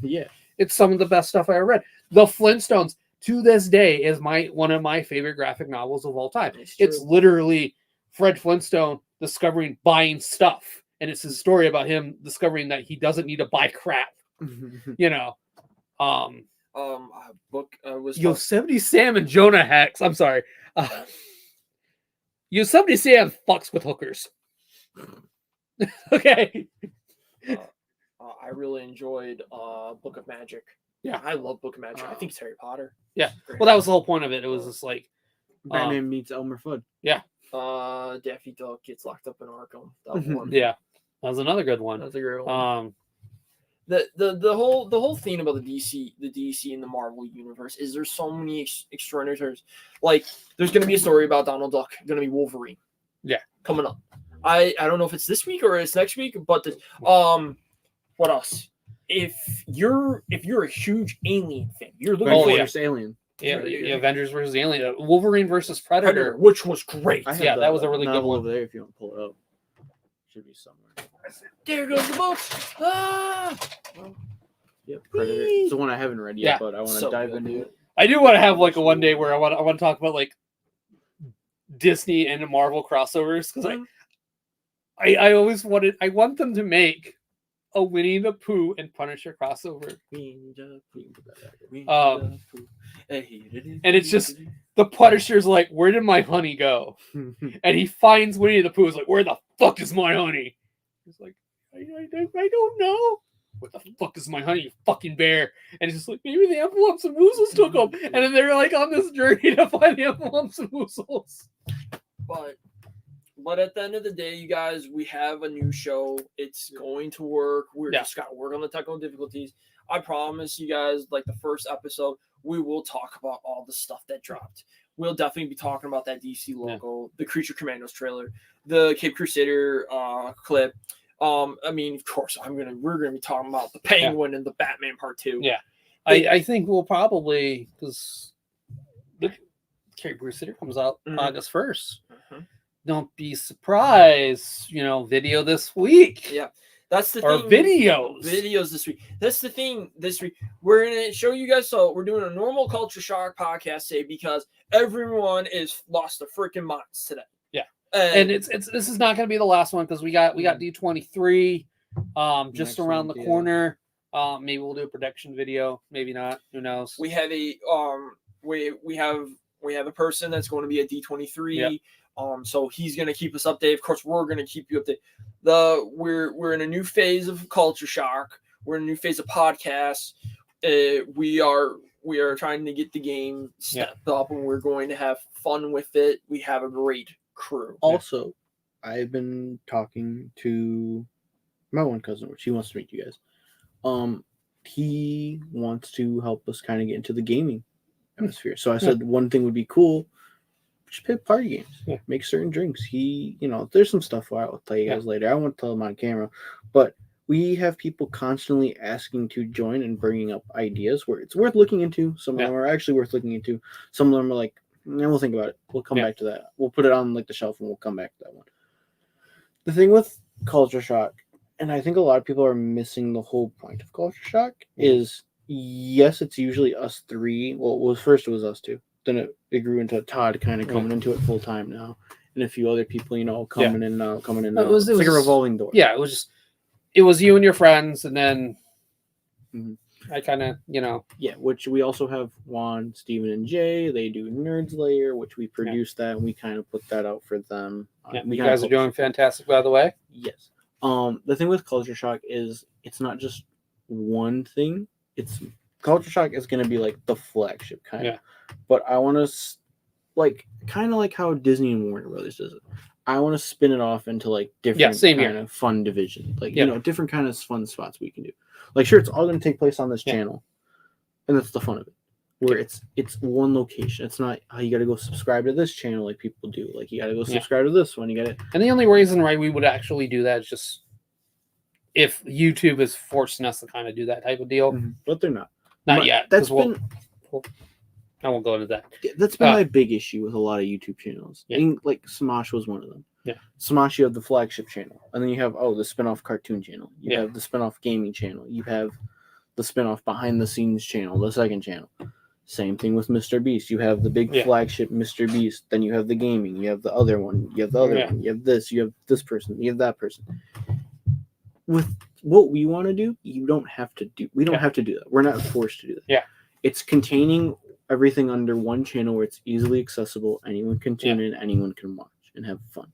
it's some of the best stuff I ever read. The Flintstones, to this day, is one of my favorite graphic novels of all time. It's literally Fred Flintstone buying stuff, and it's his story about him discovering that he doesn't need to buy crap. Book was Yosemite Sam and Jonah Hex. I'm sorry. Yosemite Sam fucks with hookers. Okay. I really enjoyed Book of Magic. Yeah, I love Book of Magic. I think it's Harry Potter. Yeah. Well, that was the whole point of it. It was just like Batman meets Elmer Fudd. Yeah. Daffy Duck gets locked up in Arkham. That one. Yeah. That was another good one. That's a great one. The whole thing about the DC and the Marvel universe is there's so many extraordinary stories. Like there's gonna be a story about Donald Duck, gonna be Wolverine. Yeah, coming up. I don't know if it's this week or it's next week, but what else? If you're a huge Alien fan, you're looking for First Alien. Yeah, Avengers versus Alien, Wolverine versus Predator, which was great. Yeah, that was a really good one. Over there, if you want to pull it up, should be somewhere. There goes the boat. Ah! Yep, Predator. It's the one I haven't read yet, Yeah. but I want to So dive good, into dude. it. I do want to have like a one day where I want to talk about like Disney and Marvel crossovers because I always I want them to make a Winnie the Pooh and Punisher crossover. And it's just the Punisher's like, where did my honey go? And he finds Winnie the Pooh. Is like, where the fuck is my honey? He's like, I don't know. What the fuck is my honey, you fucking bear? And it's just like, maybe the Umps and Woozles took him. And then they're like on this journey to find the Umps and Woozles. But at the end of the day, you guys, we have a new show. It's going to work. We're just got to work on the technical difficulties. I promise you guys, like the first episode, we will talk about all the stuff that dropped. We'll definitely be talking about that DC logo, the Creature Commandos trailer, the Cape Crusader clip. I mean, of course, we're gonna be talking about the Penguin and the Batman Part 2. Yeah, I think we'll probably, because the Cape Crusader comes out August 1st. Don't be surprised, video this week. Yeah, that's the or thing. Videos this week. That's the thing this week. We're gonna show you guys. So we're doing a normal Culture Shock podcast today because everyone is lost their freaking minds today. Yeah, and this is not gonna be the last one because we got D23 just around the corner. Maybe we'll do a prediction video. Maybe not. Who knows? We have a we have a person that's going to be at D23. Yep. So he's gonna keep us updated. Of course, we're gonna keep you updated. We're in a new phase of Culture Shock. We're in a new phase of podcasts. We are trying to get the game stepped up, and we're going to have fun with it. We have a great crew. Also, I've been talking to my one cousin, which he wants to meet you guys. He wants to help us kind of get into the gaming atmosphere. So I said one thing would be cool. Just play party games. Make certain drinks. There's some stuff I'll tell you guys later. I won't tell them on camera, but we have people constantly asking to join and bringing up ideas where it's worth looking into. Some of them are actually worth looking into. Some of them are like, we'll think about it. We'll come back to that. We'll put it on like the shelf and we'll come back to that one. The thing with Culture Shock, and I think a lot of people are missing the whole point of Culture Shock, is yes, it's usually us three. Well, first it was us two. Then it grew into Todd kind of coming into it full time now, and a few other people, coming in and out. It was like a revolving door. Yeah, it was you and your friends, and then I kind of, Yeah, which we also have Juan, Steven, and Jay. They do Nerds Layer, which we produce that, and we kind of put that out for them. You guys are doing fantastic, by the way. Yes. The thing with Culture Shock is it's not just one thing. Culture Shock is going to be like the flagship kind of. But I want to, kind of like how Disney and Warner Brothers does it. I want to spin it off into like different kind of fun division, different kind of fun spots we can do. Like, sure, it's all going to take place on this channel, and that's the fun of it. Where it's one location. It's not how you got to go subscribe to this channel like people do. Like you got to go subscribe to this one. You got to. And the only reason why we would actually do that is just if YouTube is forcing us to kind of do that type of deal. But they're not. Not yet. That's been. I won't go into that. That's been my big issue with a lot of YouTube channels. Yeah. I think, Smosh was one of them. Yeah. Smosh, you have the flagship channel. And then you have, the spinoff cartoon channel. You have the spinoff gaming channel. You have the spinoff behind the scenes channel, the second channel. Same thing with Mr. Beast. You have the big flagship Mr. Beast. Then you have the gaming. You have the other one. You have the other one. You have this. You have this person. You have that person. With what we want to do, we don't have to do that. We're not forced to do that. Yeah. It's containing everything under one channel where it's easily accessible. Anyone can tune in, anyone can watch and have fun.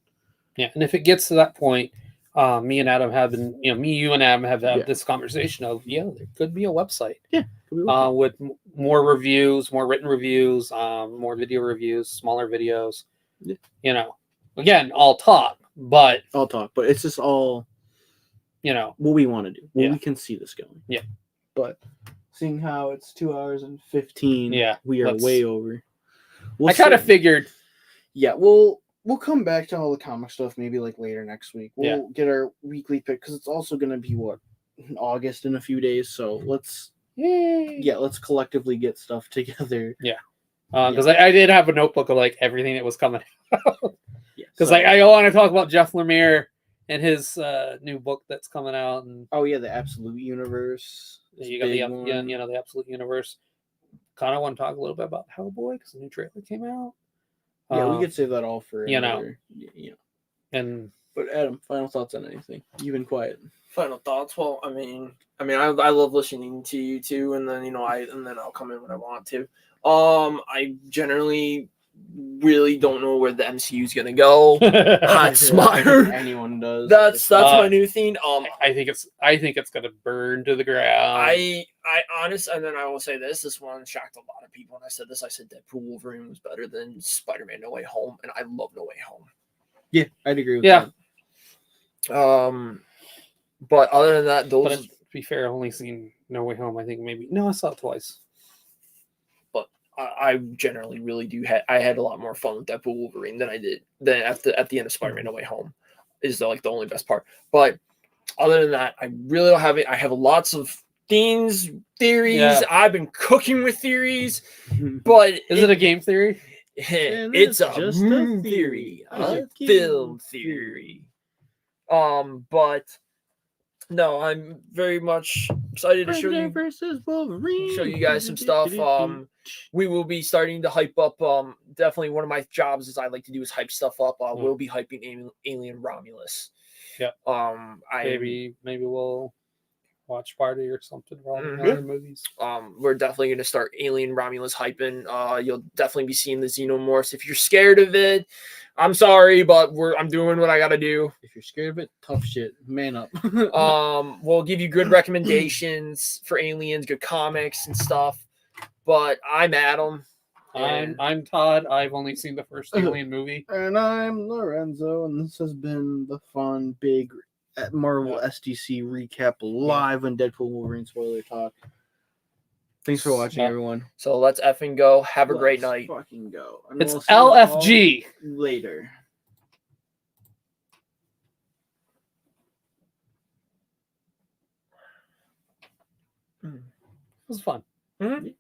Yeah, and if it gets to that point, me and Adam have been, you and Adam have had this conversation of, there could be a website. Yeah. With more reviews, more written reviews, more video reviews, smaller videos. Yeah. Again, all talk, but it's just all you know, what we want to do, where Yeah. we can see this going. Yeah. But seeing how it's 2 hours and 15, Yeah, we are let's- way over. I kind of figured. Yeah, we'll come back to all the comic stuff maybe like later next week. We'll get our weekly pick because it's also gonna be in August in a few days. So let's collectively get stuff together. Because I did have a notebook of like everything that was coming out. Yeah, Because I want to talk about Jeff Lemire and his new book that's coming out, and the Absolute Universe. you got the Absolute Universe. Kind of want to talk a little bit about Hellboy because the new trailer came out. Yeah, we could save that all for and But Adam, final thoughts on anything? You've been quiet. Final thoughts. Well, I mean, I love listening to you too, and then I'll come in when I want to. I generally really don't know where the MCU is gonna go. Hot smart. Anyone does. That's my new thing. I think it's gonna burn to the ground. I honestly, and then I will say this one shocked a lot of people when I said this. I said Deadpool Wolverine was better than Spider-Man No Way Home, and I love No Way Home. Yeah, I'd agree with Yeah. that. But other than that, But to be fair, I've only seen No Way Home. I think I saw it twice. But I generally really do. I had a lot more fun with Deadpool Wolverine than I did at the end of Spider-Man No Way Home. Is the only best part. But other than that, I really don't have it. I have lots of theories. Yeah. I've been cooking with theories, but Is it a game theory? It's just a theory, a a film theory. But no, I'm very much excited to President versus Wolverine. show you guys some stuff. We will be starting to hype up. Definitely one of my jobs is I like to do is hype stuff up. We'll be hyping Alien Romulus. Yeah. Maybe we'll watch party or something from other movies. We're definitely going to start Alien Romulus hyping. You'll definitely be seeing the Xenomorphs. If you're scared of it, I'm sorry, but I'm doing what I got to do. If you're scared of it, tough shit. Man up. We'll give you good recommendations for aliens, good comics and stuff. But I'm Adam. I'm Todd. I've only seen the first Alien movie. And I'm Lorenzo, and this has been the fun, big Marvel SDC recap live on Deadpool Wolverine spoiler talk. Thanks for watching, everyone. So let's effing go. Have a great night. Fucking go. And It's we'll see you all LFG. later. It was fun. Mhm.